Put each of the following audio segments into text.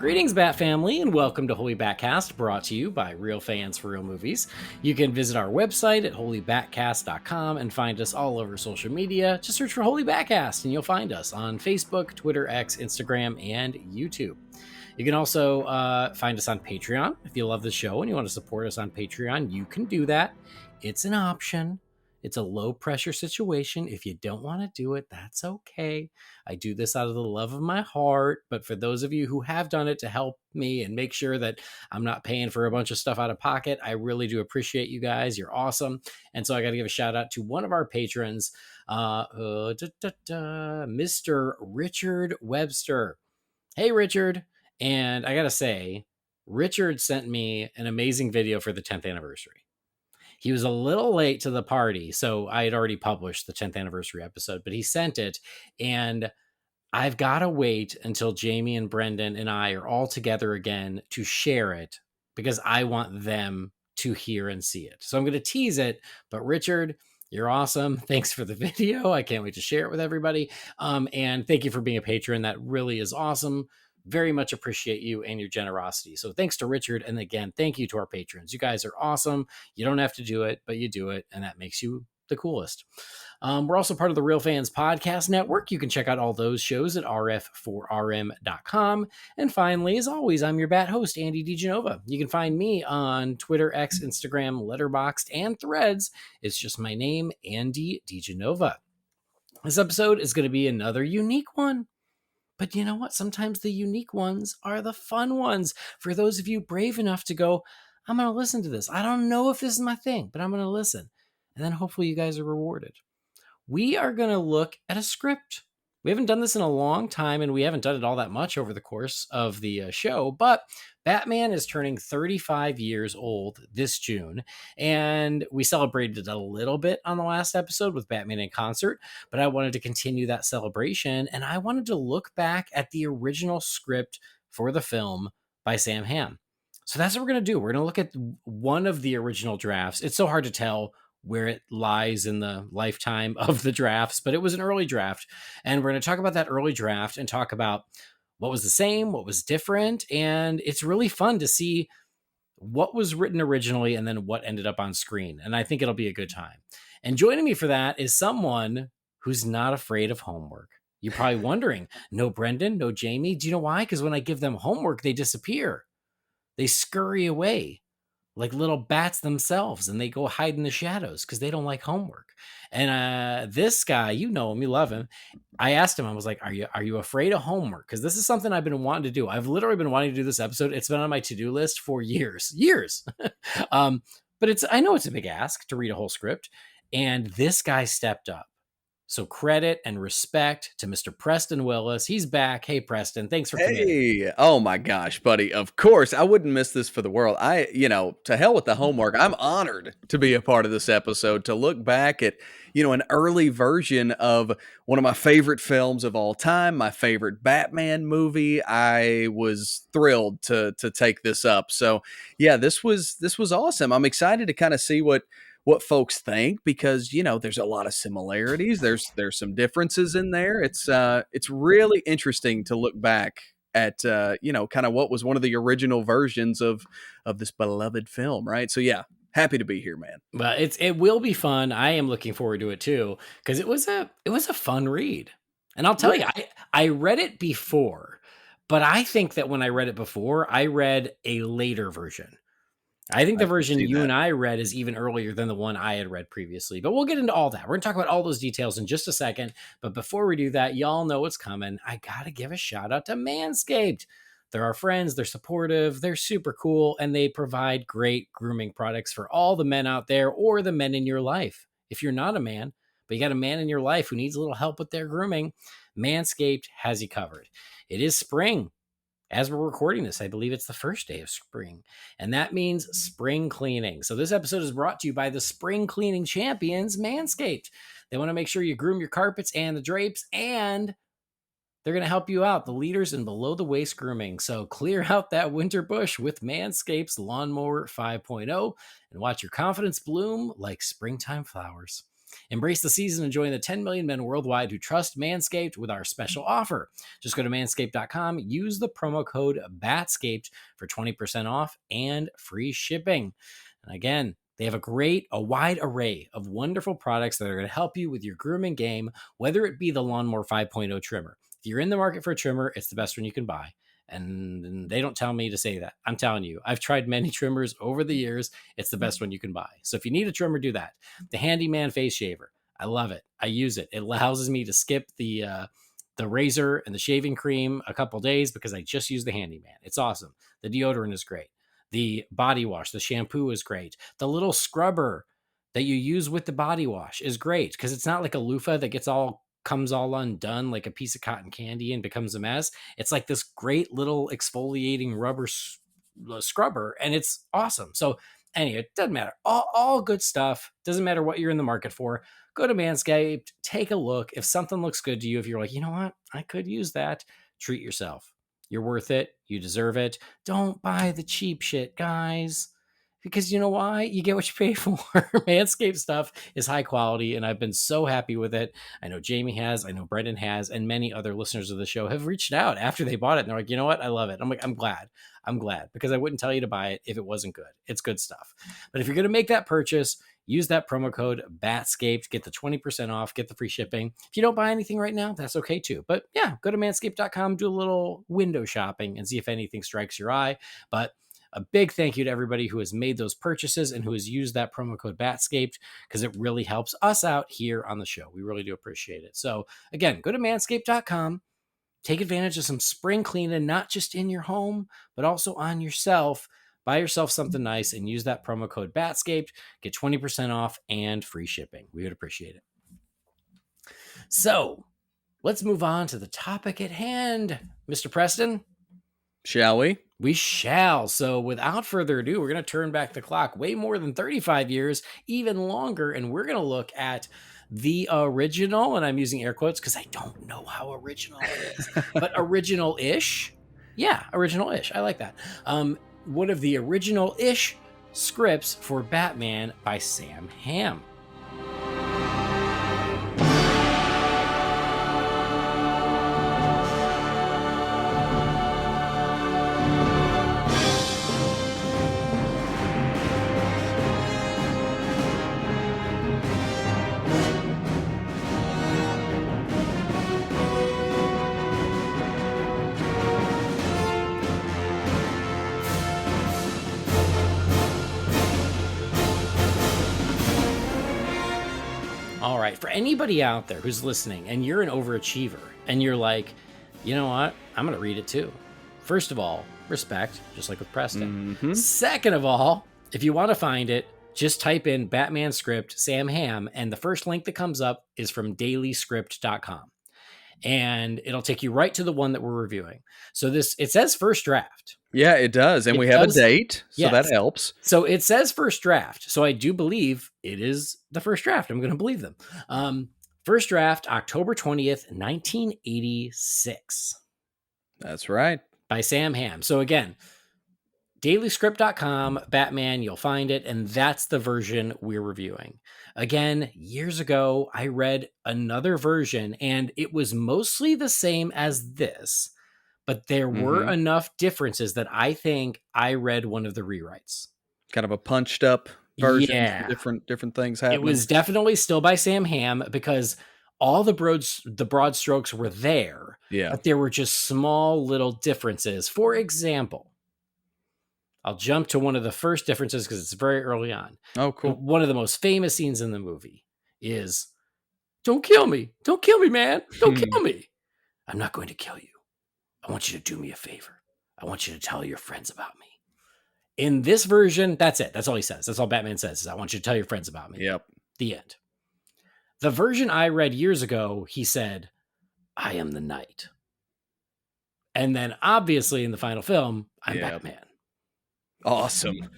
Greetings, Bat Family, and welcome to Holy BatCast, brought to you by Real Fans for Real Movies. You can visit our website at holybatcast.com and find us all over social media. Just search for Holy BatCast, and you'll find us on Facebook, Twitter, X, Instagram, and YouTube. You can also find us on Patreon. If you love the show and you want to support us on Patreon, you can do that. It's an option. It's a low-pressure situation. If you don't want to do it, that's okay. I do this out of the love of my heart, but for those of you who have done it to help me and make sure that I'm not paying for a bunch of stuff out of pocket, I really do appreciate you guys. You're awesome. And so I got to give a shout out to one of our patrons, Mr. Richard Webster. Hey, Richard. And I got to say, Richard sent me an amazing video for the 10th anniversary. He was a little late to the party, so I had already published the 10th anniversary episode, but he sent it, and I've got to wait until Jamie and Brendan and I are all together again to share it, because I want them to hear and see it. So I'm going to tease it, but Richard, you're awesome. Thanks for the video. I can't wait to share it with everybody. And thank you for being a patron. That really is awesome. Very much appreciate you and your generosity. So thanks to Richard. And again, thank you to our patrons. You guys are awesome. You don't have to do it, but you do it. And that makes you the coolest. We're also part of the Real Fans Podcast Network. You can check out all those shows at rf4rm.com. And finally, as always, I'm your bat host, Andy DiGenova. You can find me on Twitter, X, Instagram, Letterboxd, and Threads. It's just my name, Andy DiGenova. This episode is going to be another unique one. But you know what? Sometimes the unique ones are the fun ones. For those of you brave enough to go, I'm going to listen to this. I don't know if this is my thing, but I'm going to listen. And then hopefully you guys are rewarded. We are going to look at a script. We haven't done this in a long time, and we haven't done it all that much over the course of the show, but Batman is turning 35 years old this June, and we celebrated a little bit on the last episode with Batman in Concert, but I wanted to continue that celebration, and I wanted to look back at the original script for the film by Sam Hamm. So that's what we're going to do. We're going to look at one of the original drafts. It's so hard to tell where it lies in the lifetime of the drafts, but it was an early draft. And we're going to talk about that early draft and talk about what was the same, what was different. And it's really fun to see what was written originally and then what ended up on screen. And I think it'll be a good time. And joining me for that is someone who's not afraid of homework. You're probably wondering, no Brendan, no Jamie. Do you know why? Because when I give them homework, they disappear. They scurry away like little bats themselves, and they go hide in the shadows because they don't like homework. And this guy, you know him, you love him. I asked him, I was like, are you afraid of homework? Because this is something I've been wanting to do. I've literally been wanting to do this episode. It's been on my to-do list for years. But I know it's a big ask to read a whole script, and this guy stepped up. So credit and respect to Mr. Preston Willis. He's back. Hey, Preston, thanks for coming. Hey, oh my gosh, buddy. Of course, I wouldn't miss this for the world. To hell with the homework. I'm honored to be a part of this episode, to look back at, an early version of one of my favorite films of all time, my favorite Batman movie. I was thrilled to take this up. So yeah, this was awesome. I'm excited to kind of see what folks think, because there's a lot of similarities, there's some differences in there. It's really interesting to look back at kind of what was one of the original versions of this beloved film, right? So yeah, happy to be here, man. Well, it will be fun. I am looking forward to it too, because it was a fun read. And I'll tell you, I read it before, but I think that when I read it before, I read a later version. I think the version you and I read is even earlier than the one I had read previously, but we'll get into all that. We're going to talk about all those details in just a second. But before we do that, y'all know what's coming. I got to give a shout out to Manscaped. They're our friends. They're supportive. They're super cool. And they provide great grooming products for all the men out there, or the men in your life. If you're not a man, but you got a man in your life who needs a little help with their grooming, Manscaped has you covered. It is spring. As we're recording this, I believe it's the first day of spring, and that means spring cleaning. So this episode is brought to you by the spring cleaning champions, Manscaped. They want to make sure you groom your carpets and the drapes, and they're going to help you out, the leaders in below the waist grooming. So clear out that winter bush with Manscaped's Lawnmower 5.0 and watch your confidence bloom like springtime flowers. Embrace the season and join the 10 million men worldwide who trust Manscaped with our special offer. Just go to manscaped.com, use the promo code BATSCAPED for 20% off and free shipping. And again, they have a wide array of wonderful products that are going to help you with your grooming game, whether it be the Lawnmower 5.0 trimmer. If you're in the market for a trimmer, it's the best one you can buy. And they don't tell me to say that. I'm telling you, I've tried many trimmers over the years. It's the best one you can buy. So if you need a trimmer, do that. The Handyman Face Shaver. I love it. I use it. It allows me to skip the razor and the shaving cream a couple days because I just use the Handyman. It's awesome. The deodorant is great. The body wash, the shampoo is great. The little scrubber that you use with the body wash is great because it's not like a loofah that comes all undone like a piece of cotton candy and becomes a mess. It's like this great little exfoliating rubber scrubber, and it's awesome. So anyway, it doesn't matter. All good stuff. Doesn't matter what you're in the market for. Go to Manscaped, take a look. If something looks good to you, if you're like, you know what, I could use that, treat yourself. You're worth it. You deserve it. Don't buy the cheap shit, guys. Because you know why? You get what you pay for. Manscaped stuff is high quality, and I've been so happy with it. I know Jamie has, I know Brendan has, and many other listeners of the show have reached out after they bought it. And they're like, you know what? I love it. I'm like, I'm glad because I wouldn't tell you to buy it if it wasn't good. It's good stuff. But if you're going to make that purchase, use that promo code BATSCAPED, get the 20% off, get the free shipping. If you don't buy anything right now, that's okay too. But yeah, go to manscaped.com, do a little window shopping and see if anything strikes your eye. But a big thank you to everybody who has made those purchases and who has used that promo code BATSCAPED because it really helps us out here on the show. We really do appreciate it. So again, go to manscaped.com, take advantage of some spring cleaning, not just in your home, but also on yourself. Buy yourself something nice and use that promo code BATSCAPED. Get 20% off and free shipping. We would appreciate it. So let's move on to the topic at hand, Mr. Preston. Shall we? We shall. So without further ado, we're going to turn back the clock way more than 35 years, even longer. And we're going to look at the original, and I'm using air quotes because I don't know how original it is, but original-ish. Yeah, original-ish. I like that. One of the original-ish scripts for Batman by Sam Hamm. All right, for anybody out there who's listening and you're an overachiever and you're like, you know what, I'm going to read it too. First of all, respect, just like with Preston. Mm-hmm. Second of all, if you want to find it, just type in Batman script Sam Hamm, and the first link that comes up is from dailyscript.com. And it'll take you right to the one that we're reviewing. So it says first draft. Yeah, it does. And we have a date, so that helps. So it says first draft. So I do believe it is the first draft. I'm going to believe them. First draft, October 20th, 1986. That's right. By Sam Hamm. So again, dailyscript.com, Batman, you'll find it. And that's the version we're reviewing. Again, years ago, I read another version and it was mostly the same as this, but there were enough differences that I think I read one of the rewrites. Kind of a punched up version. Yeah. Different things happening. It was definitely still by Sam Hamm because all the broad strokes were there. Yeah. But there were just small little differences. For example, I'll jump to one of the first differences because it's very early on. Oh, cool. One of the most famous scenes in the movie is, "Don't kill me. Don't kill me, man. Don't kill me. I'm not going to kill you. I want you to do me a favor. I want you to tell your friends about me." In this version, that's it. That's all he says. That's all Batman says is, "I want you to tell your friends about me." Yep. The end. The version I read years ago, he said, "I am the Knight." And then obviously in the final film, I'm Batman. Awesome.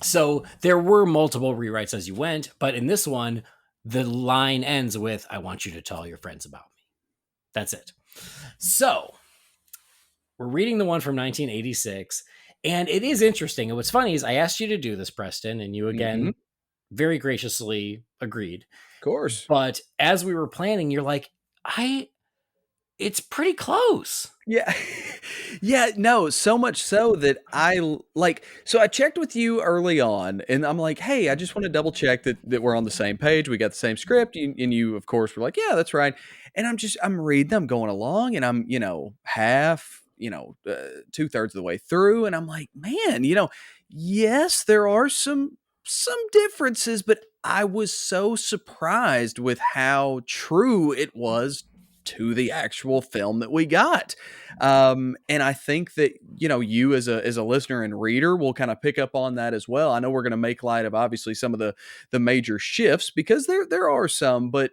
So there were multiple rewrites as you went, but in this one, the line ends with, "I want you to tell your friends about me." That's it. So we're reading the one from 1986, and it is interesting. And what's funny is I asked you to do this, Preston, and you again very graciously agreed. Of course. But as we were planning, you're like, it's pretty close. Yeah. Yeah, no, so much so that so I checked with you early on and I'm like, "Hey, I just want to double check that we're on the same page. We got the same script." And you of course were like, "Yeah, that's right." And I'm reading, I'm going along and I'm, half, 2/3 of the way through and I'm like, "Man, yes, there are some differences, but I was so surprised with how true it was to the actual film that we got." And I think that, you as a listener and reader will kind of pick up on that as well. I know we're going to make light of obviously some of the major shifts because there are some, but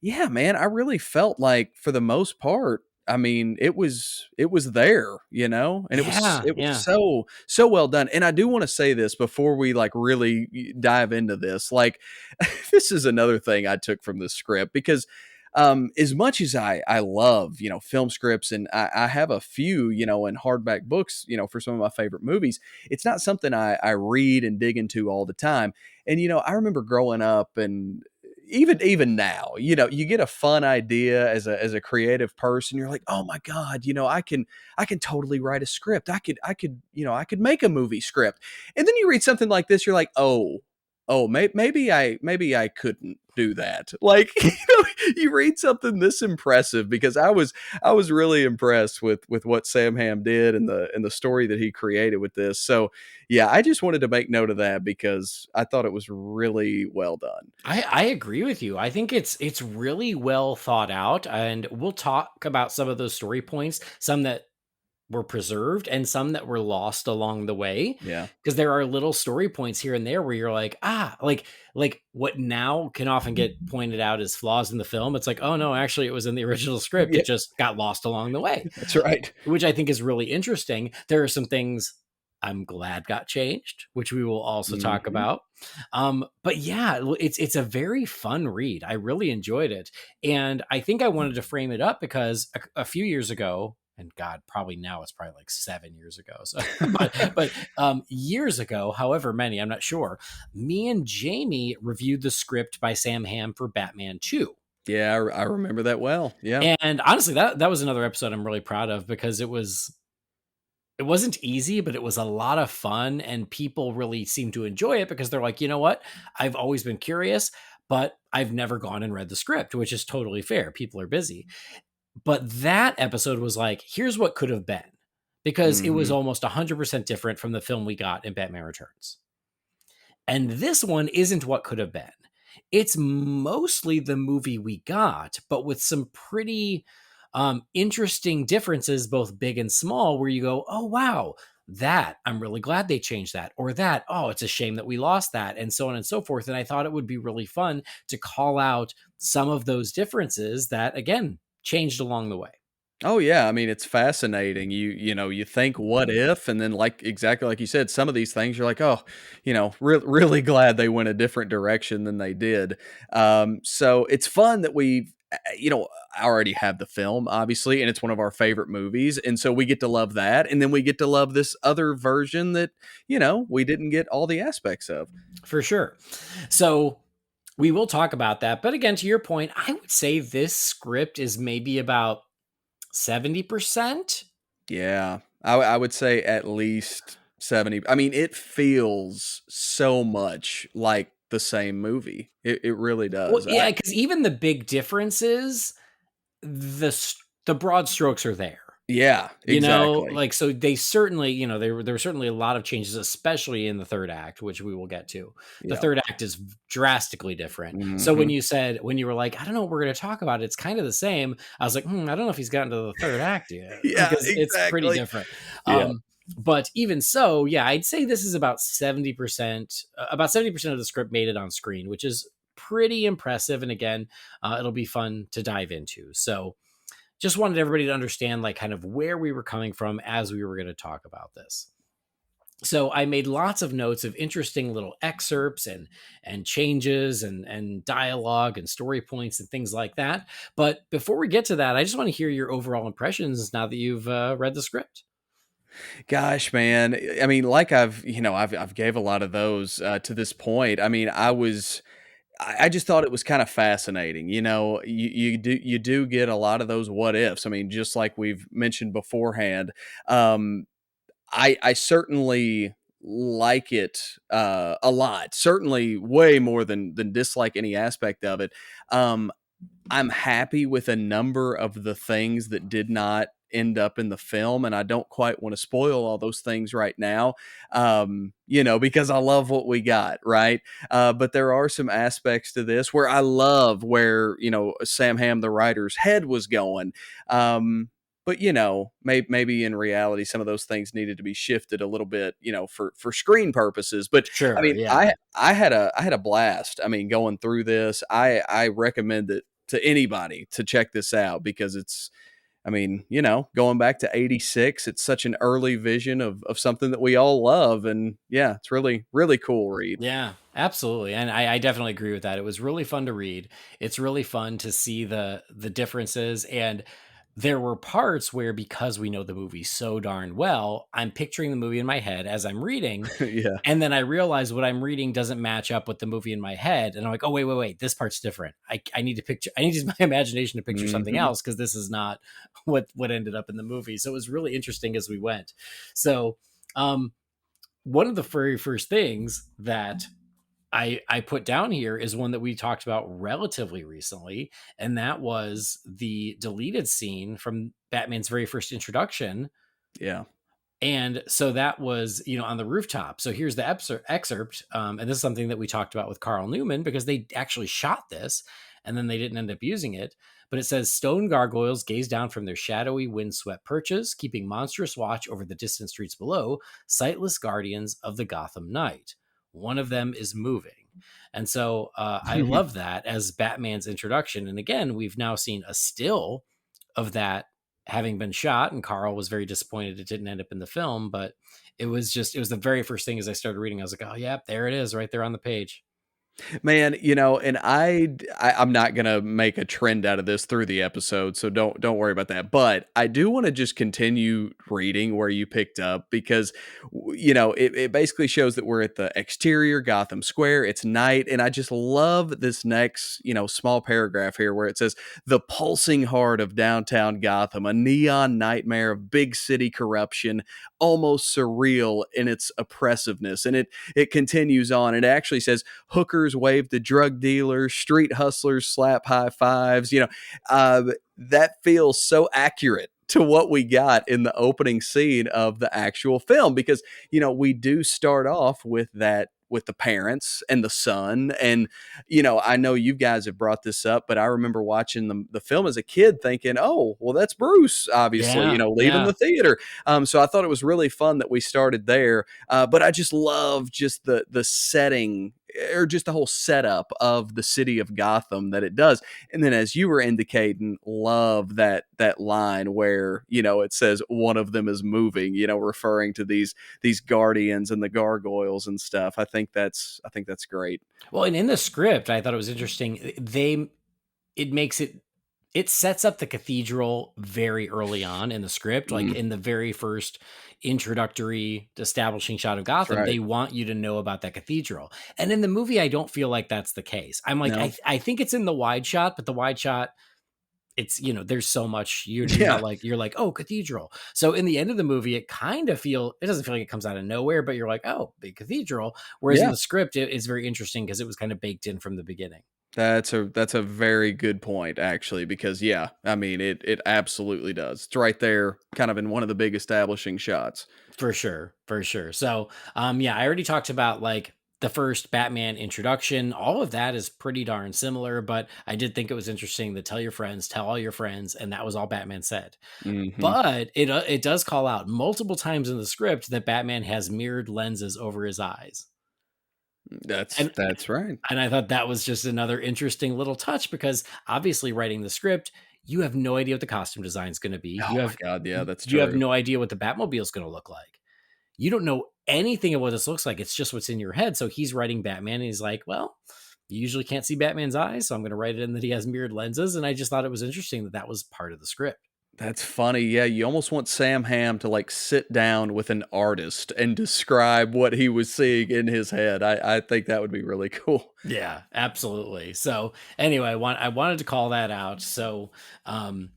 yeah, man, I really felt like for the most part, I mean, it was there, and it was Yeah, it was yeah. so well done. And I do want to say this before we like really dive into this. Like this is another thing I took from the script because as much as I love, film scripts and I have a few, in hardback books, for some of my favorite movies, it's not something I read and dig into all the time. And, I remember growing up and even now, you get a fun idea as a creative person. You're like, oh my God, I can totally write a script. I could make a movie script. And then you read something like this, you're like, maybe I couldn't do that. Like, you read something this impressive because I was really impressed with what Sam Hamm did and the story that he created with this. So yeah, I just wanted to make note of that because I thought it was really well done. I agree with you. I think it's really well thought out, and we'll talk about some of those story points, some that were preserved and some that were lost along the way, Yeah. because there are little story points here and there where you're like, like what now can often get pointed out as flaws in the film. It's like, oh no, actually it was in the original script. Yeah, It just got lost along the way, that's right. which I think is really interesting. There are some things I'm glad got changed, which we will also talk Mhm. about. But yeah, it's a very fun read. I really enjoyed it, and I think I wanted to frame it up because a few years ago, and God, probably now it's probably like 7 years ago. So, but years ago, however many, I'm not sure. Me and Jamie reviewed the script by Sam Hamm for Batman 2. Yeah, I remember that well. Yeah. And honestly, that was another episode I'm really proud of because it wasn't easy, but it was a lot of fun and people really seemed to enjoy it because they're like, you know what? I've always been curious, but I've never gone and read the script, which is totally fair. People are busy. But that episode was like, here's what could have been because it was Mhm. almost 100% different from the film we got in Batman Returns. And this one isn't what could have been. It's mostly the movie we got, but with some pretty interesting differences, both big and small, where you go, oh, wow, that I'm really glad they changed that, or that, oh, it's a shame that we lost that, and so on and so forth. And I thought it would be really fun to call out some of those differences that, again, changed along the way. Oh yeah, I mean it's fascinating. You think what if, and then like exactly like you said, some of these things you're like, oh, really glad they went a different direction than they did. So it's fun that I already have the film obviously, and it's one of our favorite movies, and so we get to love that, and then we get to love this other version that we didn't get all the aspects of. For sure. So we will talk about that. But again, to your point, I would say this script is maybe about 70%. Yeah, I would say at least 70. I mean, it feels so much like the same movie. It really Well, does. yeah, because even the big differences, the broad strokes are there. Yeah, exactly. Like, so they certainly, there were certainly a lot of changes, especially in the third act, which we will get to. The Yeah. third act is drastically different. So Mhm. when you were like, I don't know what we're going to talk about, it's kind of the same. I was like, I don't know if he's gotten to the third act yet Yeah, because it's pretty exactly. different. Yeah. But even so, yeah, I'd say this is about 70%, about 70% of the script made it on screen, which is pretty impressive. And again, it'll be fun to dive into. So, just wanted everybody to understand like kind of where we were coming from as we were going to talk about this. So I made lots of notes of interesting little excerpts and changes and dialogue and story points and things like that. But before we get to that, I just want to hear your overall impressions now that you've read the script. Gosh, man. I mean, like I've gave a lot of those to this point. I mean, I just thought it was kind of fascinating. You do get a lot of those what ifs. I mean, just like we've mentioned beforehand. Um, I certainly like it a lot. Certainly, way more than dislike any aspect of it. Um, I'm happy with a number of the things that did not end up in the film, and I don't quite want to spoil all those things right now, because I love what we got, right? But there are some aspects to this where I love where, Sam Hamm, the writer's head was going. But maybe in reality, some of those things needed to be shifted a little bit, for screen purposes. But I Sure, mean, yeah. I had a blast. I mean, going through this, I recommend it to anybody to check this out because it's, I mean, going back to 86, it's such an early vision of something that we all love. And yeah, it's really, really cool read. Yeah, absolutely. And I definitely agree with that. It was really fun to read. It's really fun to see the differences. And there were parts where, because we know the movie so darn well, I'm picturing the movie in my head as I'm reading. Yeah. And then I realize what I'm reading doesn't match up with the movie in my head. And I'm like, oh, wait, this part's different. I need to picture, I need to use my imagination to picture something Hmm. else, because this is not what ended up in the movie. So it was really interesting as we went. So, one of the very first things that I put down here is one that we talked about relatively recently, and that was the deleted scene from Batman's very first introduction. Yeah. And so that was, on the rooftop. So here's the excerpt. And this is something that we talked about with Carl Newman, because they actually shot this and then they didn't end up using it. But it says, stone gargoyles gaze down from their shadowy, windswept perches, keeping monstrous watch over the distant streets below, sightless guardians of the Gotham night. One of them is moving. And so I love that as Batman's introduction. And again, we've now seen a still of that having been shot, and Carl was very disappointed it didn't end up in the film. But it was the very first thing as I started reading. I was like, oh yeah, there it is, right there on the page. Man, and I'm not gonna make a trend out of this through the episode, so don't worry about that. But I do want to just continue reading where you picked up because it basically shows that we're at the exterior Gotham Square. It's night, and I just love this next small paragraph here where it says the pulsing heart of downtown Gotham, a neon nightmare of big city corruption, almost surreal in its oppressiveness, and it continues on. It actually says hookers wave to drug dealers, street hustlers slap high fives. That feels so accurate to what we got in the opening scene of the actual film because we do start off with that with the parents and the son. And I know you guys have brought this up, but I remember watching the film as a kid thinking, oh well, that's Bruce, obviously, Yeah, leaving yeah. the theater. So I thought it was really fun that we started there. But I just love just the setting, or just the whole setup of the city of Gotham that it does. And then, as you were indicating, love that line where it says one of them is moving, referring to these guardians and the gargoyles and stuff. I think that's great. Well, and in the script, I thought it was interesting. It makes it sets up the cathedral very early on in the script, like Mm, in the very first introductory establishing shot of that's Gotham. right. They want you to know about that cathedral. And in the movie, I don't feel like that's the case. I'm like, No. I think it's in the wide shot, but the wide shot, it's, there's so much, you're Yeah. not like, you're like, oh, cathedral. So in the end of the movie, it doesn't feel like it comes out of nowhere, but you're like, oh, big cathedral. Whereas in Yeah. the script, it's very interesting because it was kind of baked in from the beginning. That's a very good point, actually, because yeah, I mean it absolutely does. It's right there, kind of in one of the big establishing shots. For sure, for sure. So, yeah, I already talked about like the first Batman introduction. All of that is pretty darn similar, but I did think it was interesting to tell all your friends, and that was all Batman said. Hmm. But it does call out multiple times in the script that Batman has mirrored lenses over his eyes, That's and that's right. and I thought that was just another interesting little touch, because obviously writing the script, you have no idea what the costume design is going to be. Oh my God, yeah, that's You have true. no idea what the Batmobile is going to look like. You don't know anything of what this looks like. It's just what's in your head. So he's writing Batman and he's like, well, you usually can't see Batman's eyes, so I'm going to write it in that he has mirrored lenses. And I just thought it was interesting that that was part of the script. That's funny. Yeah, you almost want Sam Hamm to like sit down with an artist and describe what he was seeing in his head. I think that would be really cool. Yeah, absolutely. So anyway, I wanted to call that out. So um,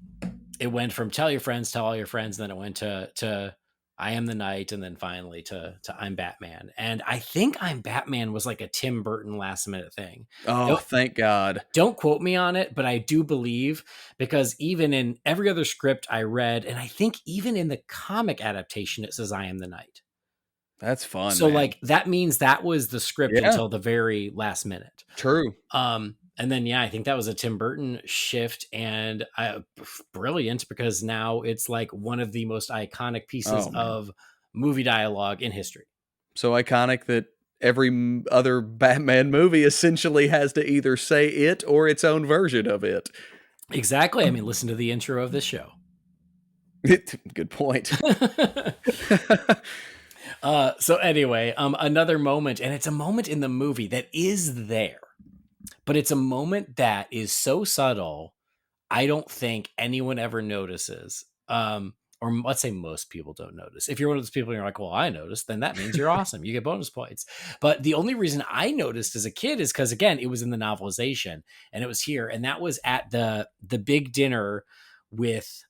it went from tell your friends, tell all your friends, then it went to I am the knight, and then finally to I'm Batman. And I think I'm Batman was like a Tim Burton last minute thing. Oh, thank God. Don't quote me on it, but I do believe, because even in every other script I read, and I think even in the comic adaptation, it says I am the knight. That's fun, So man. like that means that was the script Yeah, until the very last minute. true. And then yeah, I think that was a Tim Burton shift, and brilliant, because now it's like one of the most iconic pieces Oh, man. of movie dialogue in history. So iconic that every other Batman movie essentially has to either say it or its own version of it. Exactly. I mean, listen to the intro of this show. Good point. So anyway, another moment, and it's a moment in the movie that is there, but it's a moment that is so subtle, I don't think anyone ever notices. Or let's say most people don't notice. If you're one of those people and you're like, well, I noticed, then that means you're awesome. You get bonus points. But the only reason I noticed as a kid is because, again, it was in the novelization and it was here. And that was at the big dinner with,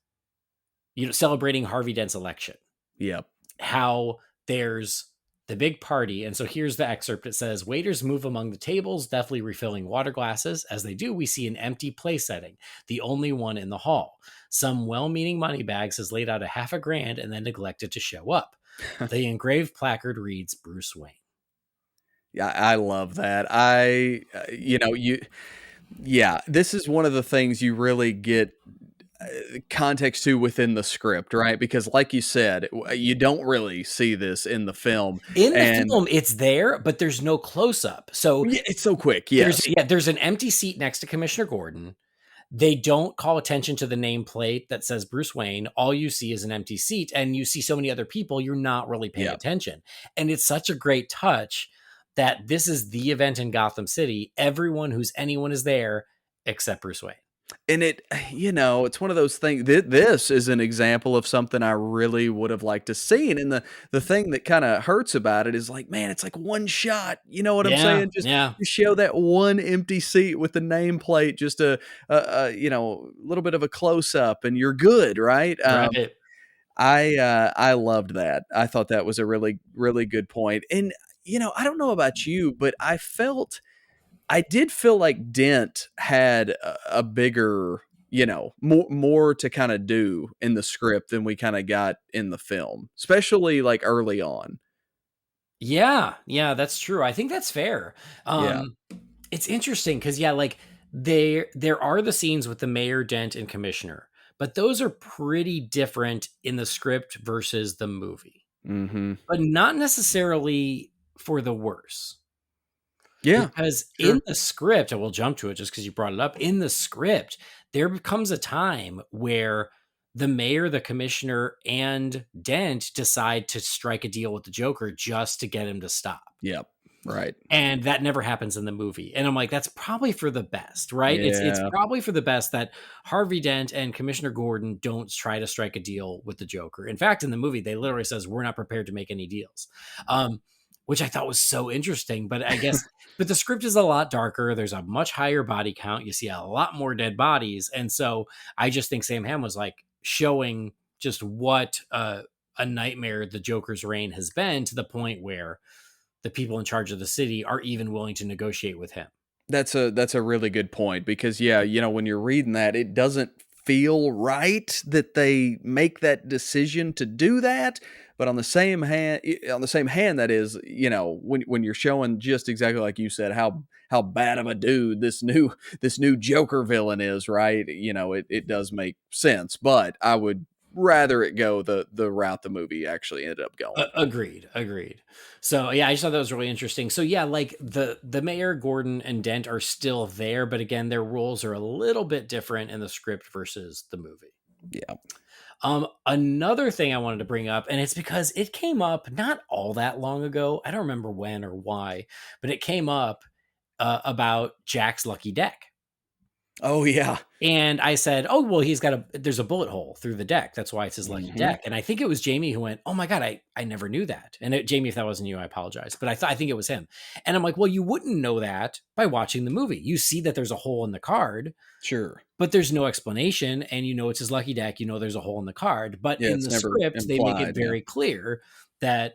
celebrating Harvey Dent's election. Yep. How there's the big party. And so here's the excerpt. It says, waiters move among the tables, deftly refilling water glasses. As they do, we see an empty place setting, the only one in the hall. Some well-meaning moneybags has laid out $50,000 and then neglected to show up. The engraved placard reads Bruce Wayne. Yeah, I love that. Yeah, this is one of the things you really get context to within the script, right? Because like you said, you don't really see this in the film. In the And film, it's there, but there's no close-up. So yeah, it's so quick. Yes. there's an empty seat next to Commissioner Gordon. They don't call attention to the nameplate that says Bruce Wayne. All you see is an empty seat, and you see so many other people, you're not really paying Yeah. attention. And it's such a great touch that this is the event in Gotham City. Everyone who's anyone is there except Bruce Wayne. And it's one of those things. This is an example of something I really would have liked to see. And the thing that kind of hurts about it is like, man, it's like one shot. You know what I'm Yeah, saying? Just yeah, to show that one empty seat with the nameplate, just a little bit of a close up, and you're good, right? right. I loved that. I thought that was a really really good point. And I don't know about you, but I did feel like Dent had a bigger, more to kind of do in the script than we kind of got in the film, especially like early on. Yeah, yeah, that's true. I think that's fair. Yeah. It's interesting because yeah, like there are the scenes with the mayor, Dent, and commissioner, but those are pretty different in the script versus the movie, Mhm. but not necessarily for the worse. Yeah. Because in Sure. the script, and we'll jump to it just because you brought it up. In the script, there becomes a time where the mayor, the commissioner, and Dent decide to strike a deal with the Joker just to get him to stop. Yep. Right. And that never happens in the movie. And I'm like, that's probably for the best, right? It's Yeah. probably for the best that Harvey Dent and Commissioner Gordon don't try to strike a deal with the Joker. In fact, in the movie, they literally says, we're not prepared to make any deals. Which I thought was so interesting. But I guess but the script is a lot darker. There's a much higher body count. You see a lot more dead bodies. And so I just think Sam Hamm was like showing just what a nightmare the Joker's reign has been, to the point where the people in charge of the city are even willing to negotiate with him. That's a really good point because yeah, when you're reading that, it doesn't feel right that they make that decision to do that. But on the same hand, that is, when you're showing just exactly like you said, how bad of a dude this new Joker villain is, right? It does make sense. But I would rather it go the route the movie actually ended up going. Agreed. So yeah, I just thought that was really interesting. So yeah, like the mayor, Gordon, and Dent are still there, but again, their roles are a little bit different in the script versus the movie. Yeah. Another thing I wanted to bring up, and it's because it came up not all that long ago. I don't remember when or why, but it came up about Jack's lucky deck. Oh, yeah. And I said, "Oh, well, there's a bullet hole through the deck. That's why it's his lucky Mhm. deck." And I think it was Jamie who went, "Oh my God, I never knew that." And Jamie, if that wasn't you, I apologize. But I think it was him. And I'm like, "Well, you wouldn't know that by watching the movie. You see that there's a hole in the card, Sure. but there's no explanation. And you know it's his lucky deck. You know there's a hole in the card. But Yeah, in it's the never script, they make it implied, yeah. very clear that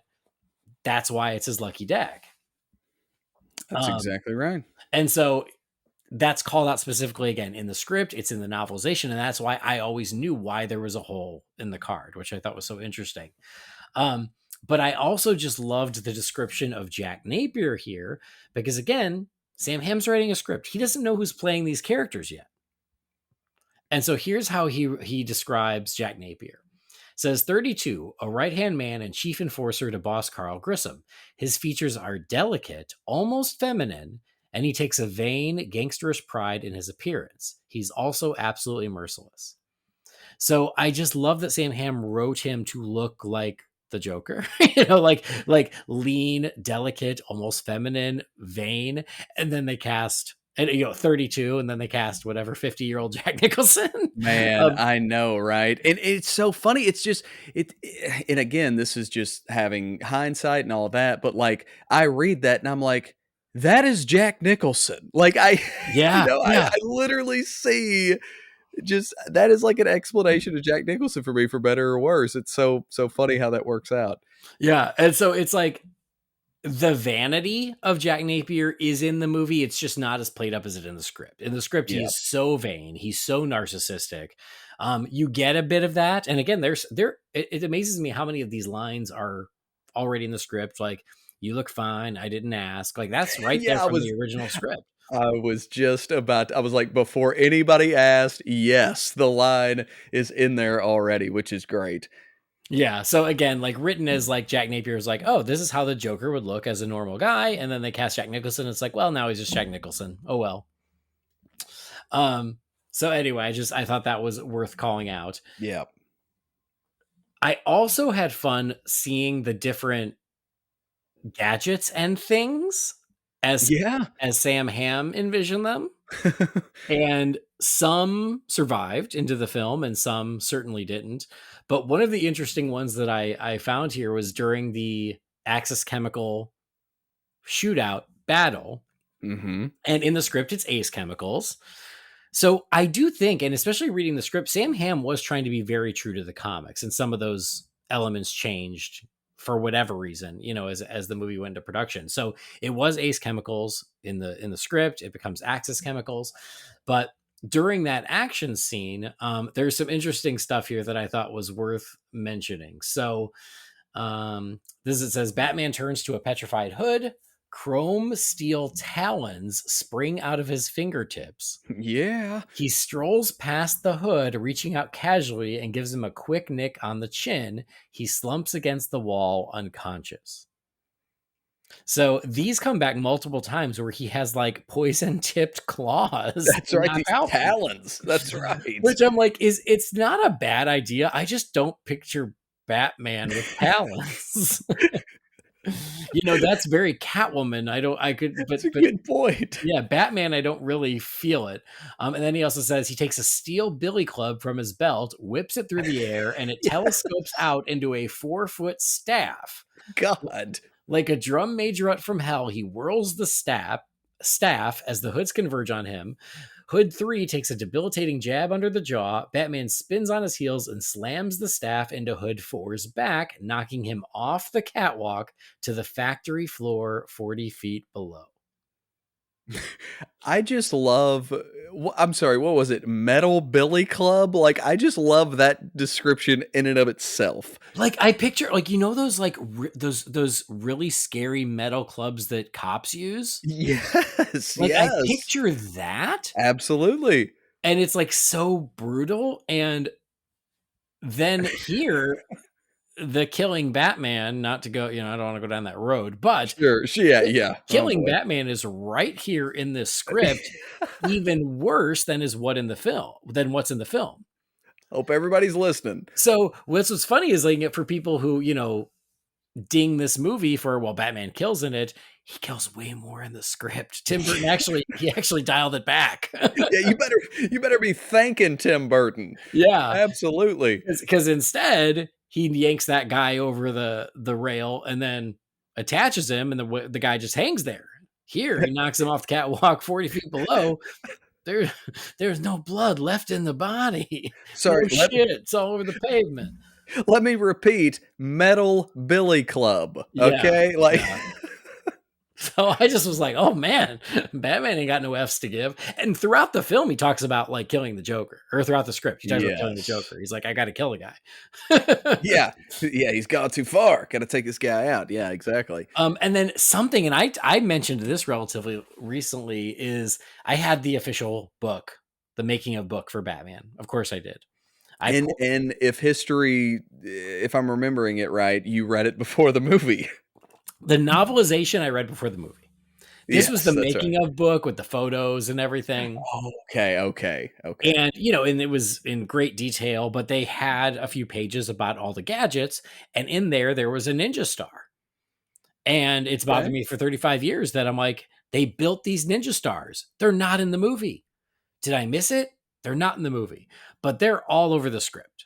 that's why it's his lucky deck." That's exactly right. And so that's called out specifically again in the script. It's in the novelization, and that's why I always knew why there was a hole in the card, which I thought was so interesting. Um, but I also just loved the description of Jack Napier here because again, Sam Hamm's writing a script. He doesn't know who's playing these characters yet. And so here's how he describes Jack Napier. Says 32, a right-hand man and chief enforcer to boss Carl Grissom. His features are delicate, almost feminine, and he takes a vain, gangsterish pride in his appearance. He's also absolutely merciless. So I just love that Sam Hamm wrote him to look like the Joker, like lean, delicate, almost feminine, vain, and then they cast 32, and then they cast whatever 50-year-old Jack Nicholson. Man, I know, right? And it's so funny. It's just and again, this is just having hindsight and all that, but like I read that and I'm like, that is Jack Nicholson. Like I Yeah, I yeah. literally see just that is like an explanation of Jack Nicholson for me for better or worse. It's so funny how that works out. Yeah, and so it's like the vanity of Jack Napier is in the movie. It's just not as played up as it in the script. In the script, he Yeah. is so vain. He's so narcissistic. You get a bit of that, and again, it amazes me how many of these lines are already in the script. Like, "You look fine. I didn't ask." Like that's right there Yeah, from the original script. I was just about I was like, before anybody asked, yes, the line is in there already, which is great. Yeah. So again, like written as like Jack Napier is like, "Oh, this is how the Joker would look as a normal guy," and then they cast Jack Nicholson. It's like, well, now he's just Jack Nicholson. Oh well. Um, so anyway, I thought that was worth calling out. Yeah. I also had fun seeing the different gadgets and things as Yeah. as Sam Hamm envisioned them. And some survived into the film and some certainly didn't. But one of the interesting ones that I found here was during the Axis Chemical shootout battle. Mhm. And in the script, it's Ace Chemicals. So I do think, and especially reading the script, Sam Hamm was trying to be very true to the comics, and some of those elements changed for whatever reason, as the movie went into production. So it was Ace Chemicals in the script. It becomes Axis Chemicals, but during that action scene, there's some interesting stuff here that I thought was worth mentioning. So this it says Batman turns to a petrified Hood. Chrome steel talons spring out of his fingertips. Yeah. He strolls past the Hood, reaching out casually and gives him a quick nick on the chin. He slumps against the wall, unconscious. So these come back multiple times where he has like poison tipped claws That's to right, knock these out people. talons. That's right. Which I'm like, it's not a bad idea. I just don't picture Batman with talons. That's very Catwoman. That's a But good point. yeah, Batman, I don't really feel it. And then he also says he takes a steel billy club from his belt, whips it through the air, and it telescopes out into a 4-foot staff. God. Like a drum majorette from hell, he whirls the staff as the Hoods converge on him. Hood 3 takes a debilitating jab under the jaw. Batman spins on his heels and slams the staff into Hood 4's back, knocking him off the catwalk to the factory floor 40 feet below. I just love I'm sorry, what was it? Metal Billy Club? Like, I just love that description in and of itself. Like I picture, like those like those really scary metal clubs that cops use. Yes, Like I yes. picture that, Absolutely. and it's like so brutal. And then here, the killing Batman, not to go, I don't want to go down that road, but Sure. Yeah, yeah. Oh, killing boy. Batman is right here in this script, even worse than what's in the film. Hope everybody's listening. So what's funny is like for people who, ding this movie for, well, Batman kills in it, he kills way more in the script. Tim Burton actually dialed it back. Yeah, you better be thanking Tim Burton. Yeah, Absolutely. because instead he yanks that guy over the rail and then attaches him, and the guy just hangs there. Here, he knocks him off the catwalk 40 feet below. There, there's no blood left in the body. No Sorry, shit, it's all over the pavement. let me repeat, Metal Billy Club, Yeah, okay? Like yeah. So I just was like, oh man, Batman ain't got no F's to give. And throughout the film, he talks about like killing the Joker, or throughout the script, he talks about killing the Yes. Joker. He's like, I got to kill the guy. Yeah. Yeah, he's gone too far. Gotta take this guy out. Yeah, exactly. And then something, and I mentioned this relatively recently, is I had the official book, the making of book for Batman. Of course I did. And if history, if I'm remembering it right, you read it before the movie. The novelization I read before the movie. This was Yes, the that's right. making of book with the photos and everything. Okay. And, and it was in great detail, but they had a few pages about all the gadgets. And in there was a ninja star. And it's bothered Okay. me for 35 years that I'm like, they built these ninja stars. They're not in the movie. Did I miss it? They're not in the movie, but they're all over the script.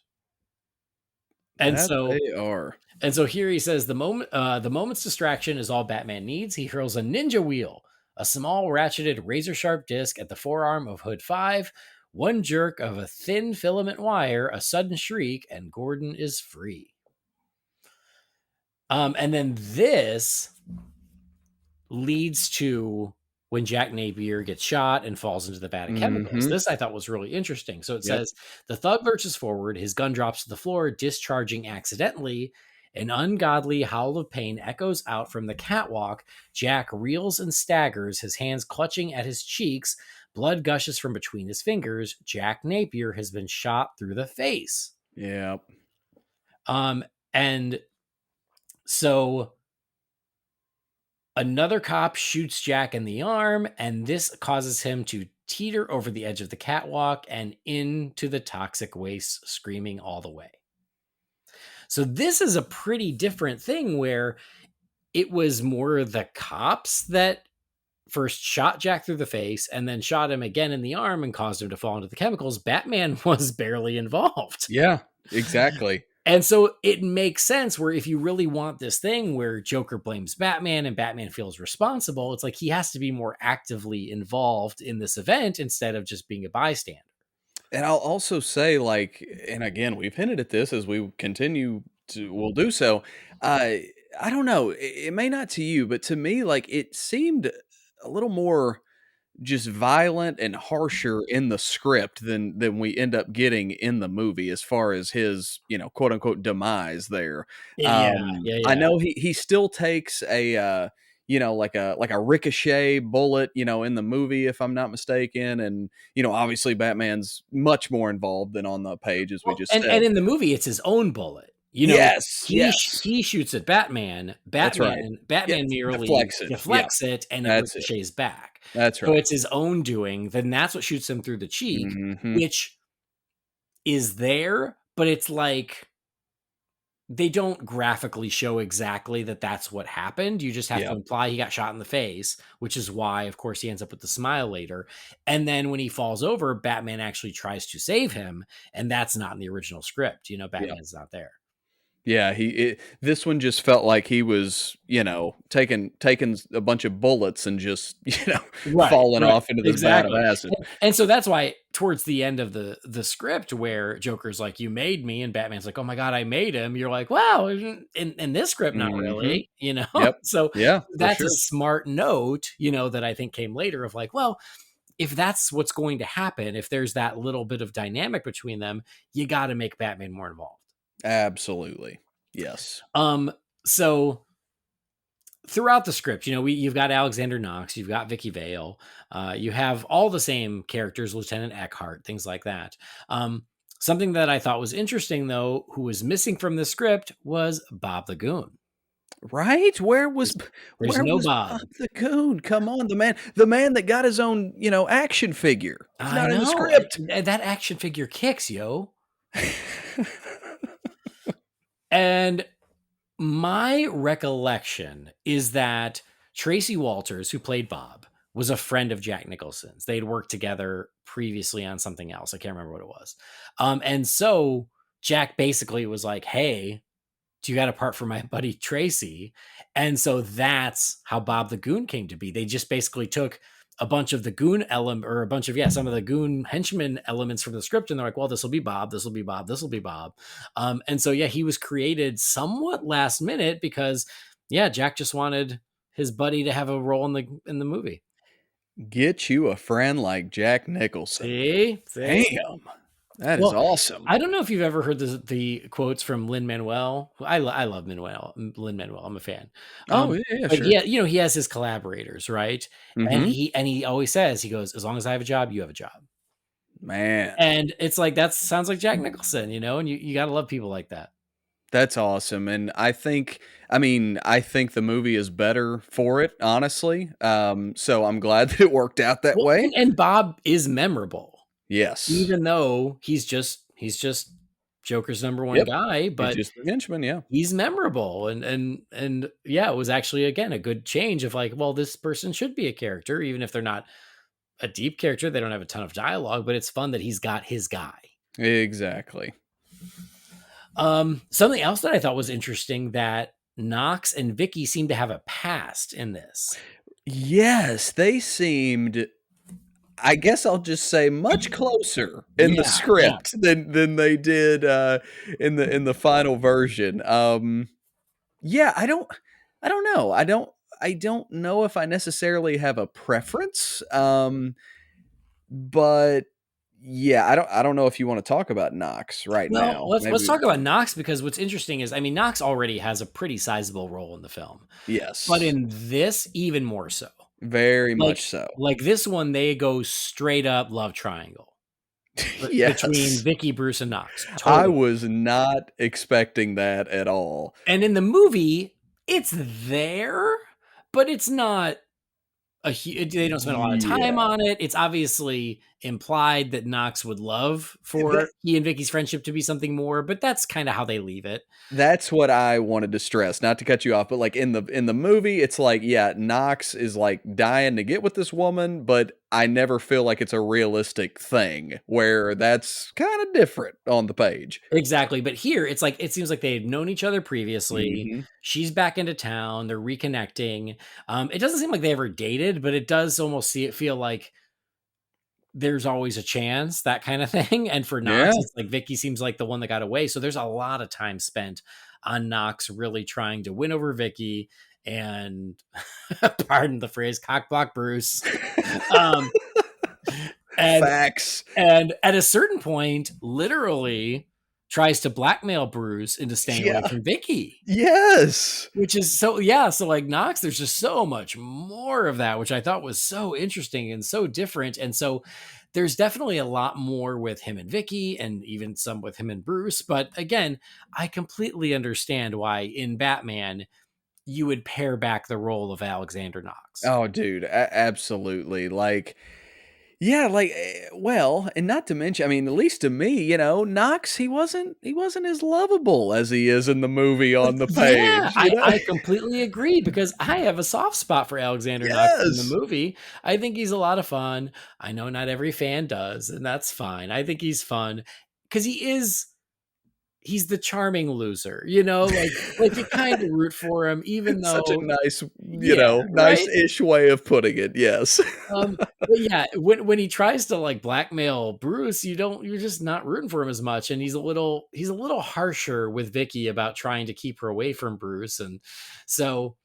And That so they are. And so here he says the moment's distraction is all Batman needs. He hurls a ninja wheel, a small ratcheted razor sharp disc at the forearm of Hood 5, one jerk of a thin filament wire, a sudden shriek, and Gordon is free. And then this leads to when Jack Napier gets shot and falls into the vat of chemicals. Mhm. This I thought was really interesting. So it Yep. says the thug lurches forward, his gun drops to the floor, discharging accidentally. An ungodly howl of pain echoes out from the catwalk. Jack reels and staggers, his hands clutching at his cheeks. Blood gushes from between his fingers. Jack Napier has been shot through the face. Yep. And so another cop shoots Jack in the arm, and this causes him to teeter over the edge of the catwalk and into the toxic waste, screaming all the way. So this is a pretty different thing where it was more the cops that first shot Jack through the face and then shot him again in the arm and caused him to fall into the chemicals. Batman was barely involved. Yeah, exactly. And so it makes sense where if you really want this thing where Joker blames Batman and Batman feels responsible, it's like he has to be more actively involved in this event instead of just being a bystander. And I'll also say, like, and again, we've hinted at this as we continue to, we'll do so. Uh, I don't know. It may not to you, but to me, like, it seemed a little more just violent and harsher in the script than we end up getting in the movie as far as his, quote unquote demise there. Yeah, yeah, I yeah. know he still takes a like a ricochet bullet, in the movie, if I'm not mistaken. And, obviously Batman's much more involved than on the page, as we Well, just and said. in the movie, it's his own bullet. Yes, He yes. he shoots at Batman. That's right. Yeah, Batman merely deflects it. Yeah, deflects it, and it that's it. ricochets back. That's So right. it's his own doing. Then that's what shoots him through the cheek, Mhm. which is there, but it's like they don't graphically show exactly that that's what happened. You just have to Yep. imply he got shot in the face, which is why, of course, he ends up with the smile later. And then when he falls over, Batman actually tries to save him, and that's not in the original script. Yep. Batman's not there. Yeah, this one just felt like he was, taking a bunch of bullets and just, Right, falling right, off into this vat of exactly. acid. And so that's why towards the end of the script where Joker's like, "You made me," and Batman's like, "Oh my god, I made him." You're like, "Wow, in this script, not Mhm. really," you know? Yep. So Yeah, for that's a sure. smart note, that I think came later of like, well, if that's what's going to happen, if there's that little bit of dynamic between them, you gotta make Batman more involved. Absolutely. Yes. So throughout the script, you've got Alexander Knox, you've got Vicky Vale, you have all the same characters, Lieutenant Eckhart, things like that. Something that I thought was interesting, though, who was missing from the script was Bob the Goon. Right? Where was There's, there's no Bob. Bob the Goon? Come on, the man that got his own, action figure. He's I not in the know script. that action figure kicks, yo. And my recollection is that Tracy Walters, who played Bob, was a friend of Jack Nicholson's. They'd worked together previously on something else. I can't remember what it was. And so Jack basically was like, hey, do you got a part for my buddy Tracy? And so that's how Bob the Goon came to be. They just basically took a bunch of the goon element, or a bunch of, some of the goon henchman elements from the script. And they're like, well, this will be Bob. This will be Bob. This will be Bob. And so, he was created somewhat last minute because Jack just wanted his buddy to have a role in the movie. Get you a friend like Jack Nicholson. See? Damn. That is awesome. I don't know if you've ever heard the quotes from Lin-Manuel. I love Lin-Manuel. I'm a fan. Oh, yeah, sure. But he has his collaborators, right? And he always says, he goes, as long as I have a job, you have a job. Man. And it's like, that sounds like Jack Nicholson, and you got to love people like that. That's awesome. And I think the movie is better for it, honestly. So I'm glad that it worked out that way. And Bob is memorable. Yes. Even though he's just Joker's number one guy, but he's just a henchman, he's memorable. And it was actually, again, a good change of like, well, this person should be a character, even if they're not a deep character. They don't have a ton of dialogue, but it's fun that he's got his guy. Exactly. Something else that I thought was interesting, that Knox and Vicky seem to have a past in this. Yes, they seemed, I guess I'll just say, much closer in the script than they did in the final version. I don't know. I don't know if I necessarily have a preference. But I don't know if you want to talk about Knox now. Let's talk about Knox, because what's interesting is, Knox already has a pretty sizable role in the film. Yes. But in this, even more so. Very much so. Like this one, they go straight up love triangle. Between Vicky, Bruce, and Knox. Totally. I was not expecting that at all. And in the movie, it's there, but it's not they don't spend a lot of time on it. It's obviously implied that Knox would love for he and Vicky's friendship to be something more, but that's kind of how they leave it. That's what I wanted to stress, not to cut you off, but like in the movie, it's like, Knox is like dying to get with this woman, but I never feel like it's a realistic thing, where that's kind of different on the page. Exactly. But here, it's like, it seems like they had known each other previously. Mm-hmm. She's back into town. They're reconnecting. It doesn't seem like they ever dated, but it does almost feel like there's always a chance, that kind of thing. And for Knox, it's like Vicky seems like the one that got away. So there's a lot of time spent on Knox really trying to win over Vicky and pardon the phrase, cockblock Bruce. And, Facts. And at a certain point, literally tries to blackmail Bruce into staying away from Vicky. Yes. Which is so like Knox, there's just so much more of that, which I thought was so interesting and so different. And so there's definitely a lot more with him and Vicky, and even some with him and Bruce. But again, I completely understand why in Batman you would pare back the role of Alexander Knox. Oh, dude, absolutely. Like, well, and not to mention, at least to me, Knox, he wasn't as lovable as he is in the movie on the page. Yeah, I completely agree, because I have a soft spot for Alexander Knox in the movie. I think he's a lot of fun. I know not every fan does, and that's fine. I think he's fun because he's the charming loser, like you kind of root for him, even though such a nice, nice-ish way of putting it. Yes. But yeah, when he tries to like blackmail Bruce, you're just not rooting for him as much. And he's a little harsher with Vicky about trying to keep her away from Bruce. And so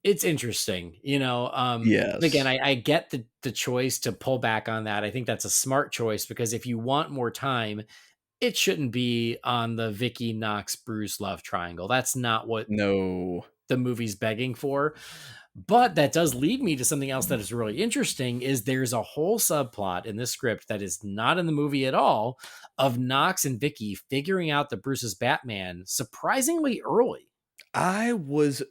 it's interesting, Yes. Again, I get the choice to pull back on that. I think that's a smart choice, because if you want more time, it shouldn't be on the Vicky, Knox, Bruce love triangle. That's not what the movie's begging for. But that does lead me to something else that is really interesting, is there's a whole subplot in this script that is not in the movie at all, of Knox and Vicky figuring out that Bruce is Batman surprisingly early. I was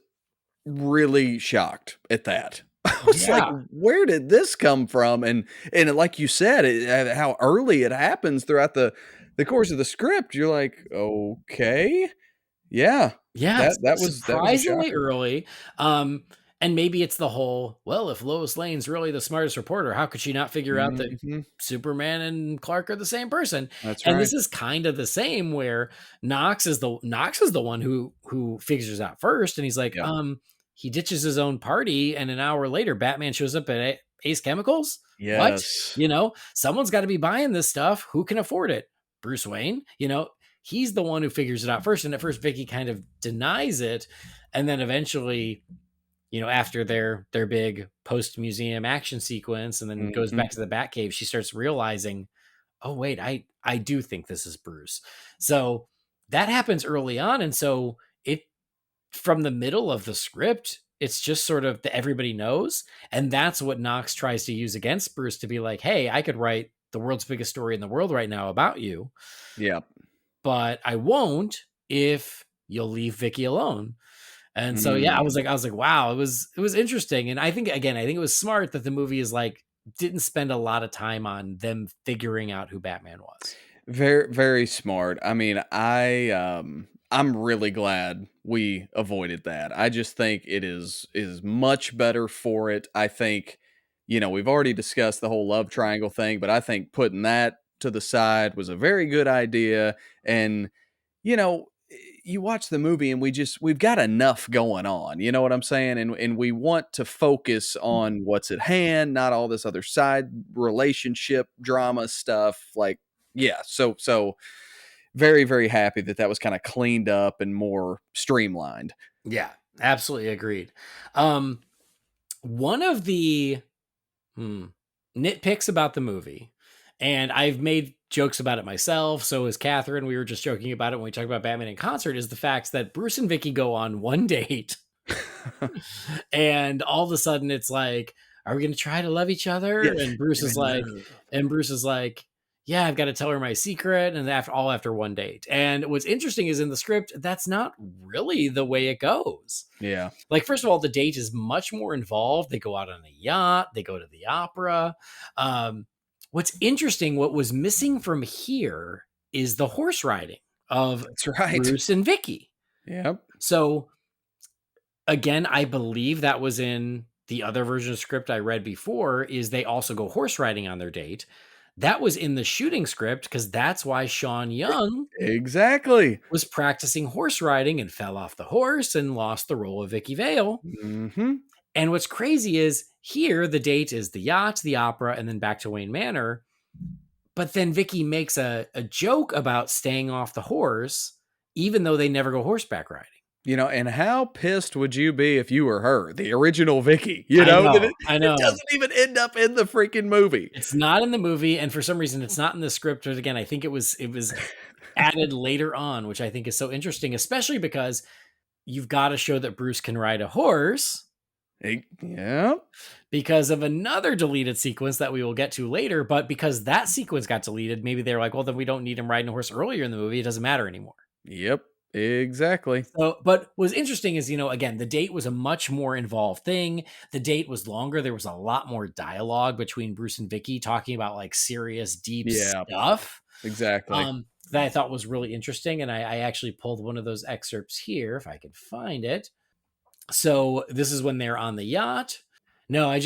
really shocked at that. I was like, where did this come from? And like you said, how early it happens throughout the course of the script. You're like, okay. Yeah. Yeah. That was surprisingly early. And maybe it's the whole, well, if Lois Lane's really the smartest reporter, how could she not figure out that Mhm. Superman and Clark are the same person? That's And right. this is kind of the same where Knox is the one who figures out first, and he's like, Yep. he ditches his own party, and an hour later, Batman shows up at Ace Chemicals. What? Yes. Someone's got to be buying this stuff. Who can afford it? Bruce Wayne. He's the one who figures it out first. And at first, Vicky kind of denies it, and then eventually, after their big post museum action sequence, and then goes Mhm. back to the Batcave, she starts realizing, oh wait, I do think this is Bruce. So that happens early on, and so it from the middle of the script, it's just sort of that everybody knows, and that's what Knox tries to use against Bruce to be like, hey, I could write the world's biggest story in the world right now about you, Yep. but I won't if you'll leave Vicky alone. And so yeah, I was Mm. like, wow, it was interesting. And I think it was smart that the movie is like didn't spend a lot of time on them figuring out who Batman was. Very, very smart. I mean, I'm really glad we avoided that. I just think it is much better for it. I think, we've already discussed the whole love triangle thing, but I think putting that to the side was a very good idea. And, you watch the movie and we've got enough going on. You know what I'm saying? And we want to focus on what's at hand, not all this other side relationship drama stuff. Like, yeah, so very, very happy that that was kind of cleaned up and more streamlined. Yeah, absolutely agreed. Um, one of the Hmm. Nitpicks about the movie, and I've made jokes about it myself. So is Catherine. We were just joking about it when we talked about Batman in concert. Is the fact that Bruce and Vicky go on one date, and all of a sudden it's like, "Are we going to try to love each other?" Yeah, And Bruce they're is in like, love. "Yeah, I've got to tell her my secret." And after one date. And what's interesting is in the script, that's not really the way it goes. Yeah. Like, first of all, the date is much more involved. They go out on a yacht, they go to the opera. What's interesting, what was missing from here is the horse riding of That's right. Bruce and Vicky. Yep. So again, I believe that was in the other version of script I read before, is they also go horse riding on their date. That was in the shooting script because that's why Sean Young Exactly. was practicing horse riding and fell off the horse and lost the role of Vicky Vale. Mhm. And what's crazy is here the date is the yacht, the opera, and then back to Wayne Manor. But then Vicky makes a joke about staying off the horse, even though they never go horseback riding. And how pissed would you be if you were her, the original Vicky? I That know, it, I it know. doesn't even end up in the freaking movie. It's not in the movie, and for some reason, it's not in the script. But again, I think it was added later on, which I think is so interesting, especially because you've got to show that Bruce can ride a horse Yeah. because of another deleted sequence that we will get to later. But because that sequence got deleted, maybe they're like, well, then we don't need him riding a horse earlier in the movie. It doesn't matter anymore. Yep. Exactly. So, but what's interesting is, again, the date was a much more involved thing. The date was longer. There was a lot more dialogue between Bruce and Vicky talking about like serious, deep Yeah. stuff. Exactly. That I thought was really interesting. And I actually pulled one of those excerpts here, if I could find it. So this is when they're on the yacht. No, I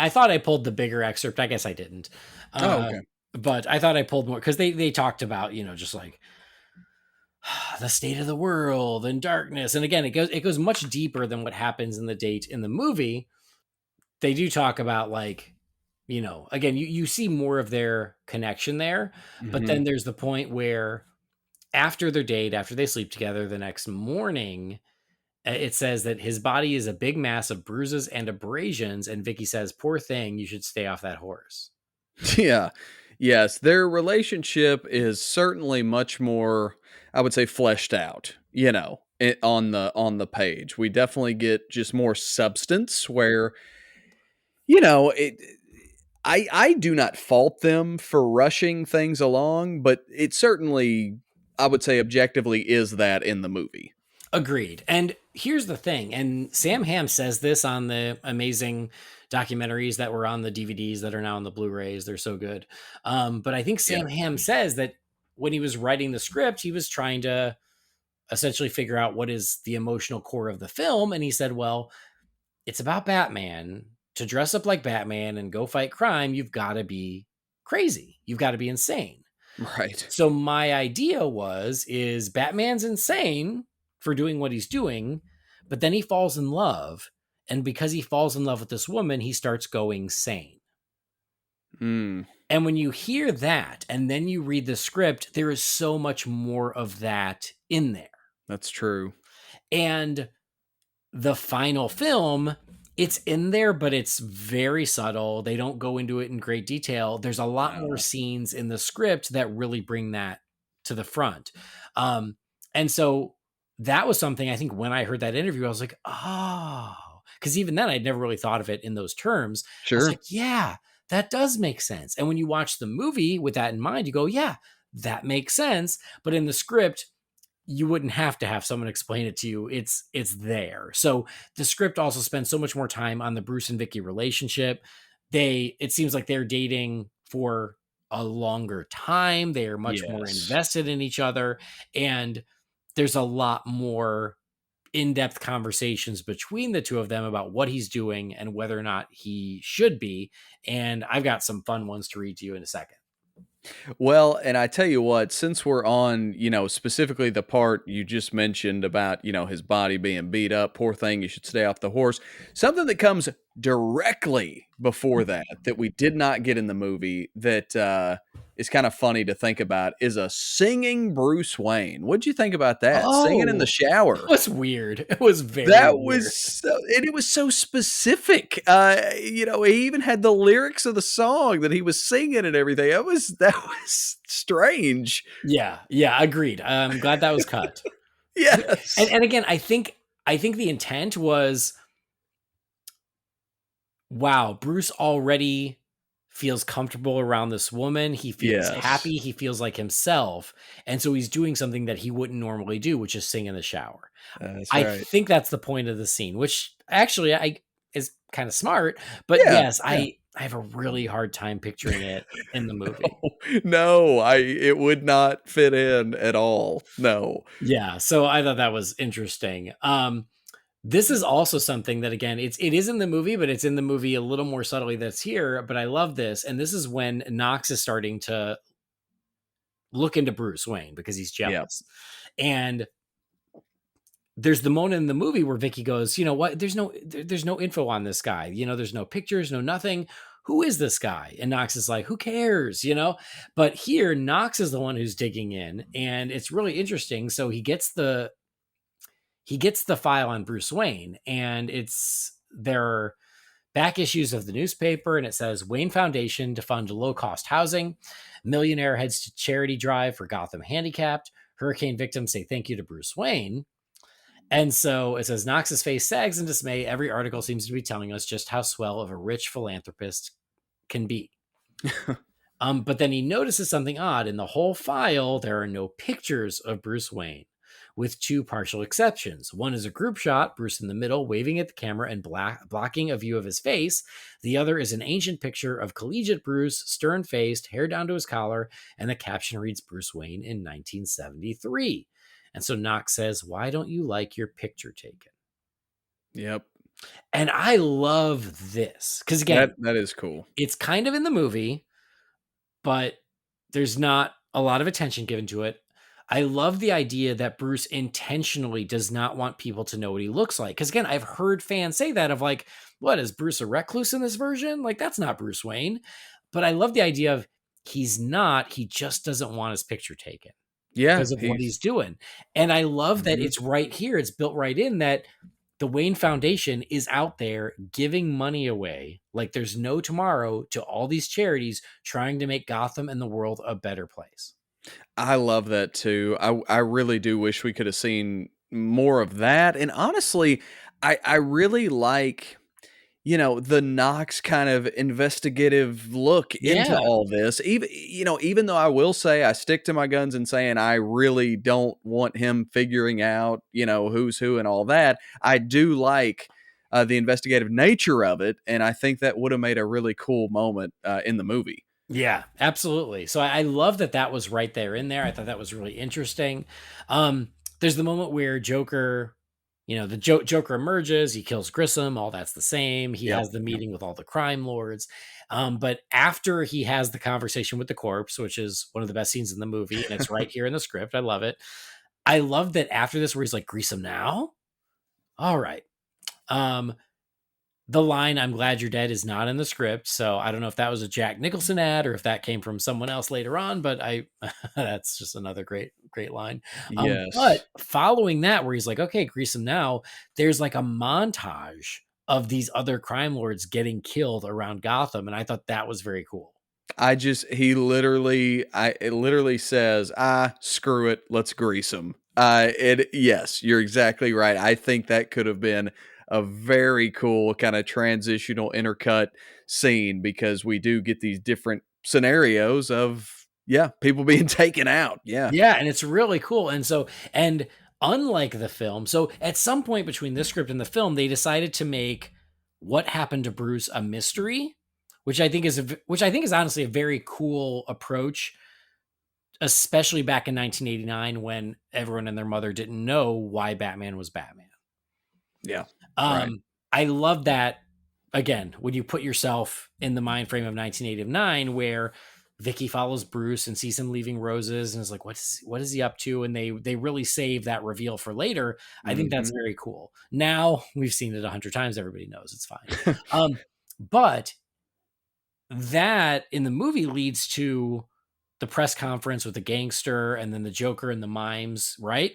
thought I pulled the bigger excerpt. I guess I didn't. Oh, okay. But I thought I pulled more because they talked about, just like the state of the world and darkness. And again, it goes much deeper than what happens in the date in the movie. They do talk about like, again, you see more of their connection there, but Mhm. then there's the point where after their date, after they sleep together the next morning, it says that his body is a big mass of bruises and abrasions. And Vicky says, poor thing, you should stay off that horse. Yeah. Yes, their relationship is certainly much more, I would say, fleshed out, on the page. We definitely get just more substance where, it I do not fault them for rushing things along, but it certainly, I would say, objectively is that in the movie. Agreed. And here's the thing, and Sam Hamm says this on the amazing documentaries that were on the DVDs that are now on the Blu-rays. They're so good. But I think Yeah. Sam Hamm says that when he was writing the script, he was trying to essentially figure out what is the emotional core of the film. And he said, well, it's about Batman. To dress up like Batman and go fight crime, you've got to be crazy. You've got to be insane. Right. So my idea is Batman's insane for doing what he's doing, but then he falls in love, and because he falls in love with this woman, he starts going sane. Mm, And when you hear that and then you read the script, there is so much more of that in there. that's true. And the final film, it's in there, but it's very subtle. They don't go into it in great detail. There's a lot more scenes in the script that really bring that to the front. And so that was something I think when I heard that interview, I was like, oh, because even then I'd never really thought of it in those terms. I was Sure. like, yeah, that does make sense. And when you watch the movie with that in mind, you go, yeah, that makes sense. But in the script, you wouldn't have to have someone explain it to you. It's there. So the script also spends so much more time on the Bruce and Vicky relationship. It seems like they're dating for a longer time. They are much more Yes. invested in each other, and there's a lot more in-depth conversations between the two of them about what he's doing and whether or not he should be. And I've got some fun ones to read to you in a second. Well, and I tell you what, since we're on, specifically the part you just mentioned about, his body being beat up, poor thing, you should stay off the horse. Something that comes directly before that we did not get in the movie that is kind of funny to think about is a singing Bruce Wayne. What'd you think about that? Singing in the Oh, it shower. was weird. It was very That weird. was and it was so specific. He even had the lyrics of the song that he was singing and everything. That was strange. Yeah, agreed. I'm glad that was cut. Yes. And again, I think the intent was, wow, Bruce already feels comfortable around this woman. He feels Yes. happy. He feels like himself. And so he's doing something that he wouldn't normally do, which is sing in the shower. That's I right. think that's the point of the scene, which actually I is kind of smart. But Yeah. yes, Yeah. I have a really hard time picturing it in the movie. No, it would not fit in at all. No. Yeah, so I thought that was interesting. This is also something that again, it is in the movie, but it's in the movie a little more subtly that's here. But I love this, and this is when Knox is starting to look into Bruce Wayne because he's Yeah. jealous, and there's the moment in the movie where Vicky goes, you know what? There's no info on this guy. There's no pictures, no nothing. Who is this guy? And Knox is like, who cares? But here, Knox is the one who's digging in, and it's really interesting. So he gets the file on Bruce Wayne, and there are back issues of the newspaper, and it says Wayne Foundation to fund low-cost housing. Millionaire heads to charity drive for Gotham handicapped. Hurricane victims say thank you to Bruce Wayne. And so it says Knox's face sags in dismay. Every article seems to be telling us just how swell of a rich philanthropist can be. But then he notices something odd. In the whole file, there are no pictures of Bruce Wayne, with two partial exceptions. One is a group shot, Bruce in the middle, waving at the camera and blocking a view of his face. The other is an ancient picture of collegiate Bruce, stern-faced, hair down to his collar, and the caption reads Bruce Wayne in 1973. And so Knox says, why don't you like your picture taken? Yep. And I love this because, again, That is cool. it's kind of in the movie, but there's not a lot of attention given to it. I love the idea that Bruce intentionally does not want people to know what he looks like. Because again, I've heard fans say that of like, what, is Bruce a recluse in this version? Like, that's not Bruce Wayne. But I love the idea of he just doesn't want his picture taken Yeah. because of what he's doing. And I love that Mhm. it's right here. It's built right in that the Wayne Foundation is out there giving money away like there's no tomorrow to all these charities trying to make Gotham and the world a better place. I love that too. I really do wish we could have seen more of that. And honestly, I really like, the Knox kind of investigative look into Yeah. all this. Even though I will say I stick to my guns and saying I really don't want him figuring out, who's who and all that. I do like the investigative nature of it, and I think that would have made a really cool moment in the movie. Yeah, absolutely. So I love that was right there in there. I thought that was really interesting. There's the moment where Joker the Joker emerges, he kills Grissom, all that's the same. He Yep. has the meeting with all the crime lords. But after he has the conversation with the corpse, which is one of the best scenes in the movie, and it's right here in the script. I love it. I love that after this, where he's like, Grissom now? All right. The line "I'm glad you're dead" is not in the script, so I don't know if that was a Jack Nicholson ad or if that came from someone else later on, but that's just another great line. But Yes. following that, where he's like, "Okay, grease him now," there's like a montage of these other crime lords getting killed around Gotham, and I thought that was very cool. It literally says, screw it, let's grease him. Yes, you're exactly right. I think that could have been a very cool kind of transitional intercut scene because we do get these different scenarios of, yeah, people being taken out. Yeah. Yeah, and it's really cool. And unlike the film, so at some point between this script and the film, they decided to make what happened to Bruce a mystery, which I think is honestly a very cool approach, especially back in 1989 when everyone and their mother didn't know why Batman was Batman. Yeah. Right. Um, I love that, again, when you put yourself in the mind frame of 1989, where Vicky follows Bruce and sees him leaving roses and is like, what is he up to? And they really save that reveal for later. I think that's Hmm. very cool. Now we've seen it 100 times. Everybody knows it's fine. But that in the movie leads to the press conference with the gangster and then the Joker and the mimes, right?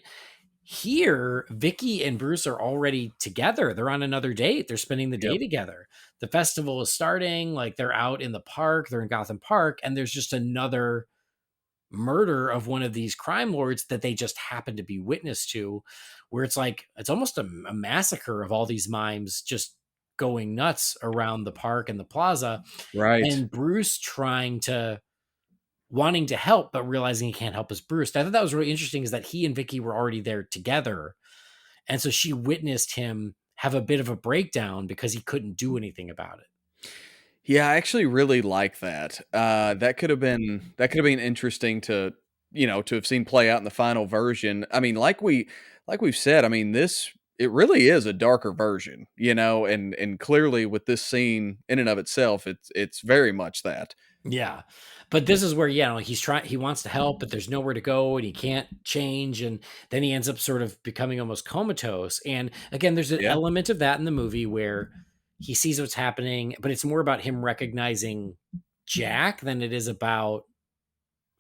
Here, Vicky and Bruce are already together. They're on another date. They're spending the day Yep. together. The festival is starting. Like they're out in the park. They're in Gotham Park, and there's just another murder of one of these crime lords that they just happen to be witness to, where it's like it's almost a massacre of all these mimes just going nuts around the park and the plaza, Right. and Bruce wanting to help, but realizing he can't help as Bruce. I thought that was really interesting is that he and Vicky were already there together. And so she witnessed him have a bit of a breakdown because he couldn't do anything about it. Yeah, I actually really like that. That could have been interesting to to have seen play out in the final version. I mean, like we've said, I mean this it really is a darker version, and clearly with this scene in and of itself, it's very much that. Yeah. But this is where, he wants to help, but there's nowhere to go and he can't change. And then he ends up sort of becoming almost comatose. And again, there's an Yeah. element of that in the movie where he sees what's happening, but it's more about him recognizing Jack than it is about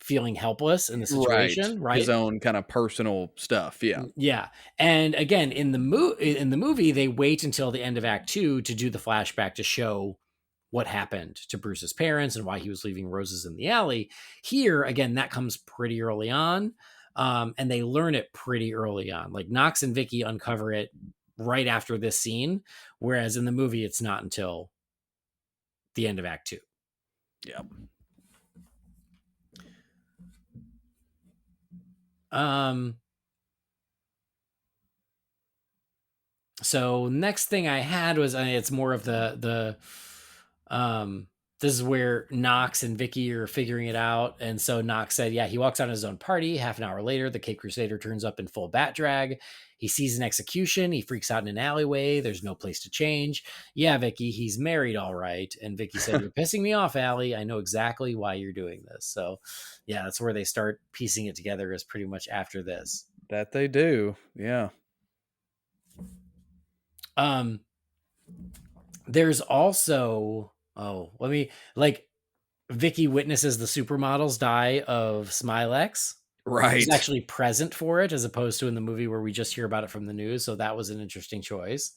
feeling helpless in the Right. situation, His right? own kind of personal stuff. Yeah. Yeah. And again, in the movie, they wait until the end of Act 2 to do the flashback to show what happened to Bruce's parents and why he was leaving roses in the alley. Here, again, that comes pretty early on. And they learn it pretty early on. Like Knox and Vicky uncover it right after this scene, whereas in the movie, it's not until the end of Act 2. Yeah. Um, so next thing I had was it's more of this is where Knox and Vicky are figuring it out. And so Knox said, yeah, he walks out on his own party. Half an hour later, the Cape Crusader turns up in full bat drag. He sees an execution. He freaks out in an alleyway. There's no place to change. Yeah, Vicky, he's married, all right. And Vicky said, you're pissing me off, Allie. I know exactly why you're doing this. So yeah, that's where they start piecing it together, is pretty much after this. That they do. Yeah. Um, there's also, let me, like, Vicky witnesses the supermodels die of Smilex. She's Right. actually present for it as opposed to in the movie where we just hear about it from the news. So that was an interesting choice.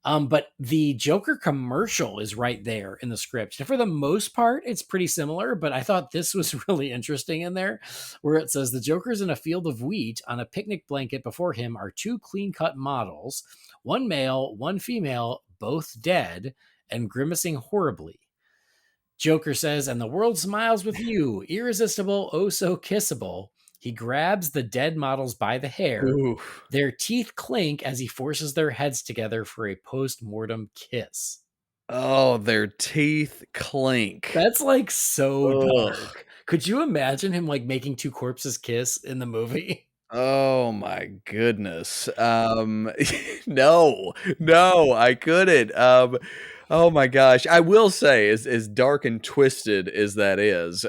But the Joker commercial is right there in the script. And for the most part, it's pretty similar, but I thought this was really interesting in there, where it says the Joker's in a field of wheat. On a picnic blanket before him are two clean cut models, one male, one female, both dead and grimacing horribly. Joker says, and the world smiles with you, irresistible, oh so kissable. He grabs the dead models by the hair. Ooh. Their teeth clink as he forces their heads together for a post-mortem kiss. Oh, their teeth clink. That's like so Ugh. dark. Could you imagine him like making two corpses kiss in the movie? Oh my goodness. No, no, I couldn't. Oh my gosh. I will say, as dark and twisted as that is,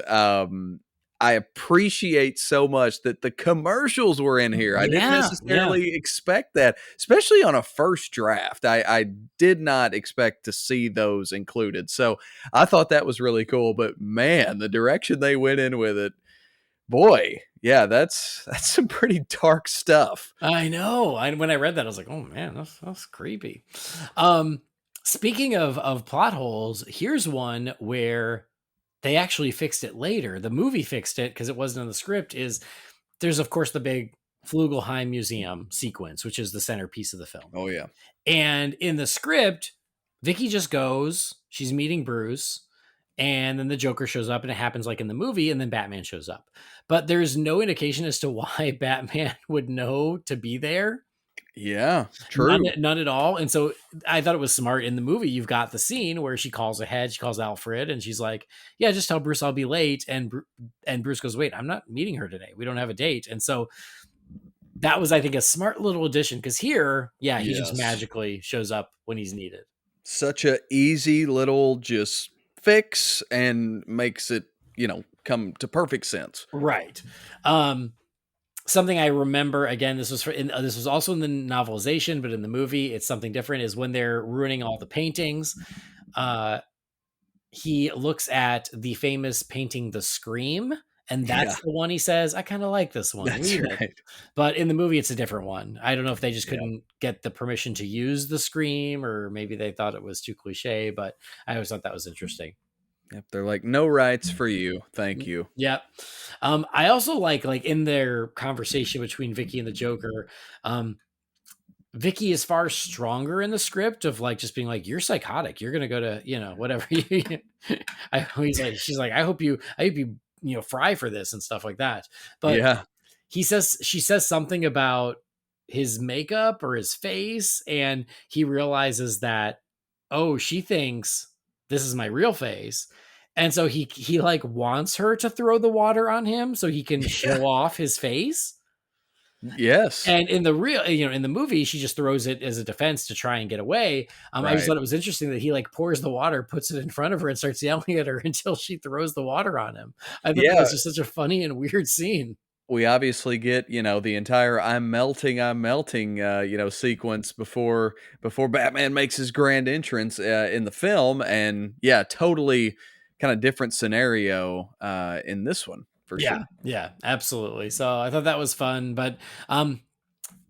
I appreciate so much that the commercials were in here. I didn't Yeah, yeah. necessarily expect that, especially on a first draft. I did not expect to see those included. So I thought that was really cool. But man, the direction they went in with it, boy, yeah, that's some pretty dark stuff. I know. When I read that, I was like, "Oh man, that's creepy." Um, Speaking of plot holes, here's one where they actually fixed it later. The movie fixed it because it wasn't in the script. Is there's of course the big Flugelheim Museum sequence, which is the centerpiece of the film. Oh yeah. And in the script, Vicky just goes, she's meeting Bruce, and then the Joker shows up, and it happens like in the movie, and then Batman shows up. But there's no indication as to why Batman would know to be there. Yeah, None, true. none at all. And so I thought it was smart in the movie. You've got the scene where she calls ahead, she calls Alfred, and she's like, "Yeah, just tell Bruce I'll be late." And Bruce goes, "Wait, I'm not meeting her today. We don't have a date." And so that was, I think, a smart little addition because here, yeah, he just Yes. magically shows up when he's needed. Such a easy little just fix and makes it, come to perfect sense. Right. Um, Something I remember again. This was also in the novelization, but in the movie, it's something different. Is when they're ruining all the paintings. Uh, he looks at the famous painting, The Scream, and Yeah, that's the one he says, "I kind of like this one. that's Read it." right. But in the movie, it's a different one. I don't know if they just Yeah. couldn't get the permission to use The Scream, or maybe they thought it was too cliche. But I always thought that was interesting. Yep, they're like, "No rights for you. Thank Mm, you." yeah. I also like in their conversation between Vicky and the Joker, um, Vicky is far stronger in the script of like just being like, "You're psychotic. You're gonna go to whatever." She's like, I hope you fry for this and stuff like that. But Yeah. she says something about his makeup or his face, and he realizes that, oh, she thinks this is my real face. And so he like wants her to throw the water on him so he can Yeah. show off his face. Yes. And in the real, in the movie, she just throws it as a defense to try and get away. I just Right. thought it was interesting that he like pours the water, puts it in front of her, and starts yelling at her until she throws the water on him. I thought that Yeah. was just such a funny and weird scene. We obviously get, the entire I'm melting," sequence before Batman makes his grand entrance, in the film, and yeah, totally kinda different scenario, in this one, for Yeah, sure. yeah, absolutely. So I thought that was fun, but um,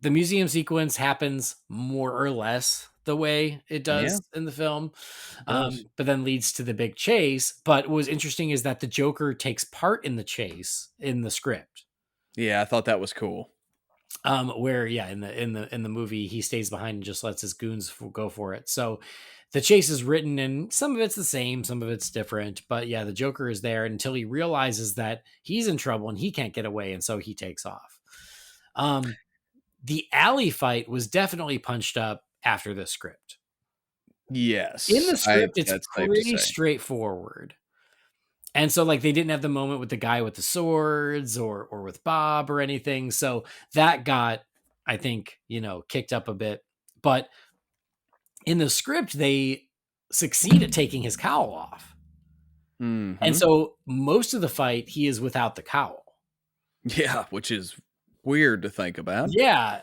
the museum sequence happens more or less the way it Yeah, does in the film, it does. but then leads to the big chase. But what was interesting is that the Joker takes part in the chase in the script. Yeah, I thought that was cool. Where yeah, in the movie he stays behind and just lets his goons go for it. So the chase is written, and some of it's the same, some of it's different. But yeah, the Joker is there until he realizes that he's in trouble and he can't get away, and so he takes off. Um, the alley fight was definitely punched up after the script. In Yes, the I script, it's that's safe to pretty say. straightforward. And so like they didn't have the moment with the guy with the swords or with Bob or anything. So that got, I think, kicked up a bit. But in the script, they succeed at taking his cowl off. And Mhm. so most of the fight, he is without the cowl. Yeah, which is weird to think about. Yeah.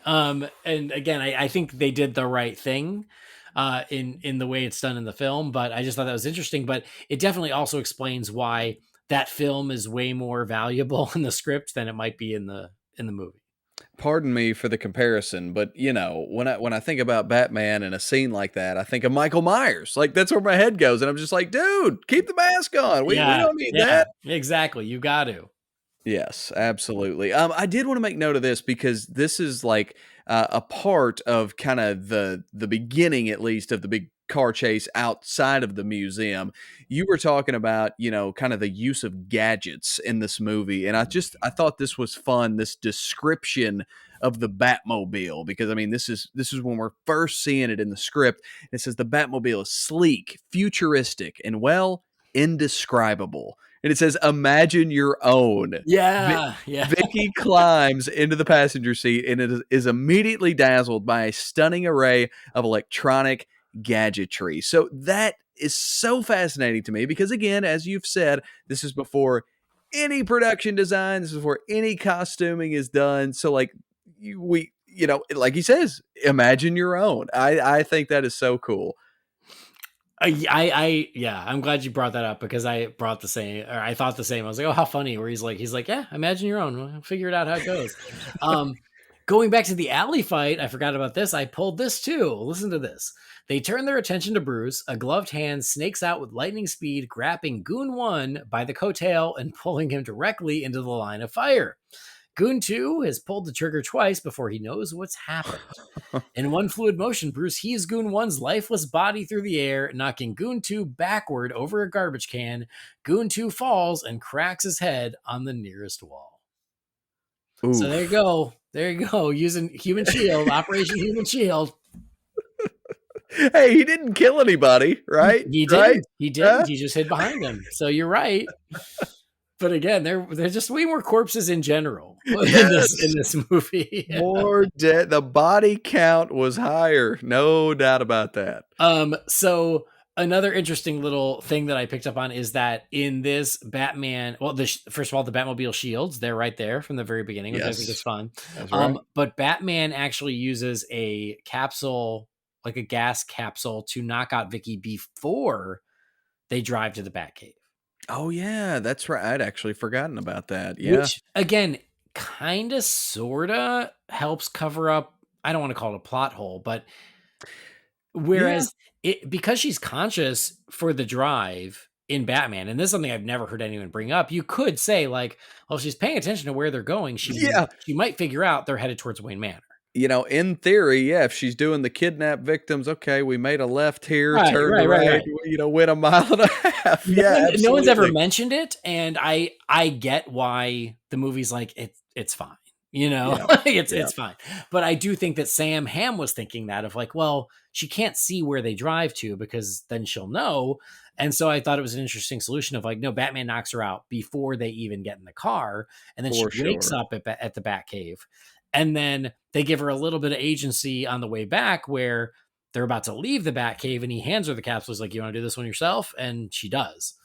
And again, I think they did the right thing in the way it's done in the film, but I just thought that was interesting. But it definitely also explains why that film is way more valuable in the script than it might be in the movie. Pardon me for the comparison, but, when I think about Batman in a scene like that, I think of Michael Myers. Like, that's where my head goes, and I'm just like, "Dude, keep the mask on. We Yeah, don't need yeah, that." exactly. You got to. Yes, absolutely. I did want to make note of this because this is like a part of kind of the beginning, at least, of the big car chase outside of the museum. You were talking about, kind of the use of gadgets in this movie, and I thought this was fun. This description of the Batmobile, because I mean, this is when we're first seeing it in the script. It says the Batmobile is sleek, futuristic, and well, indescribable. and it says, "Imagine your own." Yeah, yeah. Vicky climbs into the passenger seat and is immediately dazzled by a stunning array of electronic gadgetry. So that is so fascinating to me because, again, as you've said, this is before any production design, this is before any costuming is done. So, like, like he says, imagine your own. I think that is so cool. Yeah, I'm glad you brought that up because I brought the same, or I thought the same. I was like, oh, how funny. Where he's like, yeah, imagine your own. We'll figure it out how it goes. Going back to the alley fight, I forgot about this. I pulled this too. Listen to this. They turn their attention to Bruce. A gloved hand snakes out with lightning speed, grabbing Goon 1 by the coattail and pulling him directly into the line of fire. Goon 2 has pulled the trigger twice before he knows what's happened. In one fluid motion, Bruce heaves Goon 1's lifeless body through the air, knocking Goon 2 backward over a garbage can. Goon 2 falls and cracks his head on the nearest wall. Oof. So there you go. There you go. Using Human Shield, Operation Human Shield. Hey, he didn't kill anybody, right? He didn't. Right? He didn't. He just hid behind him. So you're right. But again, there's just way more corpses in general in this movie. More dead. The body count was higher, no doubt about that. So another interesting little thing that I picked up on is that in this Batman, well, first of all, the Batmobile shields, they're right there from the very beginning, which I think is fun. That's right. But Batman actually uses a capsule, like a gas capsule, to knock out Vicky before they drive to the Batcave. Oh, yeah, that's right. I'd actually forgotten about that. Yeah. Which, again, kind of, sort of helps cover up, I don't want to call it a plot hole, but whereas because she's conscious for the drive in Batman, and this is something I've never heard anyone bring up, you could say, like, well, if she's paying attention to where they're going, she might figure out they're headed towards Wayne Manor. In theory, if she's doing the kidnap victims, okay, we made a left here, turn right, went a mile and a half. No one's ever mentioned it, and I get why the movie's like, it's fine. It's fine. But I do think that Sam Hamm was thinking that of like, well, she can't see where they drive to because then she'll know. And so I thought it was an interesting solution of like, no, Batman knocks her out before they even get in the car. And then she wakes up at the Batcave. And then they give her a little bit of agency on the way back where they're about to leave the Batcave and he hands her the capsule. He's like, you want to do this one yourself? And she does.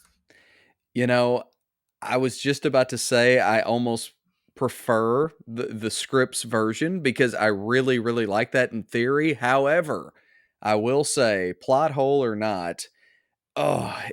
I was just about to say I almost prefer the script's version because I really, really like that in theory. However, I will say, plot hole or not,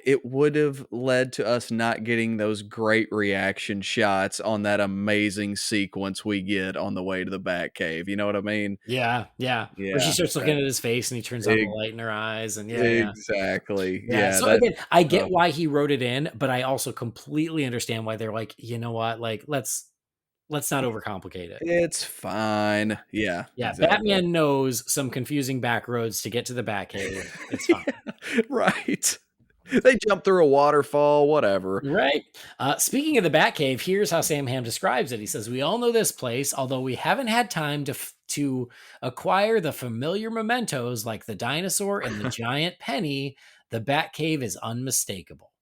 it would have led to us not getting those great reaction shots on that amazing sequence we get on the way to the Batcave. You know what I mean? Yeah. Where she starts looking at his face and he turns on the light in her eyes. And exactly. So again, I get why he wrote it in, but I also completely understand why they're like, you know what? Like, let's not overcomplicate it. It's fine. Yeah. Exactly. Batman knows some confusing back roads to get to the Batcave. It's fine. Right. They jump through a waterfall, whatever. Right. Speaking of the Batcave, here's how Sam Hamm describes it. He says, we all know this place, although we haven't had time to acquire the familiar mementos like the dinosaur and the giant penny. The Batcave is unmistakable.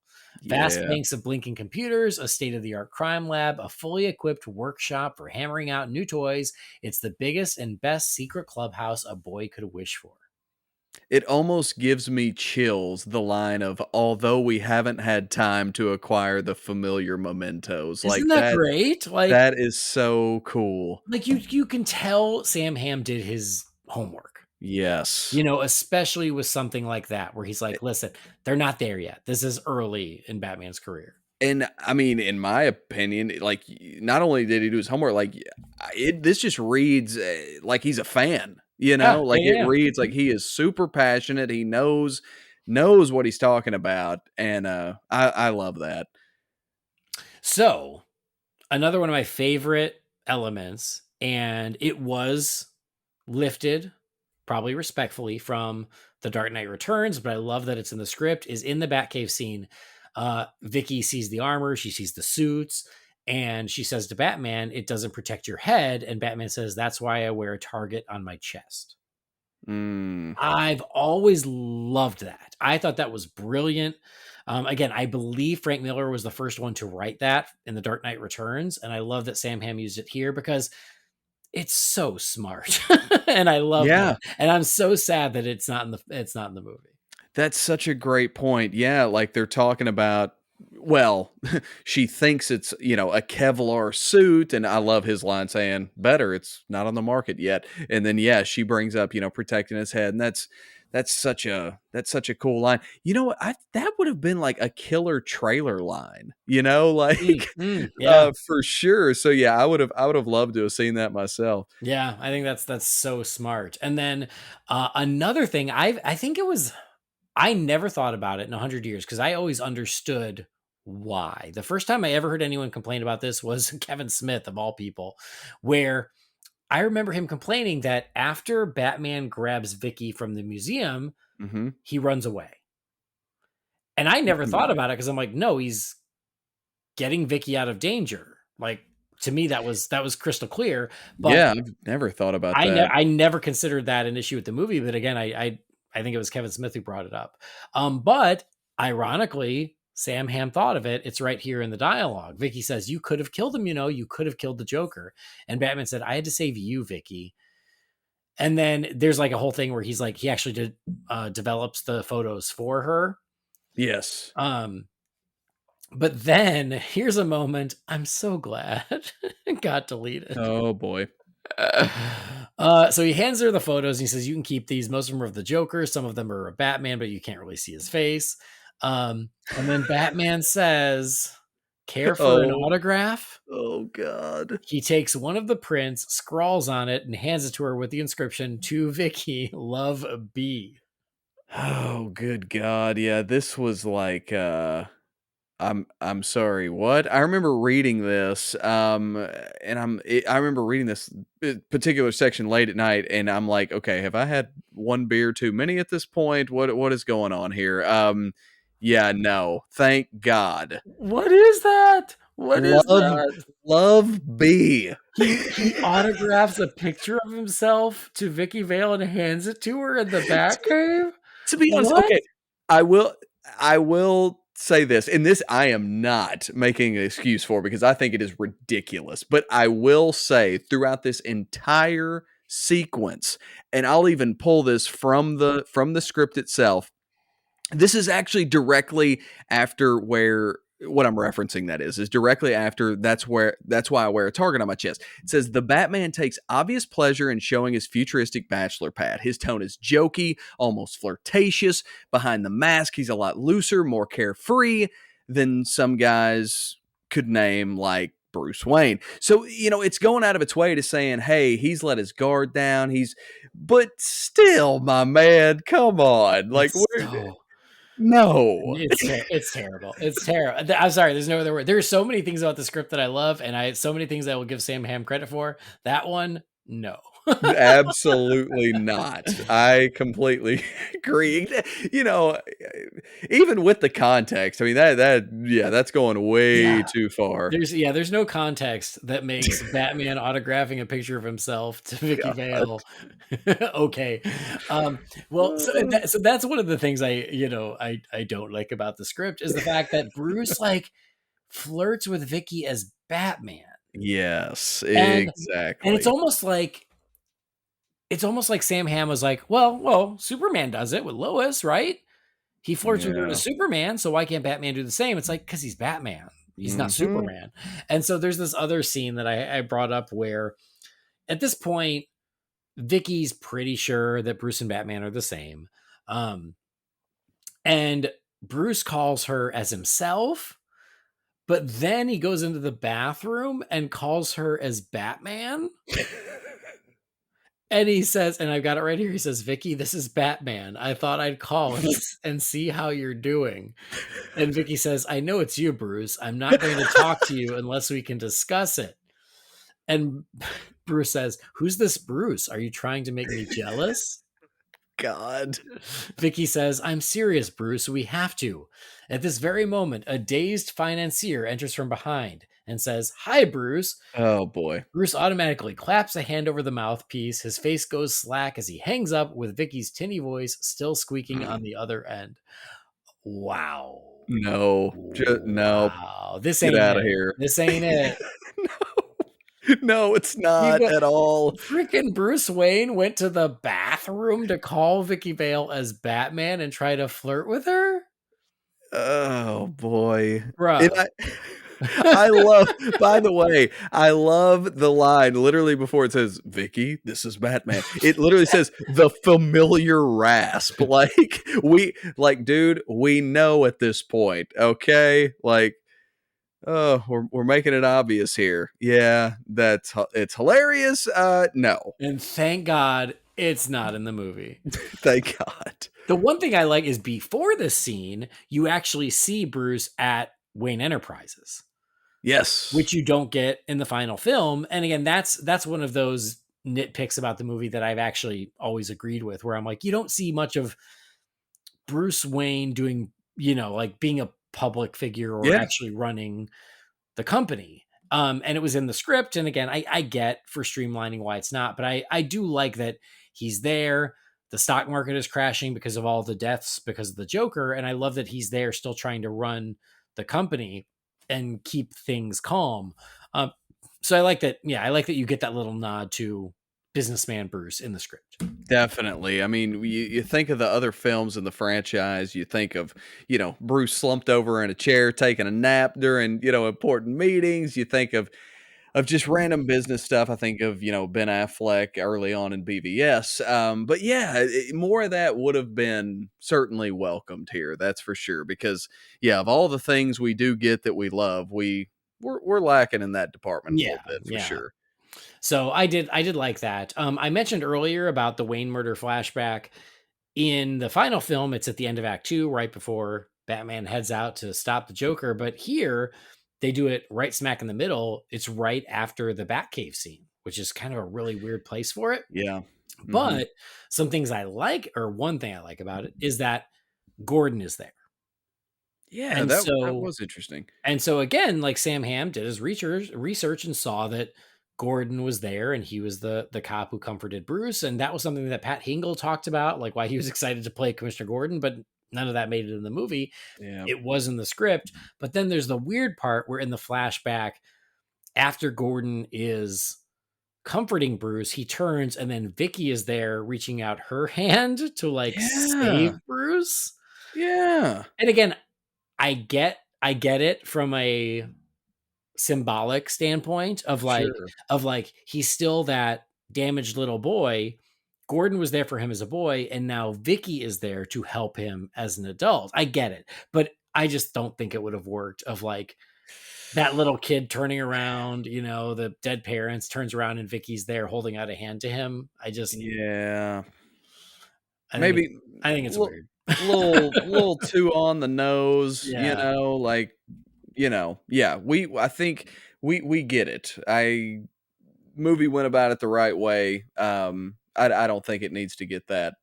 Vast banks of blinking computers, a state-of-the-art crime lab, a fully equipped workshop for hammering out new toys. It's the biggest and best secret clubhouse a boy could wish for. It almost gives me chills, the line of, although we haven't had time to acquire the familiar mementos. Isn't that great? Like, that is so cool. Like, you can tell Sam Hamm did his homework. Yes. Especially with something like that, where he's like, listen, they're not there yet. This is early in Batman's career. And I mean, in my opinion, like, not only did he do his homework, like, this just reads like he's a fan. It reads like he is super passionate. He knows what he's talking about. And I love that. So another one of my favorite elements, and it was lifted probably respectfully from The Dark Knight Returns, but I love that it's in the script, is in the Batcave scene. Vicky sees the armor, she sees the suits, and she says to Batman, it doesn't protect your head. And Batman says, that's why I wear a target on my chest. I've always loved that. I thought that was brilliant. Again, I believe Frank Miller was the first one to write that in The Dark Knight Returns, and I love that Sam Hamm used it here because it's so smart, and I love Yeah. that. And I'm so sad that it's not in the movie. That's such a great point. Yeah, like they're talking about, well, she thinks it's, a Kevlar suit, and I love his line saying, "Better, it's not on the market yet." And then yeah, she brings up, protecting his head, and that's such a cool line. You know what? That would have been like a killer trailer line, Yeah. for sure. So yeah, I would have loved to have seen that myself. Yeah, I think that's so smart. And then another thing, I think it was I never thought about it in 100 years because I always understood why. The first time I ever heard anyone complain about this was Kevin Smith, of all people, where I remember him complaining that after Batman grabs Vicky from the museum, Mhm. he runs away. And I never thought about it because I'm like, no, he's getting Vicky out of danger. Like, to me, that was crystal clear. But Yeah, I've never thought about that. I never considered that an issue with the movie, but again, I think it was Kevin Smith who brought it up. But ironically, Sam Hamm thought of it. It's right here in the dialogue. Vicky says, "You could have killed him, you could have killed the Joker." And Batman said, "I had to save you, Vicky." And then there's like a whole thing where he's like, he actually develops the photos for her. Yes. But then here's a moment I'm so glad it got deleted. Oh boy. So he hands her the photos and he says, "You can keep these. Most of them are of the Joker. Some of them are a Batman, but you can't really see his face." And then Batman says, "Care for an Oh. autograph?" Oh god. He takes one of the prints, scrawls on it, and hands it to her with the inscription, "To Vicky, love B." Oh, good god. Yeah, this was like I'm sorry, what? I remember reading this, and I remember reading this particular section late at night, and I'm like, okay, have I had one beer too many at this point? What is going on here? Yeah, no, thank God. What is that? What is Love, that? love B. He autographs a picture of himself to Vicky Vale and hands it to her in the Batcave? To be honest, What? okay, I will say this, and this I am not making an excuse for because I think it is ridiculous, but I will say throughout this entire sequence, and I'll even pull this from the script itself. This is actually directly after where what I'm referencing that is directly after that's why I wear a target on my chest. It says the Batman takes obvious pleasure in showing his futuristic bachelor pad. His tone is jokey, almost flirtatious. Behind the mask, he's a lot looser, more carefree than some guys could name like Bruce Wayne. So, it's going out of its way to saying, hey, he's let his guard down. But still, my man, come on. Like, It's we're, so no. it's terrible. It's terrible. I'm sorry, there's no other word. There are so many things about the script that I love, and so many things I will give Sam Hamm credit for. That one, no. Absolutely not. I completely agree. You know, even with the context, I mean that's going way Yeah. too far. There's no context that makes Batman autographing a picture of himself to Vicky God. Vale okay. Well, so that's one of the things I don't like about the script is the fact that Bruce like flirts with Vicky as Batman. Yes, And it's exactly. almost like Sam Hamm was like, well, Superman does it with Lois, right? He flirts with her Yeah. as Superman, so why can't Batman do the same? It's like, because he's Batman. He's not Mhm. Superman. And so there's this other scene that I brought up where at this point, Vicky's pretty sure that Bruce and Batman are the same. Um, and Bruce calls her as himself, but then he goes into the bathroom and calls her as Batman. And he says, and I've got it right here. He says, "Vicky, this is Batman. I thought I'd call and see how you're doing." And Vicky says, "I know it's you, Bruce. I'm not going to talk to you unless we can discuss it." And Bruce says, "Who's this Bruce? Are you trying to make me jealous?" God. Vicky says, "I'm serious, Bruce. We have to." At this very moment, a dazed financier enters from behind and says, "Hi, Bruce." Oh boy. Bruce automatically claps a hand over the mouthpiece. His face goes slack as he hangs up with Vicky's tinny voice still squeaking on the other end. Wow. No, no, Wow, this get ain't out of it. here. This ain't it. No, it's You not got at all. freaking Bruce Wayne went to the bathroom to call Vicky Vale as Batman and try to flirt with her? Oh boy. And Bruh. I love, by the way, I love the line literally before it says, Vicky, this is Batman. It literally says the familiar rasp. Dude, we know at this point, okay? Like, oh, we're making it obvious here. Yeah, it's hilarious. No. And thank God it's not in the movie. Thank God. The one thing I like is before this scene, you actually see Bruce at Wayne Enterprises, Yes. which you don't get in the final film. And again, that's one of those nitpicks about the movie that I've actually always agreed with, where I'm like, you don't see much of Bruce Wayne doing, like being a public figure or Yeah. actually running the company. And it was in the script. And again, I get for streamlining why it's not, but I do like that he's there. The stock market is crashing because of all the deaths because of the Joker. And I love that he's there still trying to run the company and keep things calm. So I like that. Yeah, I like that you get that little nod to businessman Bruce in the script. Definitely. I mean, you think of the other films in the franchise, you think of, Bruce slumped over in a chair taking a nap during, important meetings. You think of just random business stuff. I think of, Ben Affleck early on in BVS. But yeah, more of that would have been certainly welcomed here. That's for sure. Because yeah, of all the things we do get that we love, we're lacking in that department a Yeah, little bit for yeah. sure. So I did like that. I mentioned earlier about the Wayne murder flashback. In the final film, it's at the end of Act 2, right before Batman heads out to stop the Joker. But here, they do it right smack in the middle. It's right after the Batcave scene, which is kind of a really weird place for it. Yeah. Hmm. But some things I like, or one thing I like about it, is that Gordon is there. Yeah, And that so was interesting. and so again, like Sam Hamm did his research and saw that Gordon was there and he was the cop who comforted Bruce. And that was something that Pat Hingle talked about, like why he was excited to play Commissioner Gordon, but none of that made it in the movie. Yeah. It was in the script. But then there's the weird part where in the flashback, after Gordon is comforting Bruce, he turns and then Vicky is there reaching out her hand to like Yeah. save Bruce. Yeah. And again, I get it from a symbolic standpoint of Sure. like he's still that damaged little boy. Gordon was there for him as a boy, and now Vicky is there to help him as an adult. I get it, but I just don't think it would have worked of like that little kid turning around, the dead parents turns around and Vicky's there holding out a hand to him. Yeah. I think it's Maybe I think it's little weird. little too on the nose, Yeah. like, yeah, I think we get it. Movie went about it the right way. I don't think it needs to get that,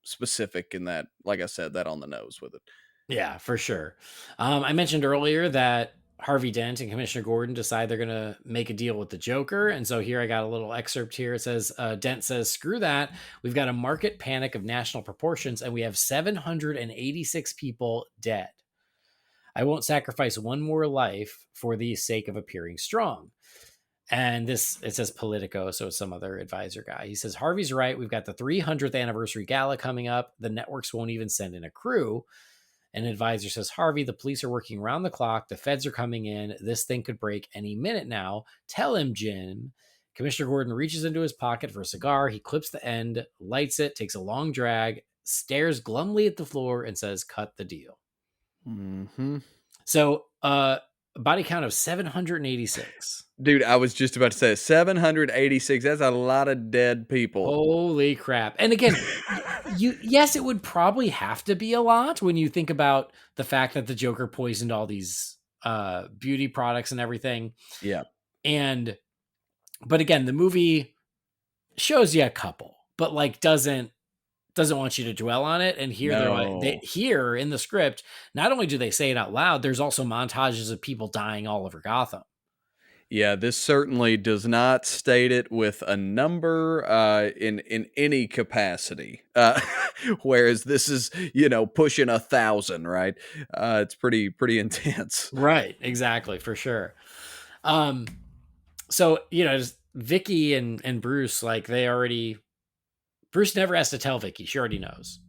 specific in that, like I said, that on the nose with it. Yeah, for sure. I mentioned earlier that Harvey Dent and Commissioner Gordon decide they're going to make a deal with the Joker. And so here I got a little excerpt here. It says, Dent says, screw that. We've got a market panic of national proportions, and we have 786 people dead. I won't sacrifice one more life for the sake of appearing strong. And this, it says Politico, so it's some other advisor guy. He says, Harvey's right. We've got the 300th anniversary gala coming up. The networks won't even send in a crew. An advisor says, Harvey, the police are working around the clock. The feds are coming in. This thing could break any minute now. Tell him, Jim. Commissioner Gordon reaches into his pocket for a cigar. He clips the end, lights it, takes a long drag, stares glumly at the floor, and says, cut the deal. Mm-hmm. So, body count of 786. Dude, I was just about to say 786. That's a lot of dead people. Holy crap. And again, yes, it would probably have to be a lot when you think about the fact that the Joker poisoned all these beauty products and everything. Yeah. But again, the movie shows you a couple, but like doesn't want you to dwell on it. And here they No. here in the script, not only do they say it out loud, there's also montages of people dying all over Gotham. Yeah, this certainly does not state it with a number in any capacity. Whereas this is, pushing 1,000, right? It's pretty intense. Right, exactly, for sure. Um, so just Vicky and Bruce, like Bruce never has to tell Vicky; she already knows.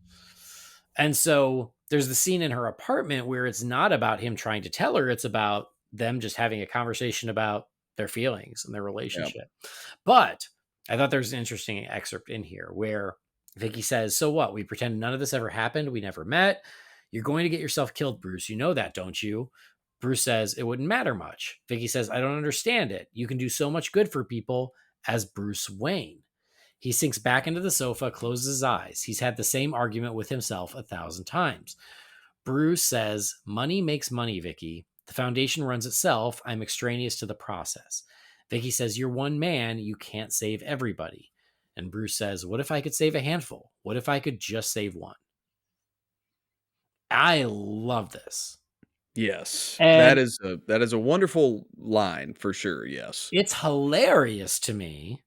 And so there's the scene in her apartment where it's not about him trying to tell her; it's about them just having a conversation about their feelings and their Yeah. relationship. But I thought there's an interesting excerpt in here where Vicky says, "So what? We pretend none of this ever happened. We never met. You're going to get yourself killed, Bruce. You know that, don't you?" Bruce says, "It wouldn't matter much." Vicky says, "I don't understand it. You can do so much good for people as Bruce Wayne." He sinks back into the sofa, closes his eyes. He's had the same argument with himself 1,000 times. Bruce says, "Money makes money, Vicky. The foundation runs itself. I'm extraneous to the process." Vicky says, "You're one man. You can't save everybody." And Bruce says, "What if I could save a handful? What if I could just save one?" I love this. Yes. And That is a wonderful line for sure. Yes. it's hilarious to me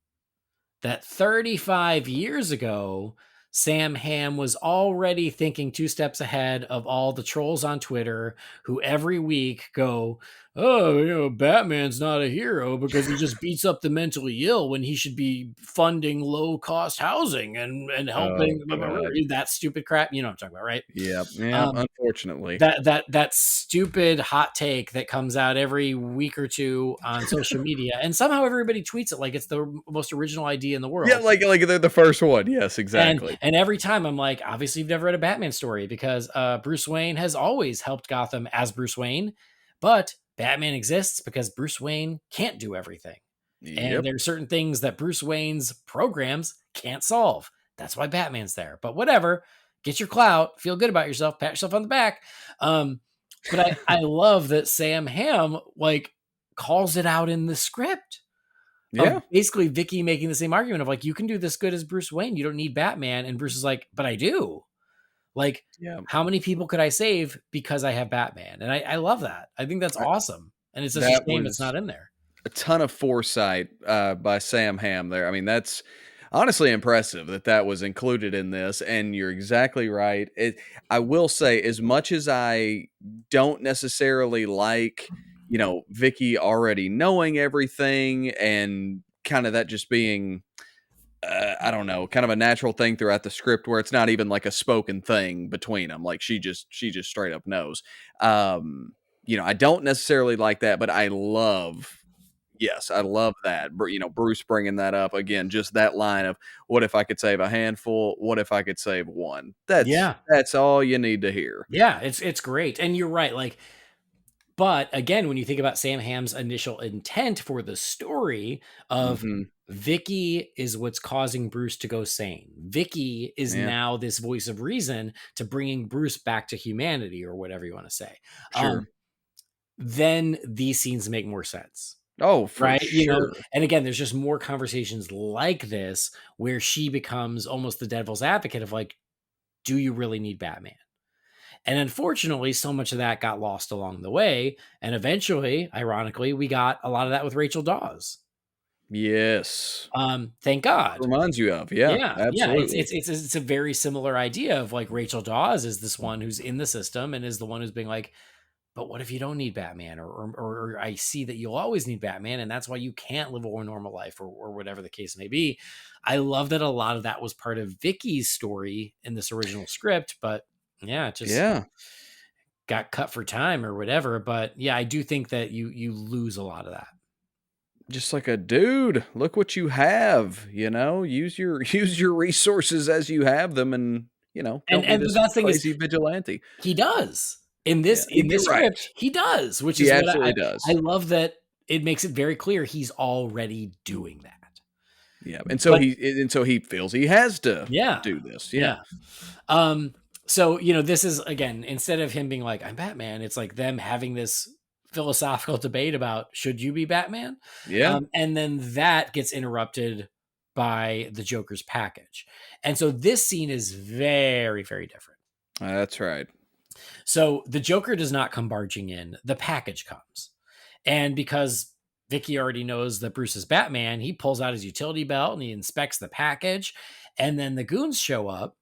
that 35 years ago, Sam Hamm was already thinking 2 steps ahead of all the trolls on Twitter who every week go, "Oh, Batman's not a hero because he just beats up the mentally ill when he should be funding low cost housing and Oh helping God. that stupid crap." You know what I'm talking about, right? Yep. Yep. Um, Unfortunately. that stupid hot take that comes out every week or two on social media, and somehow everybody tweets it like it's the most original idea in the Yeah, world. like they're the first one. Yes, And exactly. and every time I'm like, obviously you've never read a Batman story because Bruce Wayne has always helped Gotham as Bruce Wayne, but Batman exists because Bruce Wayne can't do everything. And Yep. there are certain things that Bruce Wayne's programs can't solve. That's why Batman's there. But whatever, get your clout, feel good about yourself, pat yourself on the back. But I love that Sam Hamm like calls it out in the script of Yeah. basically Vicky making the same argument of like, you can do this good as Bruce Wayne. You don't need Batman. And Bruce is like, but I do. Like, Yeah. how many people could I save because I have Batman? And I love that. I think that's I- awesome. And it's such a That shame it's was not in there. a ton of foresight by Sam Hamm there. I mean, that's honestly impressive that was included in this. And you're exactly right. I will say, as much as I don't necessarily like, Vicky already knowing everything and kind of that just being I don't know, kind of a natural thing throughout the script where it's not even like a spoken thing between them. Like she just straight up knows. I don't necessarily like that, but yes, I love that. Bruce bringing that up again, just that line of what if I could save a handful? What if I could save one? That's Yeah. that's all you need to hear. Yeah. It's great. And you're right. Like, but again, when you think about Sam Hamm's initial intent for the story of Hmm. Vicky is what's causing Bruce to go sane. Vicky is Yeah, now this voice of reason to bringing Bruce back to humanity or whatever you want to say. sure. Then these scenes make more sense. Oh, for Right. sure. And again, there's just more conversations like this where she becomes almost the devil's advocate of like, do you really need Batman? And unfortunately, so much of that got lost along the way. And eventually, ironically, we got a lot of that with Rachel Dawes. Yes. Thank God. Reminds you of. Yeah, Yeah, yeah. It's absolutely. it's it's a very similar idea of like Rachel Dawes is this one who's in the system and is the one who's being like, but what if you don't need Batman? Or I see that you'll always need Batman, and that's why you can't live a normal life, or whatever the case may be. I love that a lot of that was part of Vicky's story in this original script, but yeah, it just Yeah. got cut for time or whatever. But yeah, I do think that you lose a lot of that. Just like a dude, look what you have, use your use your resources as you have them and, don't be And the this best thing is crazy vigilante. he does in Yeah, this you're right. script. He does, which He is what absolutely I does. love that it makes it very clear he's already doing that. Yeah, and so But he feels he has to yeah, do this. Yeah. yeah. Um, so this is again, instead of him being like, I'm Batman, it's like them having this philosophical debate about should you be Batman? Yeah. And then that gets interrupted by the Joker's package. And so this scene is very, very different. That's right. So the Joker does not come barging in, the package comes. And because Vicky already knows that Bruce is Batman. He pulls out his utility belt and he inspects the package. And then the goons show up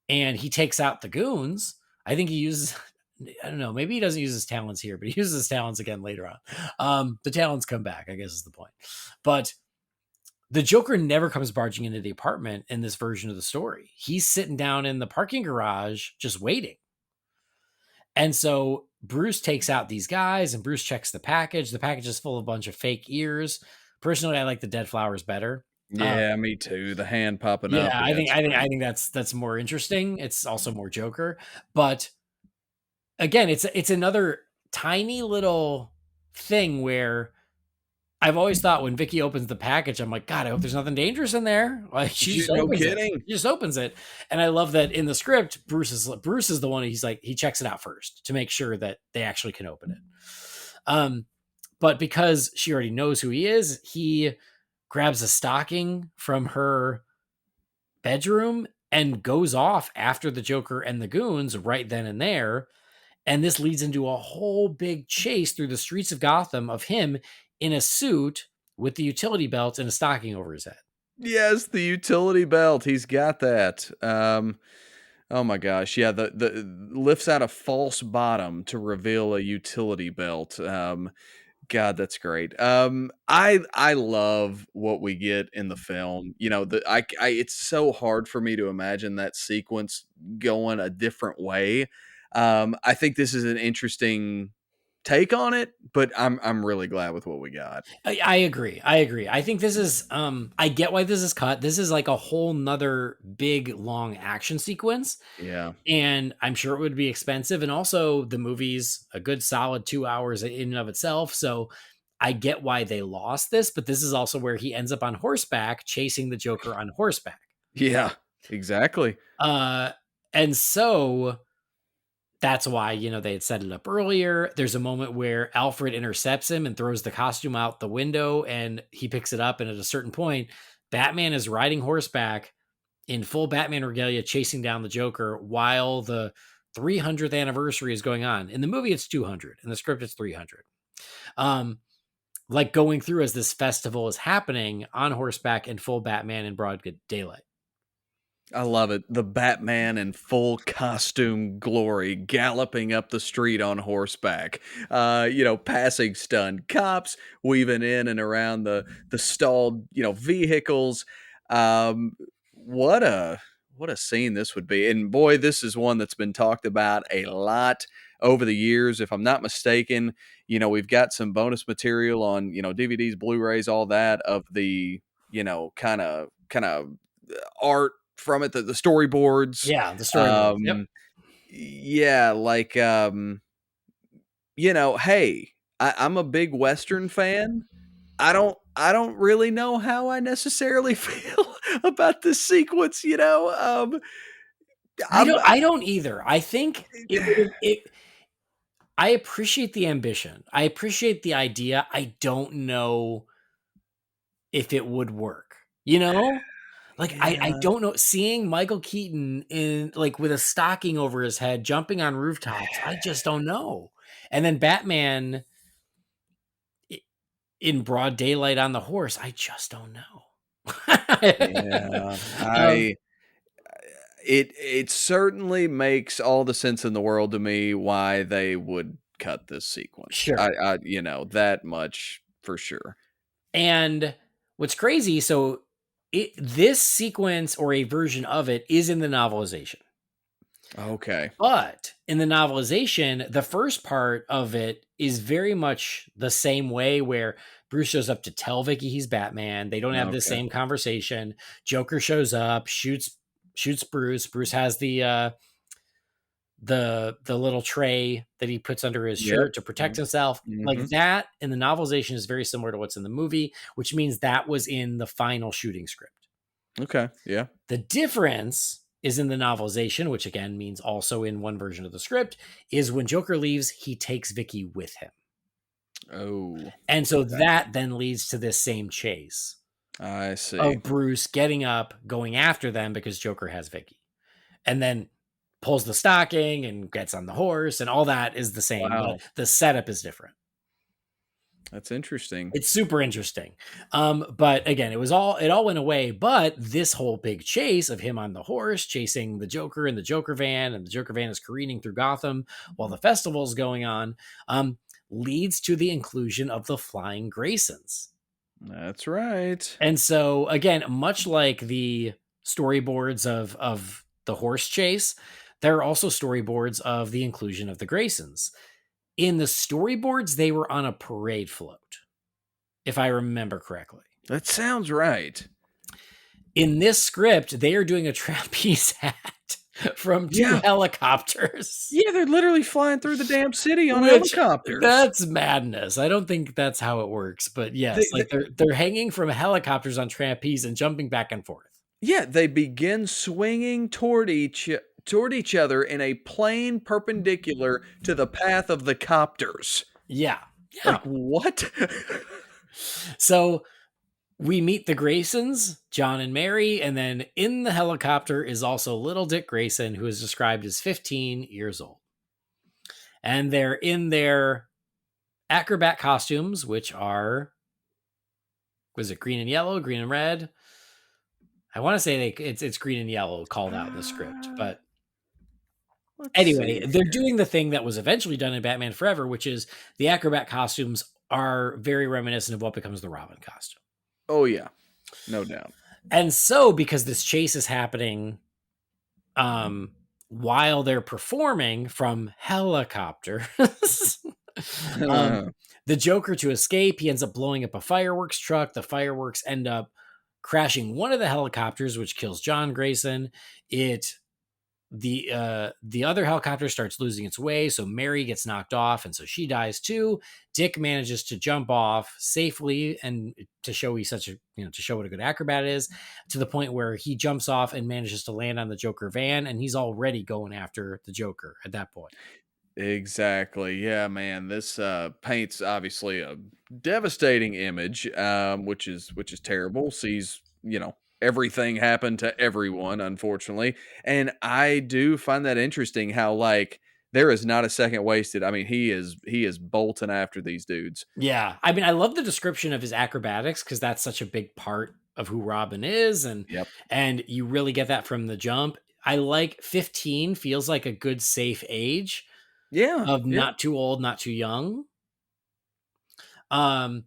and he takes out the goons. I think he uses, I don't know, maybe he doesn't use his talents here, but he uses his talents again later on. The talents come back, I guess is the point. But the Joker never comes barging into the apartment in this version of the story. He's sitting down in the parking garage just waiting. And so Bruce takes out these guys and Bruce checks the package. The package is full of a bunch of fake ears. Personally, I like the dead flowers better. Yeah, me too. The hand popping up. Yeah, Yeah, I think that's more interesting. It's also more Joker. But again, it's another tiny little thing where I've always thought when Vicky opens the package, I'm like, God, I hope there's nothing dangerous in there. Like she just no opens it. kidding. She just opens it. And I love that in the script, Bruce is the one he's like, he checks it out first to make sure that they actually can open it. But because she already knows who he is, he grabs a stocking from her bedroom and goes off after the Joker and the goons right then and there. And this leads into a whole big chase through the streets of Gotham of him in a suit with the utility belt and a stocking over his head. Yes, the utility belt. He's got that. Oh my gosh. Yeah, the lifts out a false bottom to reveal a utility belt. God, that's great. I love what we get in the film. You know, it's so hard for me to imagine that sequence going a different way. I think this is an interesting take on it, but I'm really glad with what we got. I agree. I think this is I get why this is cut. This is like a whole nother big long action sequence. Yeah. And I'm sure it would be expensive. And also the movie's a good solid 2 hours in and of itself. So I get why they lost this, but this is also where he ends up on horseback chasing the Joker on horseback. Yeah, exactly. And so that's why, they had set it up earlier. There's a moment where Alfred intercepts him and throws the costume out the window and he picks it up. And at a certain point, Batman is riding horseback in full Batman regalia, chasing down the Joker while the 300th anniversary is going on. In the movie, it's 200. In the script, it's 300. Like going through as this festival is happening on horseback in full Batman in broad daylight. I love it. The Batman in full costume glory galloping up the street on horseback. Passing stunned cops, weaving in and around the stalled, vehicles. What a scene this would be. And boy, this is one that's been talked about a lot over the years. If I'm not mistaken, we've got some bonus material on, DVDs, Blu-rays, all that of the, kind of art from it, the storyboards. Yeah, the storyboards. Yep. Yeah, like hey, I'm a big Western fan. I don't really know how I necessarily feel about this sequence, I don't either. I think I appreciate the ambition. I appreciate the idea. I don't know if it would work, Like I don't know. Seeing Michael Keaton with a stocking over his head, jumping on rooftops, I just don't know. And then Batman in broad daylight on the horse, I just don't know. Yeah, it certainly makes all the sense in the world to me why they would cut this sequence. Sure, that much for sure. And what's crazy, so this sequence or a version of it is in the novelization. Okay. But in the novelization, the first part of it is very much the same way where Bruce shows up to tell Vicky he's Batman. They don't have the same conversation. Joker shows up, shoots Bruce. Bruce has the little tray that he puts under his shirt to protect himself. Mm-hmm. Like that in the novelization is very similar to what's in the movie, which means that was in the final shooting script. Okay. Yeah. The difference is in the novelization, which again means also in one version of the script, is when Joker leaves, he takes Vicky with him. Oh. And so that then leads to this same chase. I see. Of Bruce getting up, going after them because Joker has Vicky. And then pulls the stocking and gets on the horse and all that is the same. Wow. But the setup is different. That's interesting. It's super interesting. But again, it all went away. But this whole big chase of him on the horse chasing the Joker in the Joker van, and the Joker van is careening through Gotham while the festival is going on, leads to the inclusion of the Flying Graysons. That's right. And so again, much like the storyboards of the horse chase, there are also storyboards of the inclusion of the Graysons. In the storyboards, they were on a parade float, if I remember correctly. That sounds right. In this script, they are doing a trapeze act from two helicopters. Yeah, they're literally flying through the damn city on Which, helicopters. that's madness. I don't think that's how it works, but yes, they're hanging from helicopters on trapeze and jumping back and forth. Yeah, they begin swinging toward each other in a plane perpendicular to the path of the copters. Yeah. Like, what? So we meet the Graysons, John and Mary, and then in the helicopter is also little Dick Grayson, who is described as 15 years old. And they're in their acrobat costumes, which are, was it green and yellow, green and red? I want to say it's green and yellow called out in the script, but anyway, they're doing the thing that was eventually done in Batman Forever, which is the acrobat costumes are very reminiscent of what becomes the Robin costume. Oh yeah, no doubt. And so, because this chase is happening, while they're performing from helicopters, the Joker, to escape, he ends up blowing up a fireworks truck. The fireworks end up crashing one of the helicopters, which kills John Grayson. The other helicopter starts losing its way, so Mary gets knocked off, and so she dies too. Dick manages to jump off safely, and to show to show what a good acrobat is, to the point where he jumps off and manages to land on the Joker van, and he's already going after the Joker at that point. Exactly. Yeah, man. This paints obviously a devastating image, which is terrible. Sees, everything happen to everyone, unfortunately. And I do find that interesting how, like, there is not a second wasted. I mean, he is bolting after these dudes. Yeah. I mean, I love the description of his acrobatics, because that's such a big part of who Robin is. And you really get that from the jump. I like 15 feels like a good safe age. Yeah. Of not too old, not too young. And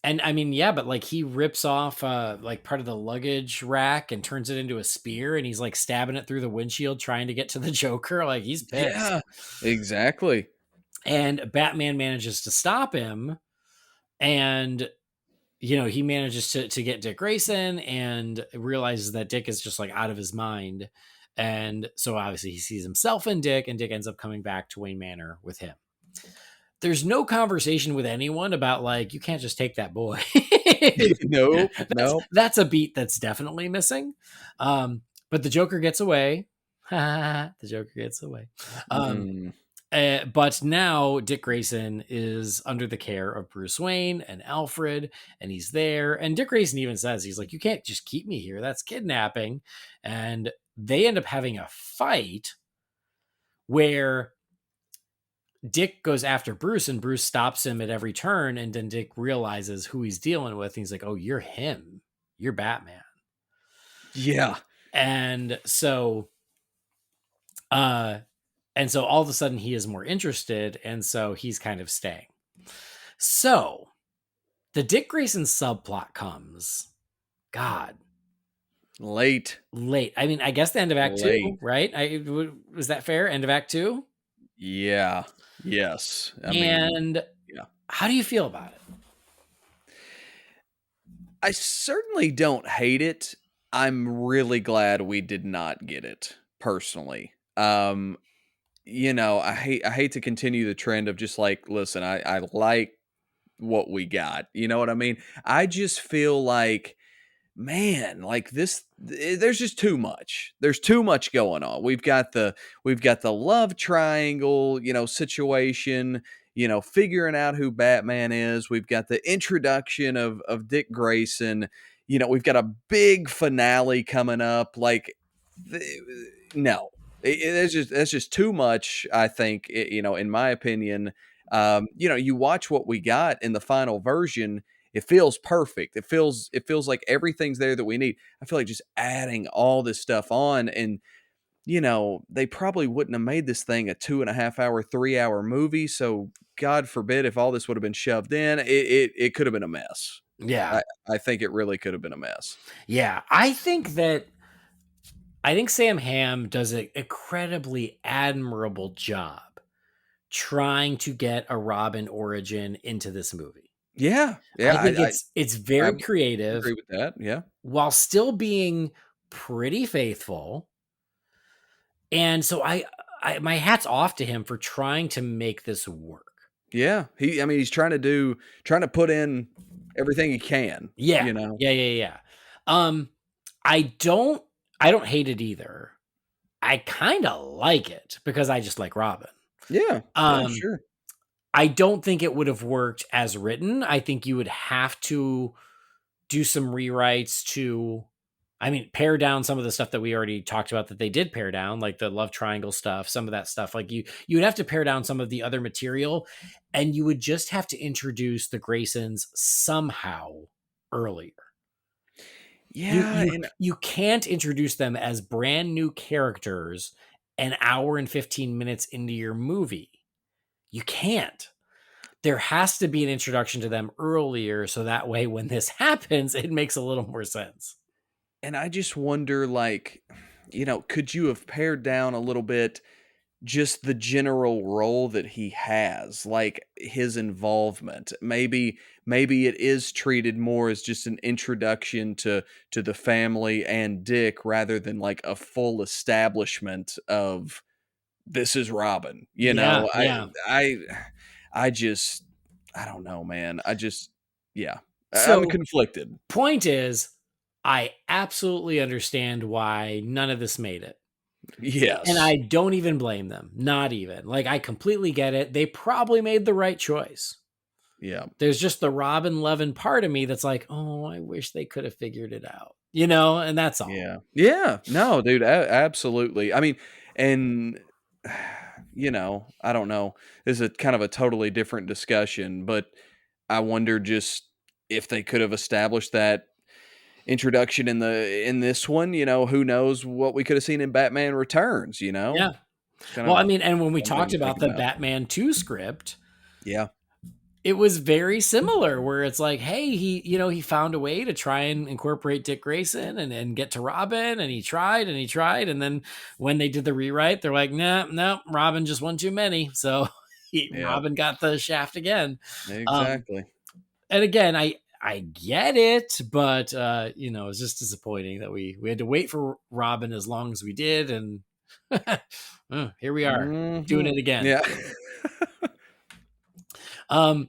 I mean, yeah, but like he rips off like part of the luggage rack and turns it into a spear, and he's like stabbing it through the windshield trying to get to the Joker. Like, he's pissed. Yeah, exactly. And Batman manages to stop him, and he manages to get Dick Grayson, and realizes that Dick is just like out of his mind. And so obviously he sees himself in Dick, and Dick ends up coming back to Wayne Manor with him. There's no conversation with anyone about, like, you can't just take that boy. No. That's a beat that's definitely missing. But the Joker gets away. The Joker gets away. But now Dick Grayson is under the care of Bruce Wayne and Alfred, and he's there. And Dick Grayson even says, he's like, you can't just keep me here. That's kidnapping. And they end up having a fight where Dick goes after Bruce, and Bruce stops him at every turn. And then Dick realizes who he's dealing with. And he's like, oh, you're him. You're Batman. Yeah. And so, all of a sudden he is more interested. And so he's kind of staying. So the Dick Grayson subplot comes. God. Late. I mean, I guess the end of Act 2, right? Was that fair? End of Act 2? Yeah. Yes. How do you feel about it? I certainly don't hate it. I'm really glad we did not get it, personally. I hate to continue the trend of just like, listen, I like what we got. You know what I mean? I just feel like, man, like this, there's just too much. There's too much going on. We've got the love triangle, situation, figuring out who Batman is. We've got the introduction of Dick Grayson. We've got a big finale coming up. Like, no, that's just too much. I think, in my opinion. You watch what we got in the final version. It feels perfect. It feels like everything's there that we need. I feel like just adding all this stuff on, and they probably wouldn't have made this thing a 2.5 hour, 3 hour movie. So God forbid if all this would have been shoved in, it could have been a mess. Yeah. I think it really could have been a mess. Yeah. I think Sam Hamm does an incredibly admirable job trying to get a Robin origin into this movie. Yeah, yeah, I think it's I very creative agree with that. Yeah, while still being pretty faithful. And so I my hat's off to him for trying to make this work. yeah. He's trying to put in everything he can. Yeah. You know. Yeah. Um I don't I don't hate it either. I kind of like it because I just like Robin. Yeah, yeah, Um sure. I don't think it would have worked as written. I think you would have to do some rewrites to, I mean, pare down some of the stuff that we already talked about that they did pare down, like the love triangle stuff, some of that stuff. Like you would have to pare down some of the other material, and you would just have to introduce the Graysons somehow earlier. Yeah, and You can't introduce them as brand new characters an hour and 15 minutes into your movie. You can't. There has to be an introduction to them earlier so that way when this happens it makes a little more sense. I just wonder, like, could you have pared down a little bit just the general role that he has, like his involvement? Maybe it is treated more as just an introduction to the family and Dick rather than like a full establishment of this is Robin. Yeah, yeah. I I just I don't know, man. Yeah. I'm So conflicted. point is, I absolutely understand why none of this made it. And Yes. I don't even blame them. Not even. Like I completely get it. They probably made the right choice. Yeah. There's just the Robin loving part of me that's like, "Oh, I wish they could have figured it out." And that's all. Yeah. Yeah. No, dude, absolutely. And I don't know. This is a kind of a totally different discussion, but I wonder just if they could have established that introduction in this one, who knows what we could have seen in Batman Returns, Yeah. It's kind Well, I of mean, and when we something talked to think about the about. Batman 2 script, Yeah. it was very similar where it's like, hey, he found a way to try and incorporate Dick Grayson and get to Robin, and he tried and he tried. And then when they did the rewrite, they're like, nah, no, Robin just one too many. So Yeah. Robin got the shaft again. Um, Exactly. and again, I get it, but it's just disappointing that we had to wait for Robin as long as we did, and here we are doing Mhm. it again. Yeah.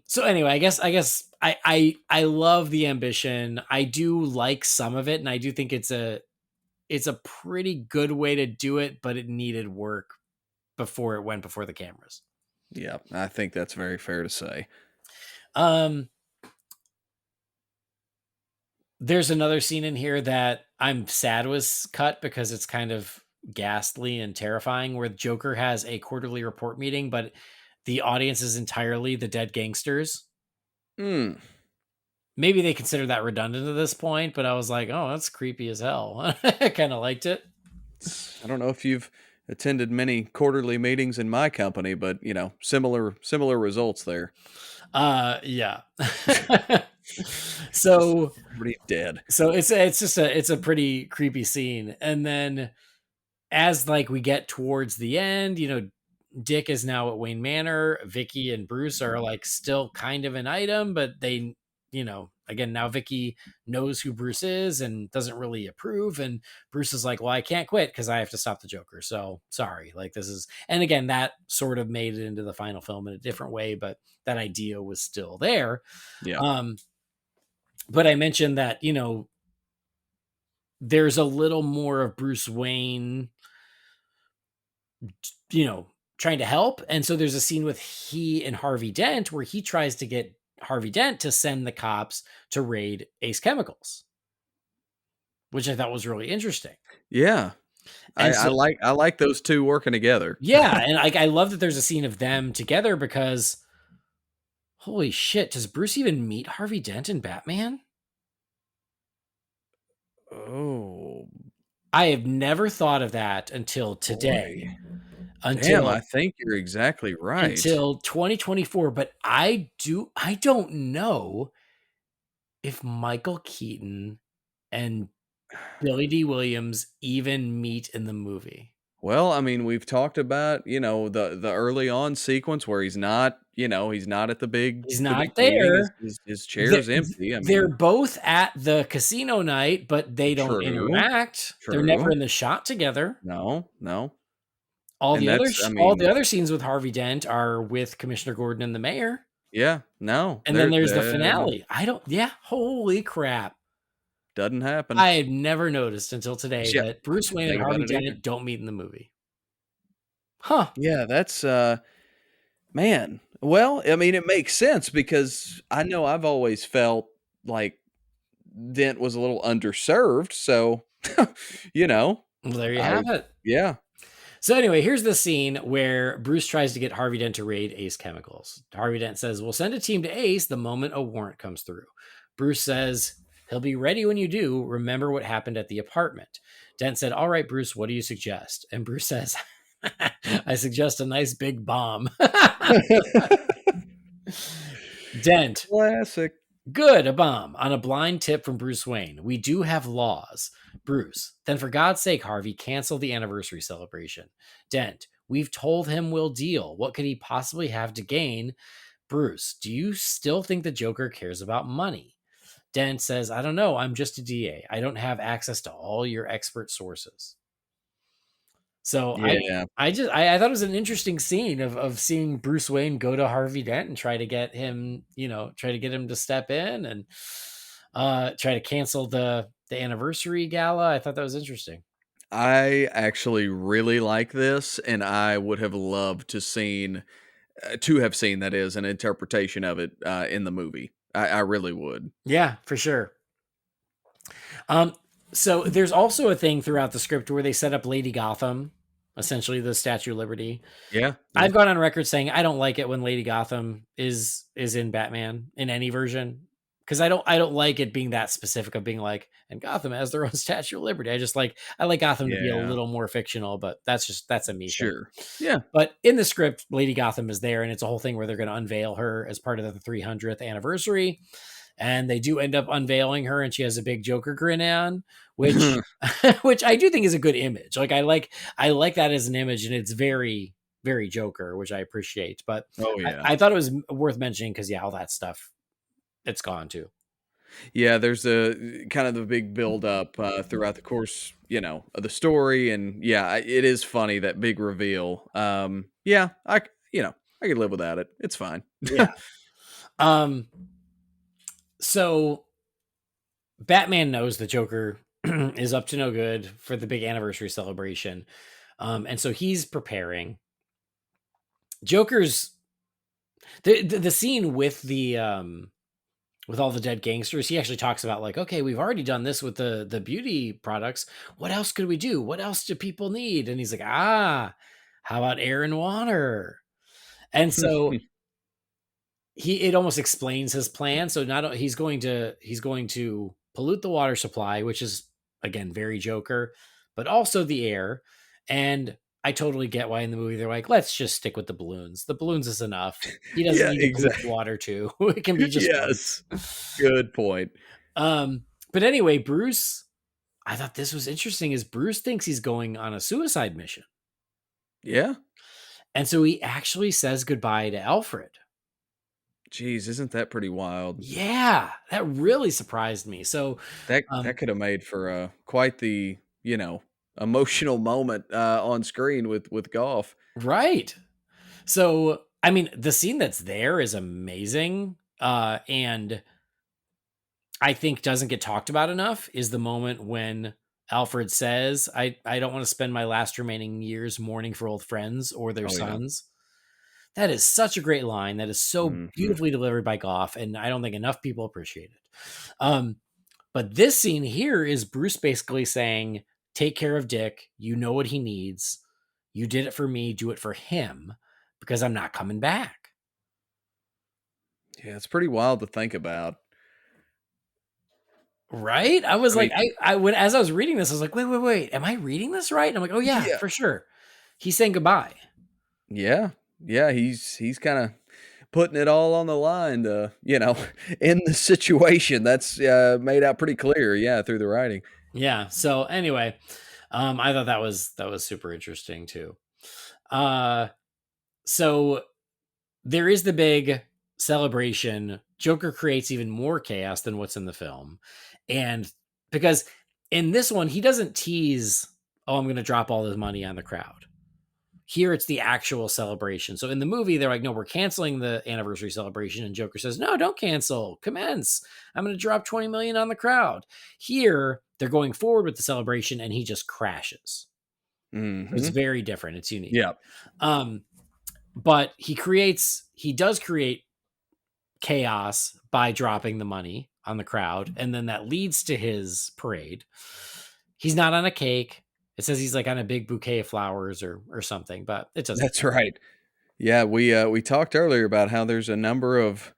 So anyway, I love the ambition. I do like some of it, and I do think it's a pretty good way to do it, but it needed work before it went before the cameras. Yeah, I think that's very fair to say. Um there's another scene in here that I'm sad was cut because it's kind of ghastly and terrifying where the Joker has a quarterly report meeting, but the audience is entirely the dead gangsters. Mm. Maybe they consider that redundant at this point, but I was like, "Oh, that's creepy as hell." I kind of liked it. I don't know if you've attended many quarterly meetings in my company, but similar results there. Yeah. so Pretty dead. so it's a pretty creepy scene, and then as like we get towards the end, Dick is now at Wayne Manor. Vicky and Bruce are like still kind of an item, but they, again, now Vicky knows who Bruce is and doesn't really approve. And Bruce is like, well, I can't quit because I have to stop the Joker. So sorry. Like this is, and again, that sort of made it into the final film in a different way, but that idea was still there. Yeah. But I mentioned that, there's a little more of Bruce Wayne trying to help. And so there's a scene with he and Harvey Dent where he tries to get Harvey Dent to send the cops to raid Ace Chemicals, which I thought was really interesting. Yeah. And so, I like those two working together. yeah. And I love that there's a scene of them together because Holy shit, does Bruce even meet Harvey Dent in Batman? Oh, I have never thought of that until boy. today. Damn, I Until think you're exactly right. until 2024, but I don't know if Michael Keaton and Billy D. Williams even meet in the movie. Well, I mean, we've talked about, the early on sequence where he's not at He's the not big meeting. His there. his, his They're chair's empty. I they're mean, both at the casino night, but they don't true, interact. They're never true. in the shot together. No, no. All And the other that's, I all the mean, other scenes with Harvey Dent are with Commissioner Gordon and the mayor. yeah, no, And then there there's the that finale. I don't yeah, holy crap. doesn't happen. I had never noticed until today Yeah, that I Bruce didn't Wayne and think about Harvey it either. Dent don't meet in the movie. Huh. Yeah, that's, man. Well, I mean, it makes sense because I know I've always felt like Dent was a little underserved, so, you know, Well, there you I have it. yeah. So anyway, here's the scene where Bruce tries to get Harvey Dent to raid Ace Chemicals. Harvey Dent says, "We'll send a team to Ace the moment a warrant comes through." Bruce says, "He'll be ready when you do. Remember what happened at the apartment." Dent said, "All right, Bruce, what do you suggest?" And Bruce says, "I suggest a nice big bomb." Dent, Classic. "Good, a bomb. On a blind tip from Bruce Wayne. We do have laws." Bruce, "Then for God's sake, Harvey, cancel the anniversary celebration." Dent, "We've told him we'll deal. What could he possibly have to gain?" Bruce, "Do you still think the Joker cares about money?" Dent says, "I don't know. I'm just a DA. I don't have access to all your expert sources." So Yeah. I thought it was an interesting scene of seeing Bruce Wayne go to Harvey Dent and try to get him, try to get him to step in and try to cancel the anniversary gala. I thought that was interesting. I actually really like this, and I would have loved to have seen, that is, an interpretation of it, in the movie. I really would. Yeah, for sure. Um, so there's also a thing throughout the script where they set up Lady Gotham, essentially the Statue of Liberty. Yeah, yeah. I've gone on record saying I don't like it when Lady Gotham is in Batman in any version because I don't like it being that specific of being like, and Gotham has their own Statue of Liberty. I like Gotham to be a Yeah. little more fictional, but that's a me thing. Sure. Yeah. But in the script, Lady Gotham is there, and it's a whole thing where they're going to unveil her as part of the 300th anniversary, and they do end up unveiling her, and she has a big Joker grin on, which which I do think is a good image. Like I like that as an image, and it's very very Joker, which I appreciate. But Oh, yeah. I thought it was worth mentioning because yeah, all that stuff it's gone too. Yeah, there's a kind of the big build up, throughout the course, of the story, and yeah, it is funny, that big reveal. Yeah, I could live without it. It's fine. Yeah. Um. So Batman knows the Joker is up to no good for the big anniversary celebration, and so he's preparing. Joker's the scene with all the dead gangsters, he actually talks about like, okay, we've already done this with the beauty products. What else could we do? What else do people need? And he's like, how about air and water? And so it almost explains his plan. So not he's going to pollute the water supply, which is again very Joker, but also the air. And I totally get why in the movie they're like, let's just stick with the balloons. The balloons is enough. He doesn't Yeah, need to pollute the exactly. water too. It can be just one. Yes. Good point. But anyway, Bruce, I thought this was interesting is Bruce thinks he's going on a suicide mission. Yeah. And so he actually says goodbye to Alfred. Jeez, isn't that pretty wild? Yeah, that really surprised me. So, That um, could have made for, quite the, emotional moment, on screen with golf. right. So, I mean, the scene that's there is amazing. And I think doesn't get talked about enough is the moment when Alfred says, I don't want to spend my last remaining years mourning for old friends or their Oh, yeah. sons. That is such a great line. That is so Mhm. beautifully delivered by Goff, and I don't think enough people appreciate it. But this scene here is Bruce basically saying, "Take care of Dick. You know what he needs. You did it for me. Do it for him, because I'm not coming back." Yeah, it's pretty wild to think about. Right? I was I like, mean, when as I was reading this, I was like, wait, am I reading this right? And I'm like, oh yeah, yeah, for sure. He's saying goodbye. yeah, yeah. He's kind of putting it all on the line to, in the situation. That's made out pretty clear. Yeah, through the writing. Yeah. So anyway, I thought that was super interesting too. Uh, so there is the big celebration. Joker creates even more chaos than what's in the film. And because in this one, he doesn't tease, oh, I'm going to drop all this money on the crowd. Here, it's the actual celebration. So in the movie, they're like, no, we're canceling the anniversary celebration. And Joker says, no, don't cancel. Commence. I'm going to drop 20 million on the crowd. Here, they're going forward with the celebration and he just crashes. It's Hmm. very different. It's unique. Yeah, Um, but he does create chaos by dropping the money on the crowd, and then that leads to his parade. He's not on a cake. It says he's like on a big bouquet of flowers or something, but it doesn't. that's right. Yeah, we talked earlier about how there's a number of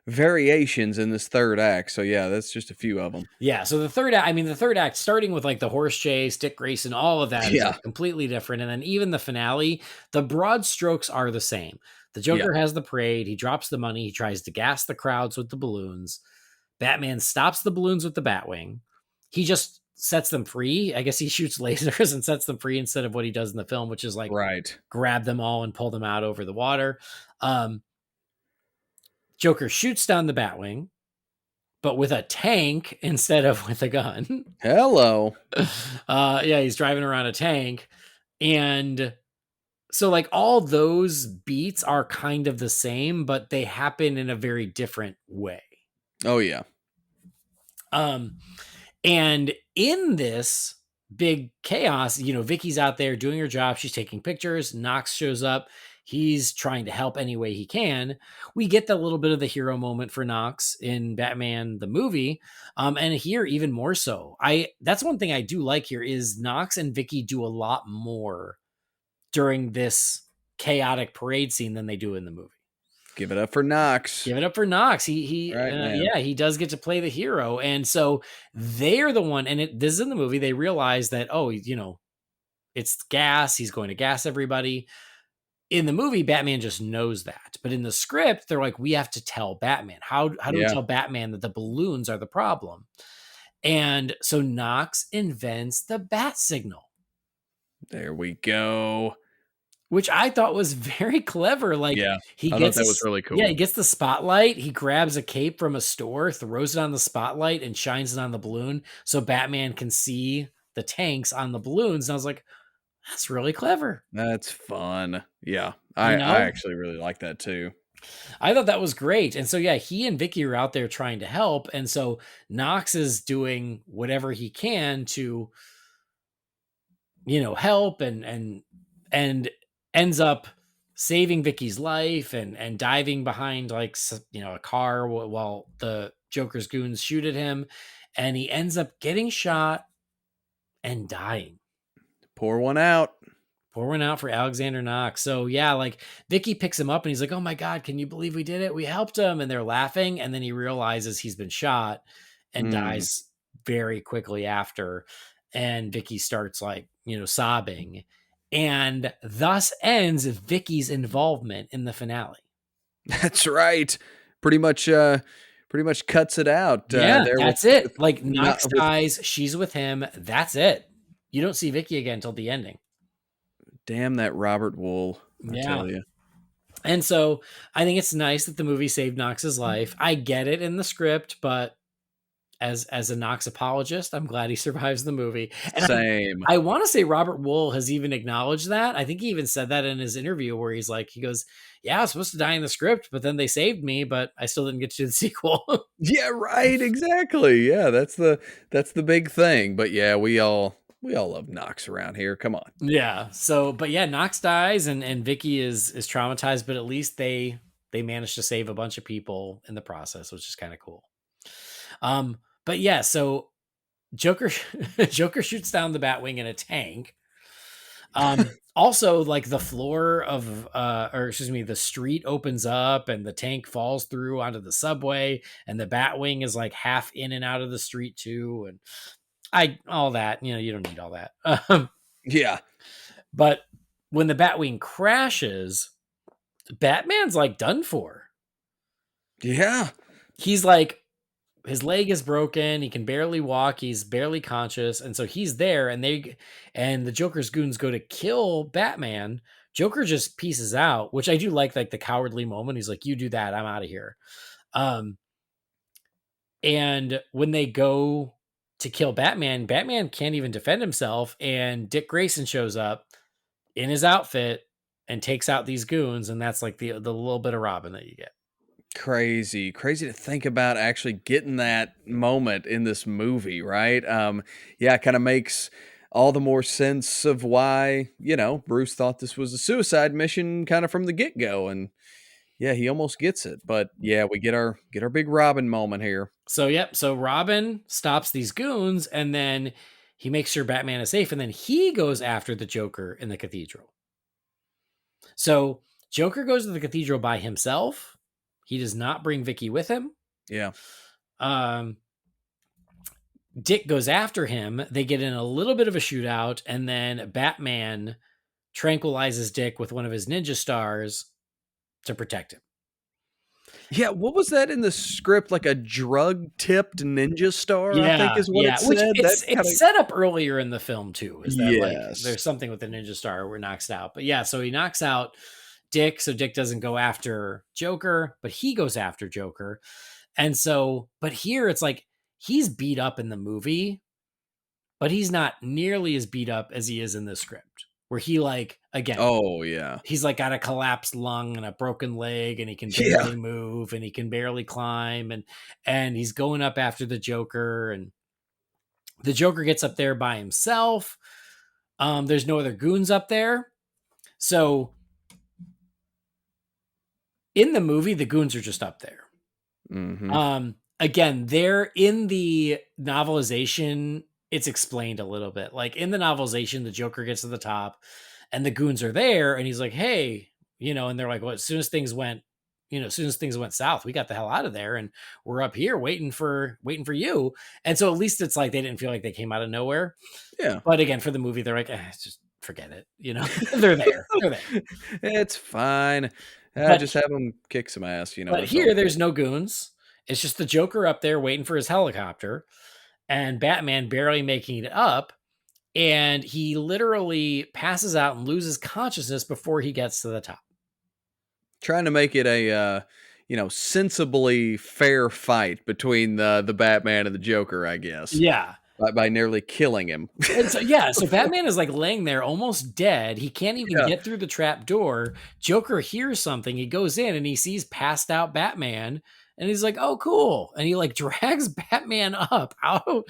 variations in this third act. So yeah, that's just a few of them. Yeah, so the third act, starting with like the horse chase, Dick Grayson, all of that is Yeah, like completely different, and then even the finale, the broad strokes are the same. The yeah, Joker has the parade. He drops the money. He tries to gas the crowds with the balloons. Batman stops the balloons with the Batwing. He just sets them free. I guess he shoots lasers and sets them free instead of what he does in the film, which is like right. grab them all and pull them out over the water. Um, Joker shoots down the Batwing, but with a tank instead of with a gun. Hello. Yeah, he's driving around a tank. And so, like, all those beats are kind of the same, but they happen in a very different way. Oh yeah. Um, And in this big chaos, Vicky's out there doing her job. She's taking pictures. Knox shows up. He's trying to help any way he can. We get the little bit of the hero moment for Knox in Batman the movie, and here even more so. That's one thing I do like here is Knox and Vicky do a lot more during this chaotic parade scene than they do in the movie. Give it up for Knox. Give it up for Knox. He Right, man. yeah, he does get to play the hero, and so they're the one. And this is in the movie. They realize that it's gas. He's going to gas everybody. In the movie, Batman just knows that, but in the script, they're like, we have to tell Batman. How do we Yeah. tell Batman that the balloons are the problem? And so Knox invents the bat signal, There we go. which I thought was very clever. Like Yeah. he I thought gets that was really yeah, he cool. gets the spotlight. He grabs a cape from a store, throws it on the spotlight, and shines it on the balloon so Batman can see the tanks on the balloons. And I was like, that's really clever. That's fun. Yeah. You I know, actually really like that too. I thought that was great. And so yeah, he and Vicky are out there trying to help, and so Knox is doing whatever he can to help and ends up saving Vicky's life and diving behind like a car while the Joker's goons shoot at him, and he ends up getting shot and dying. Pour one out. Pour one out for Alexander Knox. So yeah, like Vicky picks him up and he's like, "Oh my god, can you believe we did it? We helped him." And they're laughing, and then he realizes he's been shot and Mm. dies very quickly after. And Vicky starts like, sobbing. And thus ends Vicky's involvement in the finale. That's right. Pretty much pretty much cuts it out Yeah, there that's it. with Like not Knox with dies, she's with him. That's it. You don't see Vicky again until the ending. damn that Robert Wool, I Yeah. tell you. And so I think it's nice that the movie saved Knox's life. I get it in the script, but as a Knox apologist, I'm glad he survives the movie. And Same. I want to say Robert Wool has even acknowledged that. I think he even said that in his interview where he goes, "Yeah, I was supposed to die in the script, but then they saved me, but I still didn't get to do the sequel." Yeah, right, exactly. Yeah, that's the big thing. But yeah, we all love Knox around here. Come on. Yeah. So, but yeah, Knox dies and Vicky is traumatized, but at least they managed to save a bunch of people in the process, which is kind of cool. But yeah, so Joker Joker shoots down the Batwing in a tank. Also, like the floor of, or excuse me, the street opens up and the tank falls through onto the subway, and the Batwing is like half in and out of the street too, and all that. You don't need all that. Yeah. But when the Batwing crashes, Batman's like done for. Yeah. He's like, his leg is broken. He can barely walk. He's barely conscious. And so he's there, and the Joker's goons go to kill Batman. Joker just pieces out, which I do like the cowardly moment. He's like, you do that, I'm out of here. And when they go to kill Batman, Batman can't even defend himself. And Dick Grayson shows up in his outfit and takes out these goons. And that's like the little bit of Robin that you get. Crazy to think about actually getting that moment in this movie, right? Yeah, it kind of makes all the more sense of why, Bruce thought this was a suicide mission kind of from the get-go, and yeah, he almost gets it. But yeah, we get our big Robin moment here. So Robin stops these goons, and then he makes sure Batman is safe, and then he goes after the Joker in the cathedral. So Joker goes to the cathedral by himself. He does not bring Vicky with him. Yeah. Dick goes after him. They get in a little bit of a shootout, and then Batman tranquilizes Dick with one of his ninja stars to protect him. Yeah, what was that in the script? Like a drug-tipped ninja star, I think Yeah, is what it which said. it's set up earlier in the film too. Is that like Yes. there's something with the ninja star where it knocks out? But yeah, so he knocks out Dick, so Dick doesn't go after Joker, but he goes after Joker. And so, but here it's like he's beat up in the movie, but he's not nearly as beat up as he is in the script, where he like, again, Oh, yeah. he's like got a collapsed lung and a broken leg, and he can Yeah. barely move, and he can barely climb, and he's going up after the Joker, and the Joker gets up there by himself. There's no other goons up there. So in the movie, the goons are just up there. Mm-hmm. Again, they're in the novelization. It's explained a little bit. Like in the novelization, the Joker gets to the top and the goons are there. And he's like, hey, and they're like, well, as soon as things went south, we got the hell out of there. And we're up here waiting for you. And so at least it's like, they didn't feel like they came out of nowhere. Yeah. But again, for the movie, they're like, just forget it. They're there. It's fine. Just have them kick some ass, But here, there's no goons. It's just the Joker up there waiting for his helicopter, and Batman barely making it up. And he literally passes out and loses consciousness before he gets to the top. Trying to make it a, sensibly fair fight between the Batman and the Joker, I guess. Yeah. By nearly killing him. And so Batman is like laying there almost dead. He can't even get through the trap door. Joker hears something. He goes in and he sees passed out Batman. And he's like, oh, cool. And he like drags Batman up out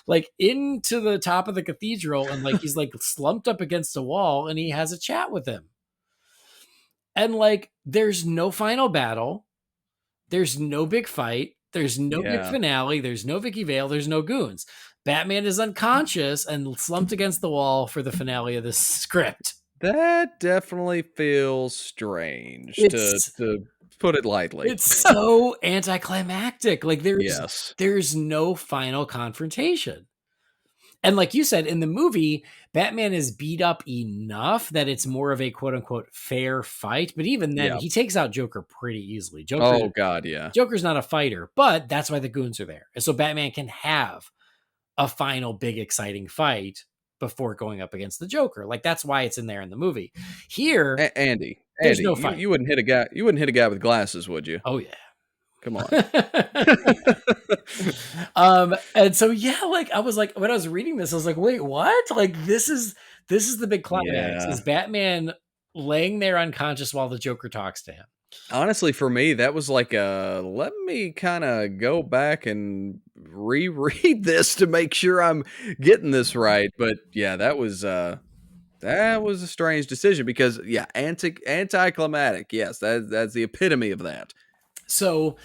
like into the top of the cathedral. And like, he's like slumped up against a wall, and he has a chat with him. And like, there's no final battle. There's no big fight. There's no big finale. There's no Vicky Vale. There's no goons. Batman is unconscious and slumped against the wall for the finale of this script. That definitely feels strange, to put it lightly. It's so anticlimactic. Like there's no final confrontation. And like you said, in the movie, Batman is beat up enough that it's more of a quote unquote fair fight. But even then, he takes out Joker pretty easily. Oh God, yeah. Joker's not a fighter, but that's why the goons are there. And so Batman can have a final big exciting fight before going up against the Joker. Like that's why it's in there in the movie. Here, Andy, there's no fight. You wouldn't hit a guy. You wouldn't hit a guy with glasses, would you? Oh yeah. Come on. And so like I was like, when I was reading this, I was like, wait, what? Like this is the big climax. Is Batman laying there unconscious while the Joker talks to him. Honestly, for me, that was like let me kind of go back and reread this to make sure I'm getting this right. But yeah, that was a strange decision because anticlimactic. Yes, that's the epitome of that. So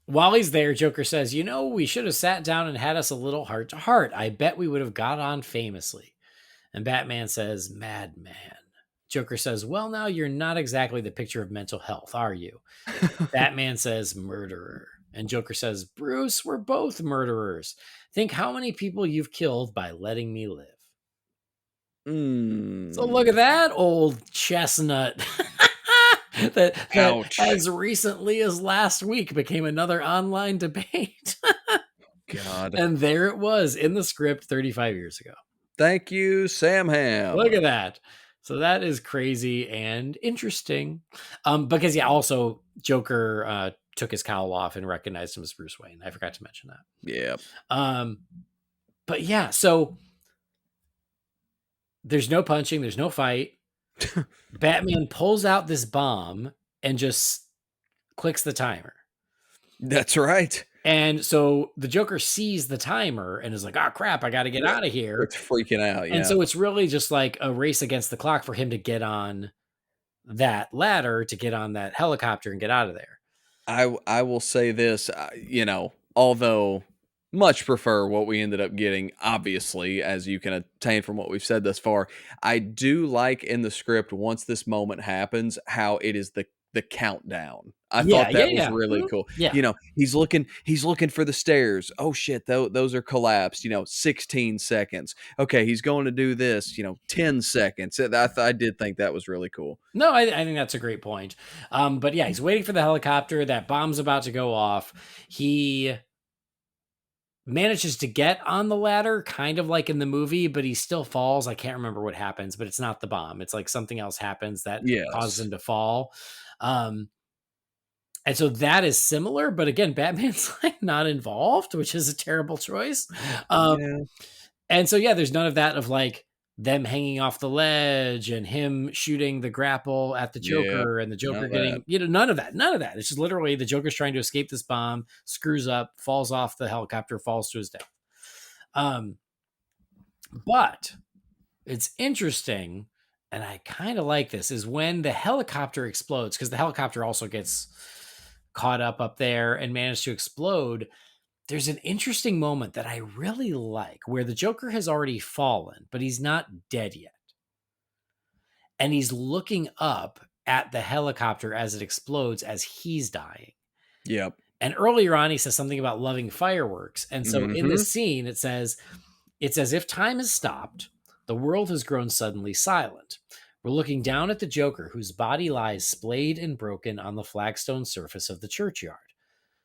while he's there, Joker says, we should have sat down and had us a little heart to heart. I bet we would have got on famously. And Batman says, madman. Joker says, well, now you're not exactly the picture of mental health, are you? Batman says, murderer. And Joker says, Bruce, we're both murderers. Think how many people you've killed by letting me live. So look at that old chestnut that Ouch. as recently as last week became another online debate. God. And there it was in the script 35 years ago. Thank you, Sam Hamm. Look at that. So that is crazy and interesting. Because also Joker took his cowl off and recognized him as Bruce Wayne. I forgot to mention that. Yeah. But yeah, so there's no punching, there's no fight. Batman pulls out this bomb and just clicks the timer. That's right. And so the Joker sees the timer and is like, oh crap, I got to get out of here. It's freaking out. Yeah. And so it's really just like a race against the clock for him to get on that ladder, to get on that helicopter and get out of there. I will say this, although much prefer what we ended up getting, obviously, as you can attain from what we've said thus far. I do like in the script, once this moment happens, how it is the countdown. I thought that was really cool. Yeah. He's looking for the stairs. Oh shit, those are collapsed. 16 seconds. Okay, he's going to do this. 10 seconds. I did think that was really cool. No, I think that's a great point. But yeah, he's waiting for the helicopter. That bomb's about to go off. He manages to get on the ladder, kind of like in the movie, but he still falls. I can't remember what happens, but it's not the bomb. It's like something else happens that causes him to fall. And so that is similar, but again, Batman's like not involved, which is a terrible choice. And so, yeah, there's none of that of like them hanging off the ledge and him shooting the grapple at the Joker and the Joker getting, none of that. It's just literally the Joker's trying to escape this bomb, screws up, falls off the helicopter, falls to his death. But it's interesting, and I kind of like this, is when the helicopter explodes, because the helicopter also gets caught up there and managed to explode. There's an interesting moment that I really like where the Joker has already fallen, but he's not dead yet. And he's looking up at the helicopter as it explodes as he's dying. Yep. And earlier on, he says something about loving fireworks. And so in this scene, it says, it's as if time has stopped. The world has grown suddenly silent. We're looking down at the Joker, whose body lies splayed and broken on the flagstone surface of the churchyard.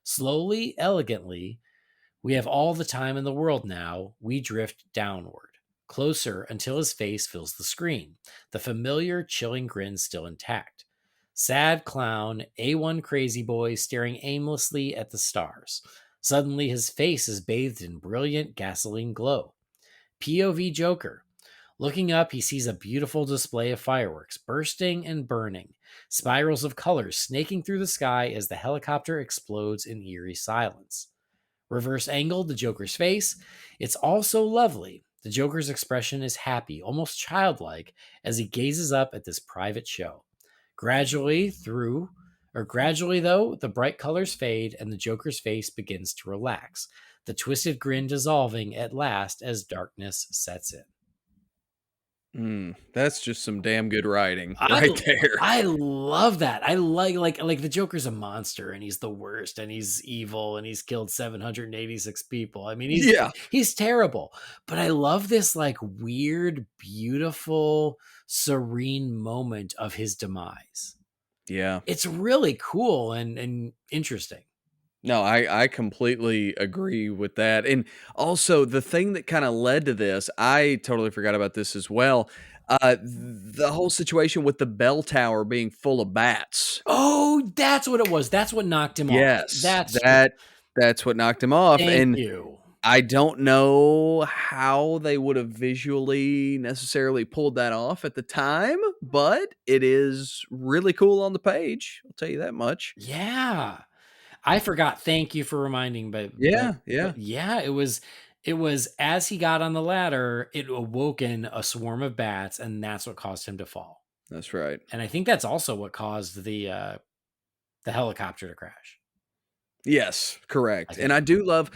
Slowly, elegantly, we have all the time in the world now. We drift downward, closer until his face fills the screen, the familiar, chilling grin still intact. Sad clown, A1 crazy boy staring aimlessly at the stars. Suddenly, his face is bathed in brilliant gasoline glow. POV Joker. Looking up, he sees a beautiful display of fireworks, bursting and burning, spirals of colors snaking through the sky as the helicopter explodes in eerie silence. Reverse angled, the Joker's face. It's all so lovely. The Joker's expression is happy, almost childlike, as he gazes up at this private show. Gradually, though, the bright colors fade and the Joker's face begins to relax, the twisted grin dissolving at last as darkness sets in. That's just some damn good writing right there. I love that. I like the Joker's a monster and he's the worst and he's evil and he's killed 786 people. I mean, he's terrible. But I love this like weird, beautiful, serene moment of his demise. Yeah. It's really cool and interesting. No, I completely agree with that. And also the thing that kind of led to this, I totally forgot about this as well. The whole situation with the bell tower being full of bats. Oh, that's what it was. That's what knocked him off. Yes, that's what knocked him off. Thank you. I don't know how they would have visually necessarily pulled that off at the time, but it is really cool on the page. I'll tell you that much. Yeah. I forgot. Thank you for reminding. But yeah, it was as he got on the ladder, it awoken a swarm of bats, and that's what caused him to fall. That's right. And I think that's also what caused the helicopter to crash. Yes, correct. And I do love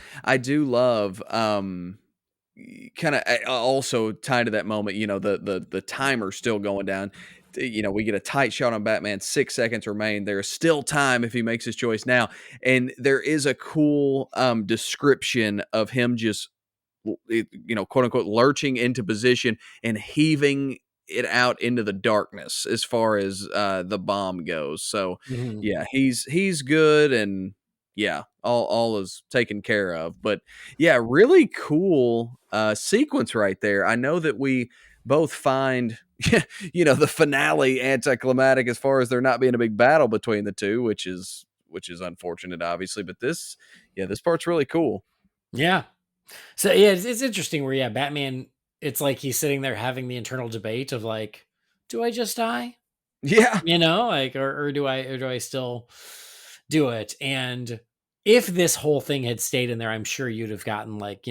kind of also tied to that moment, the timer still going down. We get a tight shot on Batman. 6 seconds remain. There is still time if he makes his choice now, and there is a cool description of him just quote unquote lurching into position and heaving it out into the darkness as far as the bomb goes. So Mhm. yeah, he's good, and yeah, all is taken care of. But yeah, really cool sequence right there. I know that we both find the finale anticlimactic as far as there not being a big battle between the two, which is unfortunate, obviously. But this part's really cool. Yeah. So yeah, it's interesting where Batman. It's like he's sitting there having the internal debate of like, do I just die? Yeah. Like, or do I still do it? And if this whole thing had stayed in there, I'm sure you'd have gotten like,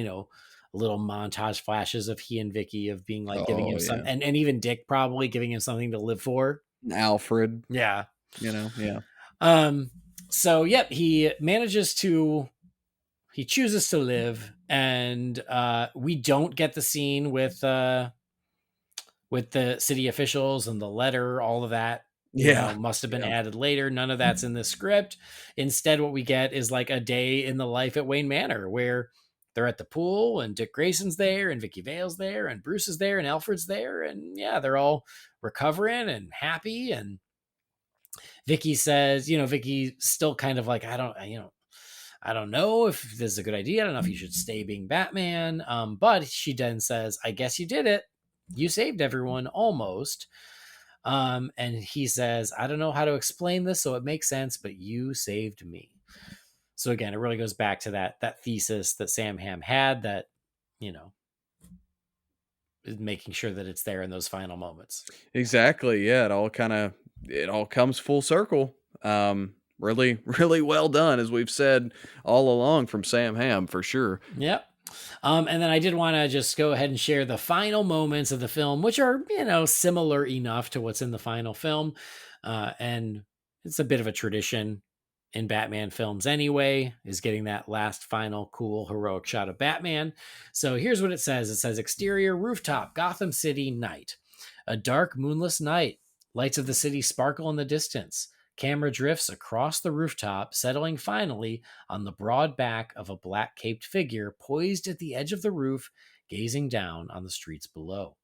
little montage flashes of he and Vicky of being like giving Oh him some, yeah. and even Dick probably giving him something to live for. Alfred, Yeah. yeah. Um, so yep, he chooses to live, and we don't get the scene with the city officials and the letter, all of that, Yeah, must have been yeah. added later. None of that's in the script. Instead, what we get is like a day in the life at Wayne Manor where they're at the pool and Dick Grayson's there and Vicky Vale's there and Bruce is there and Alfred's there. And yeah, they're all recovering and happy. And Vicky says, Vicky still kind of like, I don't know if this is a good idea. I don't know if you should stay being Batman. But she then says, I guess you did it. You saved everyone almost. And he says, I don't know how to explain this, so it makes sense, but you saved me. So again, it really goes back to that thesis that Sam Hamm had that, you know, is making sure that it's there in those final moments. Exactly, yeah, it all comes full circle. Really, really well done, as we've said all along from Sam Hamm, for sure. Yep. And then I did want to just go ahead and share the final moments of the film, which are, similar enough to what's in the final film. And it's a bit of a tradition in Batman films anyway, is getting that last final cool heroic shot of Batman. So here's what it says. It says exterior rooftop, Gotham City, night. A dark moonless night. Lights of the city sparkle in the distance. Camera drifts across the rooftop, settling finally on the broad back of a black caped figure poised at the edge of the roof, gazing down on the streets below.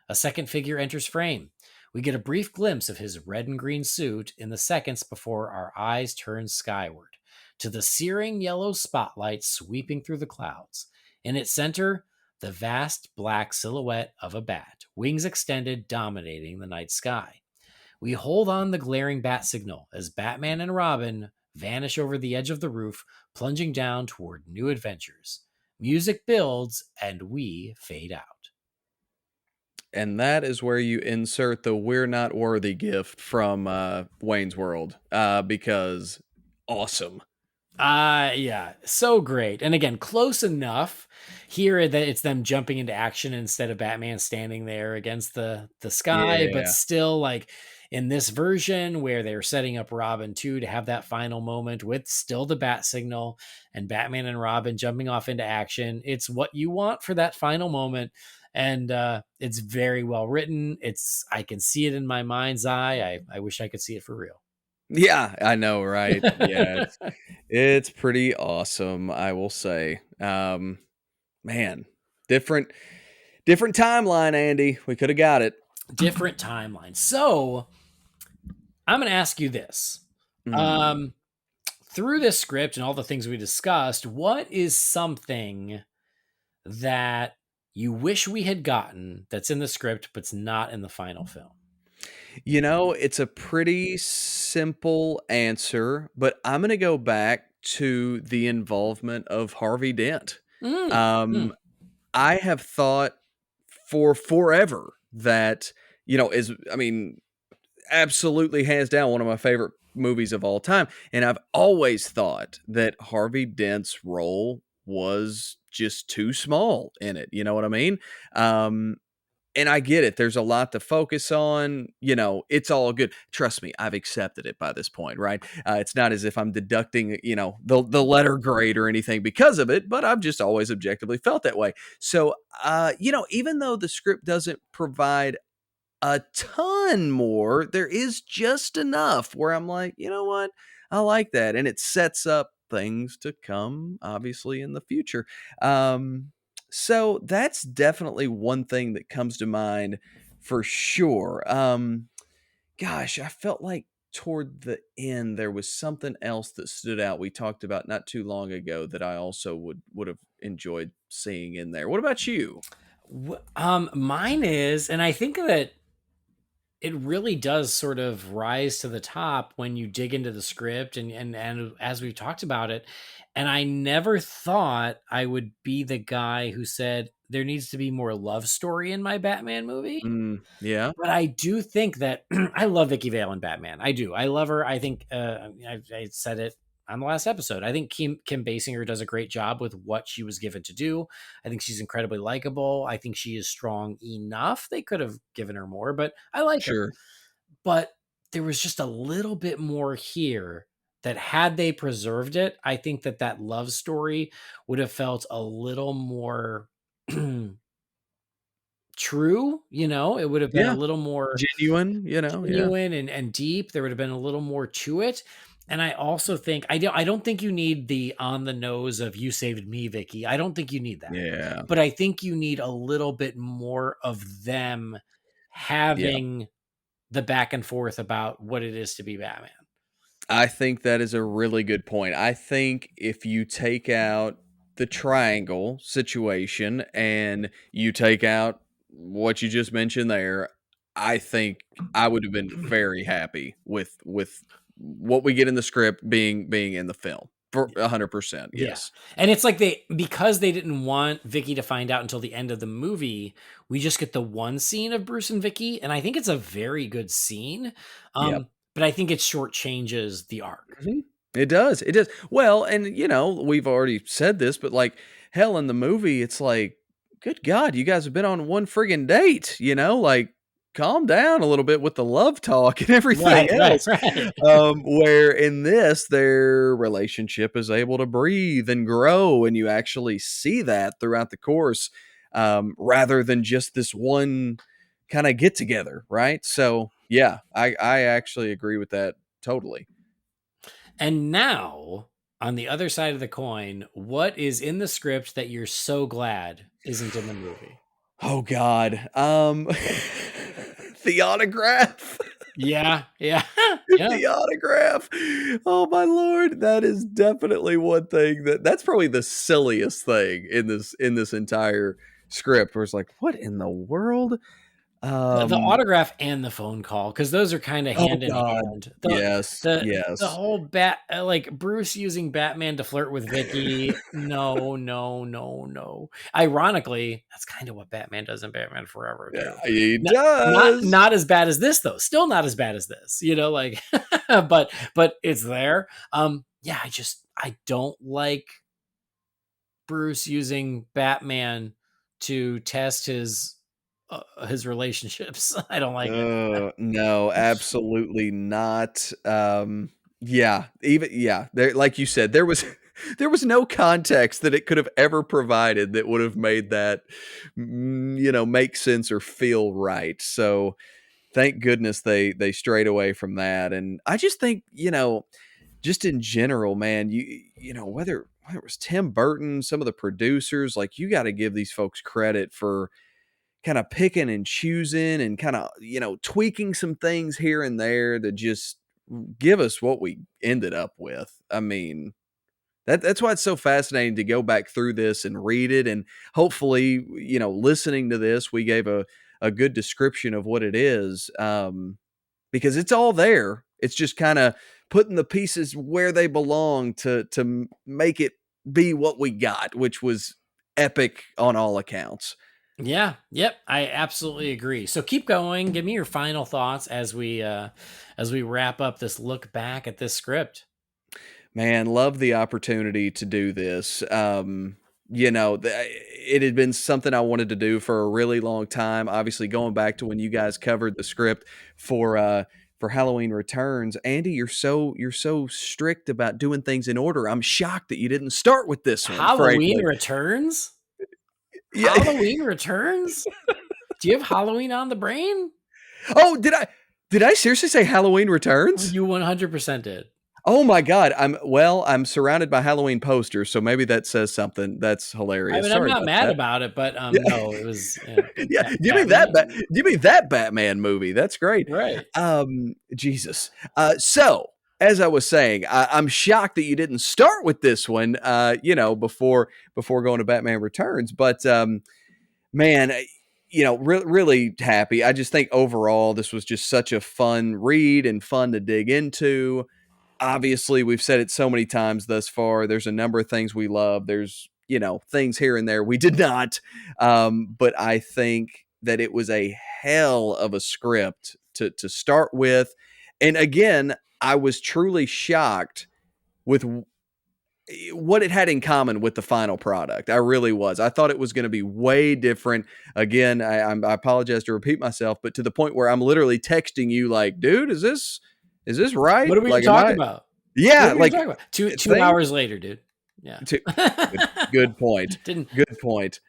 A second figure enters frame. We get a brief glimpse of his red and green suit in the seconds before our eyes turn skyward to the searing yellow spotlight sweeping through the clouds. In its center, the vast black silhouette of a bat, wings extended, dominating the night sky. We hold on the glaring bat signal as Batman and Robin vanish over the edge of the roof, plunging down toward new adventures. Music builds and we fade out. And that is where you insert the "We're not worthy" gift from Wayne's World, because awesome. Yeah, so great. And again, close enough here that it's them jumping into action instead of Batman standing there against the sky, but Yeah. still like in this version where they're setting up Robin too to have that final moment with still the bat signal and Batman and Robin jumping off into action. It's what you want for that final moment. And it's very well written. I can see it in my mind's eye. I wish I could see it for real. Yeah, I know, right? Yeah, it's pretty awesome, I will say. Man, different different timeline, Andy. We could have got it. Different timeline. So I'm going to ask you this. Mm. Um, through this script and all the things we discussed, what is something that you wish we had gotten that's in the script but's not in the final film? It's a pretty simple answer, but I'm going to go back to the involvement of Harvey Dent. Mm, mm, Um, I have thought for forever that, I mean, absolutely hands down one of my favorite movies of all time. And I've always thought that Harvey Dent's role was just too small in it. You know what I mean? Um, and I get it. There's a lot to focus on. It's all good. Trust me, I've accepted it by this point, right? It's not as if I'm deducting, the letter grade or anything because of it, but I've just always objectively felt that way. So, even though the script doesn't provide a ton more, there is just enough where I'm like, you know what? I like that. And it sets up things to come, obviously, in the future. So that's definitely one thing that comes to mind for sure. Gosh, I felt like toward the end there was something else that stood out we talked about not too long ago that I also would have enjoyed seeing in there. What about you? Mine is, and I think that it really does sort of rise to the top when you dig into the script and as we've talked about it. And I never thought I would be the guy who said there needs to be more love story in my Batman movie. Yeah, But I do think that I love Vicky Vale in Batman. I do. I love her. I think I said it on the last episode. I think Kim Basinger does a great job with what she was given to do. I think she's incredibly likable. I think she is strong enough. They could have given her more, but I like her. sure. But there was just a little bit more here that had they preserved it, I think that that love story would have felt a little more true. It would have been a Yeah. little more Genuine, yeah. genuine and deep. There would have been a little more to it. And I also think I don't think you need the on the nose of "you saved me, Vicky." I don't think you need that. Yeah. But I think you need a little bit more of them Yeah. having the back and forth about what it is to be Batman. I think that is a really good point. I think if you take out the triangle situation and you take out what you just mentioned there, I think I would have been very happy with what we get in the script being in the film. For 100%, Yeah. yes. And it's like because they didn't want Vicky to find out until the end of the movie, we just get the one scene of Bruce and Vicky, and I think it's a very good scene. Yep. But I think it shortchanges the arc. Mhm. It does, it does. Well, and, we've already said this, but, like, hell, in the movie, it's like, good God, you guys have been on one friggin' date, like, calm down a little bit with the love talk and everything Right, right, else. right. Where in this, their relationship is able to breathe and grow, and you actually see that throughout the course, rather than just this one kinda get together, right? So, yeah, I actually agree with that totally. And now, on the other side of the coin, what is in the script that you're so glad isn't in the movie? Oh god, the autograph. Yeah, yeah, yeah. The autograph. Oh my lord, that is definitely one thing that's probably the silliest thing in this entire script where it's like, "What in the world?" The Um, autograph and the phone call, because those are kinda oh hand in god. hand. Yes, The yes. whole like, Bruce using Batman to flirt with Vicky, no, no, no, no. Ironically, that's kinda what Batman does in Batman Forever Yeah, too. he Not not does. not as bad as this, though, still not as bad as this, like, but it's there. Yeah, I don't like Bruce using Batman to test his relationships. I don't like it. No, absolutely not. Yeah, even yeah, there like you said, there was there was no context that it could have ever provided that would have made that, make sense or feel right. So, thank goodness they strayed away from that, and I just think, just in general, man, whether it was Tim Burton, some of the producers, like, you gotta give these folks credit for kinda picking and choosing and kinda, tweaking some things here and there to just give us what we ended up with. I mean, that's why it's so fascinating to go back through this and read it, and hopefully, listening to this, we gave a good description of what it is, because it's all there. It's just kinda putting the pieces where they belong to make it be what we got, which was epic on all accounts. Yeah, yep, I absolutely agree. So keep going. Give me your final thoughts as we wrap up this look back at this script. Man, love the opportunity to do this. it had been something I wanted to do for a really long time. Obviously, going back to when you guys covered the script for Halloween Returns, Andy, you're so strict about doing things in order. I'm shocked that you didn't start with this one, Halloween frankly. Returns? Yeah. Halloween Returns? Do you have Halloween on the brain? Oh, did I seriously say Halloween Returns? You 100% did. Oh my God. I'm surrounded by Halloween posters, so maybe that says something. That's I hilarious. mean, I'm Sorry not about mad that. about it, but Yeah. no, it was Yeah, Batman. give me that Batman movie. That's great. Right. Jesus. So as I was saying, I'm shocked that you didn't start with this one, before going to Batman Returns. But man, really happy. I just think overall this was just such a fun read and fun to dig into. Obviously, we've said it so many times thus far. There's a number of things we love. There's, things here and there we did not. But I think that it was a hell of a script to start with. And again, I was truly shocked with what it had in common with the final product. I really was. I thought it was going to be way different. Again, I apologize to repeat myself, but to the point where I'm literally texting you like, dude, is this right? What are we gonna Like, am talk I? about? What Yeah, are we gonna like talk about? Two thing. hours later, dude. Yeah. Good point. Didn't. Good point.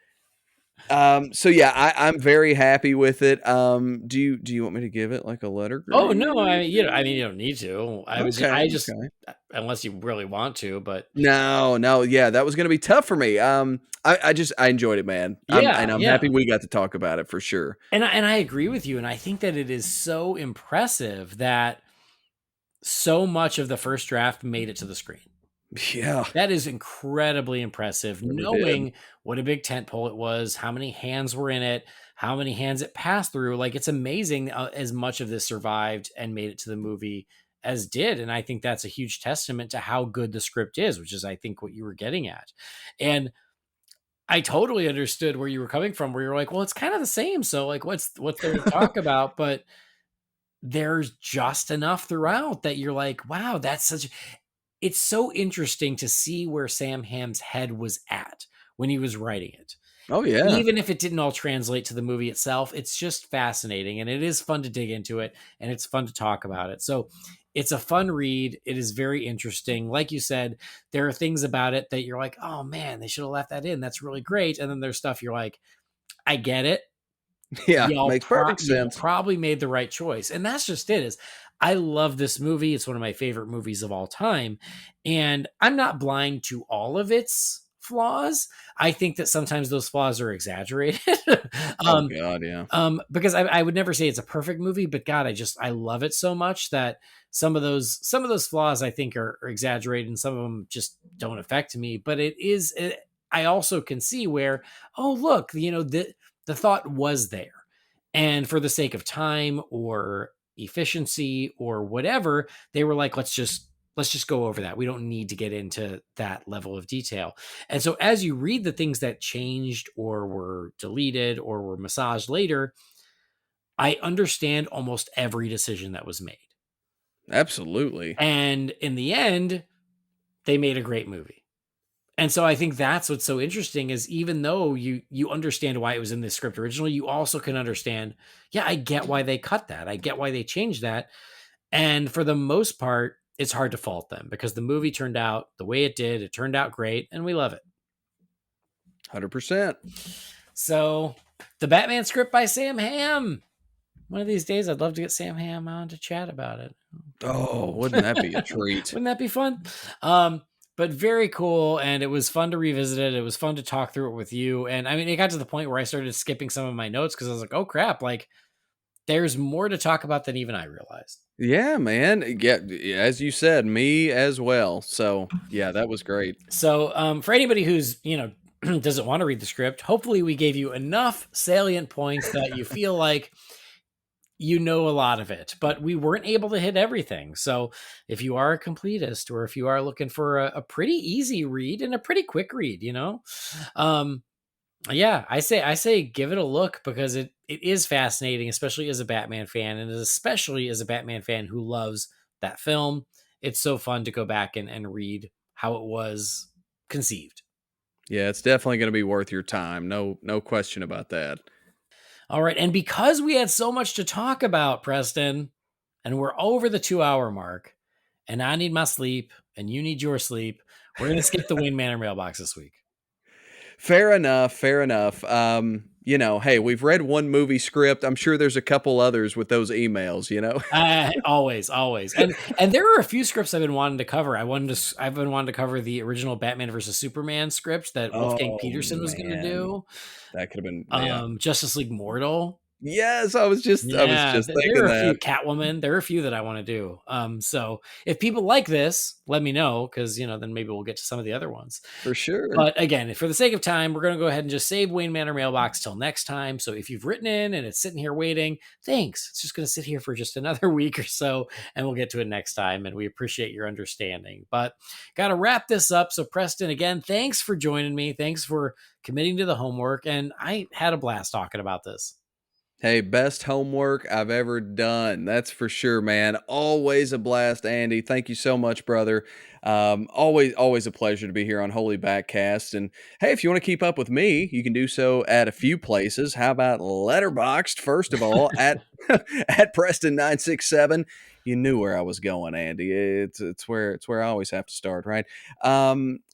So yeah, I'm very happy with it. Do you want me to give it like a letter Oh grade? no, I mean, you don't need to. Okay, I just, okay. unless you really want to, but No, yeah, that was gonna be tough for me. I enjoyed it, man. yeah, I'm yeah. happy we got to talk about it for sure. And I agree with you, and I think that it is so impressive that so much of the first draft made it to the screen. Yeah, That is incredibly impressive, really did. knowing what a big tent pole it was, how many hands were in it, how many hands it passed through. Like, it's amazing as much of this survived and made it to the movie as did. And I think that's a huge testament to how good the script is, which is, I think, what you were getting at. And I totally understood where you were coming from, where you're like, well, it's kind of the same. So, like, what's there to talk about? But there's just enough throughout that you're like, wow, it's so interesting to see where Sam Hamm's head was at when he was writing it. Oh yeah, Even if it didn't all translate to the movie itself, it's just fascinating, and it is fun to dig into it, and it's fun to talk about it. So it's a fun read. It is very interesting. Like you said, there are things about it that you're like, oh man, they should have left that in. That's really great. And then there's stuff you're like, I get it. yeah, makes perfect Y'all sense. probably made the right choice. And that's just it. Is I love this movie. It's one of my favorite movies of all time. And I'm not blind to all of its flaws. I think that sometimes those flaws are exaggerated. Oh um, God, yeah. because I would never say it's a perfect movie, but God, I love it so much that some of those flaws I think are exaggerated, and some of them just don't affect me. But I also can see where, oh look, the thought was there, and for the sake of time or efficiency or whatever, they were like, let's just go over that. We don't need to get into that level of detail. And so as you read the things that changed or were deleted or were massaged later, I understand almost every decision that was made. Absolutely. And in the end, they made a great movie. And so I think that's what's so interesting is, even though you understand why it was in the script originally, you also can understand, yeah, I get why they cut that. I get why they changed that. And for the most part, it's hard to fault them because the movie turned out the way it did. It turned out great, and we love it. 100%. So, the Batman script by Sam Hamm. One of these days, I'd love to get Sam Hamm on to chat about it. Oh, wouldn't that be a treat? Wouldn't that be fun? But very cool, and it was fun to revisit it. It was fun to talk through it with you. And I mean, it got to the point where I started skipping some of my notes because I was like, oh crap, like there's more to talk about than even I realized. Yeah, man. Yeah, as you said, me as well. So yeah, that was great. So, for anybody who's, doesn't want to read the script, hopefully we gave you enough salient points that you feel like you know a lot of it, but we weren't able to hit everything. So if you are a completist, or if you are looking for a pretty easy read and a pretty quick read, um, yeah, I say give it a look, because it is fascinating, especially as a Batman fan, and especially as a Batman fan who loves that film. It's so fun to go back and read how it was conceived. Yeah, it's definitely going to be worth your time. No question about that. All right. And because we had so much to talk about, Preston, and we're over the 2 hour mark, and I need my sleep, and you need your sleep, we're going to skip the Wayne Manor mailbox this week. Fair enough. Fair enough. Hey, we've read one movie script. I'm sure there's a couple others with those emails, Always, and there are a few scripts I've been wanting to cover. I've been wanting to cover the original Batman versus Superman script that Wolfgang Oh, Peterson was going to man. do. That could have been, yeah. Justice League Mortal. Yes, I was Yeah, just there thinking are a few that. Catwoman. There are a few that I want to do. So if people like this, let me know because then maybe we'll get to some of the other ones. For sure. But again, for the sake of time, we're going to go ahead and just save Wayne Manor mailbox till next time. So if you've written in and it's sitting here waiting, thanks. It's just going to sit here for just another week or so, and we'll get to it next time. And we appreciate your understanding. But got to wrap this up. So Preston, again, thanks for joining me. Thanks for committing to the homework. And I had a blast talking about this. Hey, best homework I've ever done. That's for sure, man. Always a blast, Andy. Thank you so much, brother. Always a pleasure to be here on Holy BatCast. And hey, if you want to keep up with me, you can do so at a few places. How about Letterboxd? First of all, at at Preston967. You knew where I was going, Andy. It's where I always have to start, right?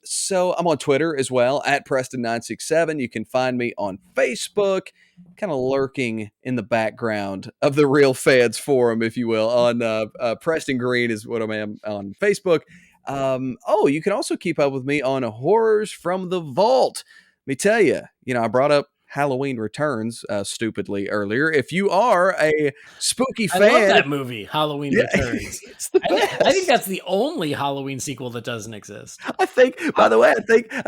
So I'm on Twitter as well at Preston967. You can find me on Facebook, kind of lurking in the background of the Real Feds forum, if you will, on Preston Green is what I am on Facebook. You can also keep up with me on Horrors from the Vault. Let me tell you, I brought up Halloween Returns stupidly earlier. If you are a spooky I love fan, that movie, Halloween Returns. it's the best. I think that's the only Halloween sequel that doesn't exist. I think, by the way, I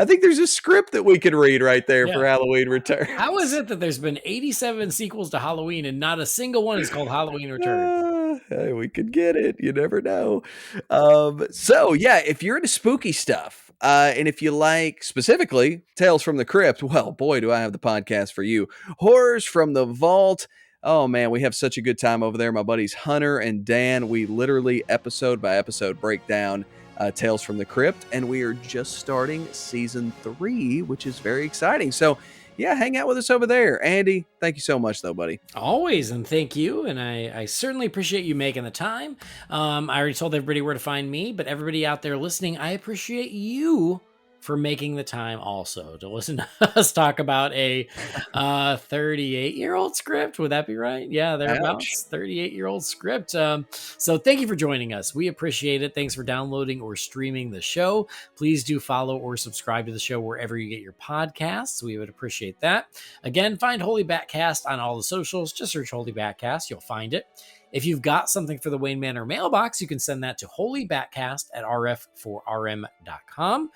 think there's a script that we could read right there Yeah. for Halloween Returns. How is it that there's been 87 sequels to Halloween and not a single one is called Halloween Returns? Hey, we could get it. You never know. If you're into spooky stuff, and if you like specifically Tales from the Crypt, well, boy, do I have the podcast for you. Horrors from the Vault. Oh man, we have such a good time over there. My buddies Hunter and Dan, we literally episode by episode break down Tales from the Crypt, and we are just starting season 3, which is very exciting. So yeah, hang out with us over there. Andy, thank you so much, though, buddy. Always, and thank you. And I certainly appreciate you making the time. I already told everybody where to find me, but everybody out there listening, I appreciate you for making the time also to listen to us talk about a 38-year-old script. Would that be right? Yeah, thereabouts. 38-year-old script. So thank you for joining us. We appreciate it. Thanks for downloading or streaming the show. Please do follow or subscribe to the show wherever you get your podcasts. We would appreciate that. Again, find Holy BatCast on all the socials. Just search Holy BatCast. You'll find it. If you've got something for the Wayne Manor mailbox, you can send that to holybatcast@rf4rm.com.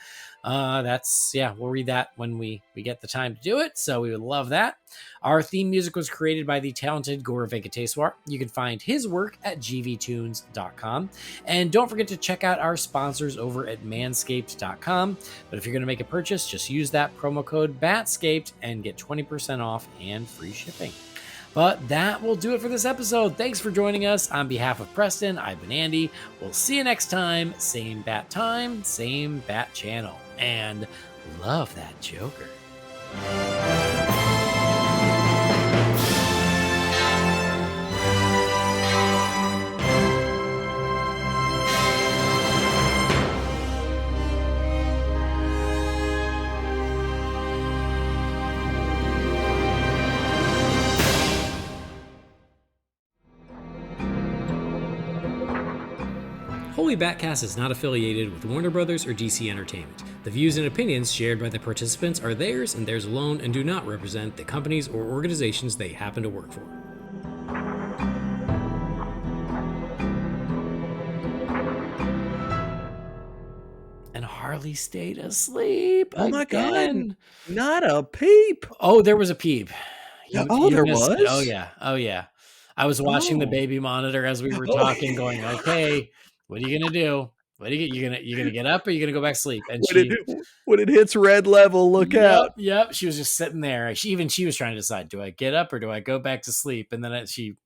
We'll read that when we get the time to do it. So we would love that. Our theme music was created by the talented Gaurav Venkateswar. You can find his work at gvtunes.com. And don't forget to check out our sponsors over at manscaped.com. But if you're going to make a purchase, just use that promo code BATSCAPED and get 20% off and free shipping. But that will do it for this episode. Thanks for joining us. On behalf of Preston, I've been Andy. We'll see you next time. Same bat time, same bat channel. And love that Joker. Holy BatCast is not affiliated with Warner Brothers or DC Entertainment. The views and opinions shared by the participants are theirs and theirs alone and do not represent the companies or organizations they happen to work for. And Harley stayed asleep. Oh my again. God. Not a peep. Oh, there was a peep. There missed was? it. Oh yeah. I was watching the baby monitor as we were talking, going, okay, what are you gonna do? What are you gonna get up or are you gonna go back to sleep? And when it hits red level, look out. Yep. She was just sitting there. She was trying to decide, do I get up or do I go back to sleep? And then she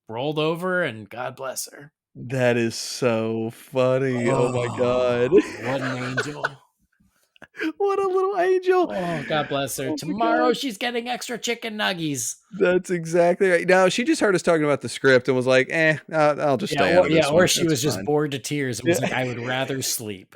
rolled over, and God bless her. That is so funny. Oh my God. What an angel. What a little angel. Oh, God bless her. Oh my Tomorrow gosh. she's getting extra chicken nuggies. That's exactly right. No, she just heard us talking about the script and was like, I'll just stay out of this Or one. she That's was just fine. bored to tears and Yeah. was like, I would rather sleep.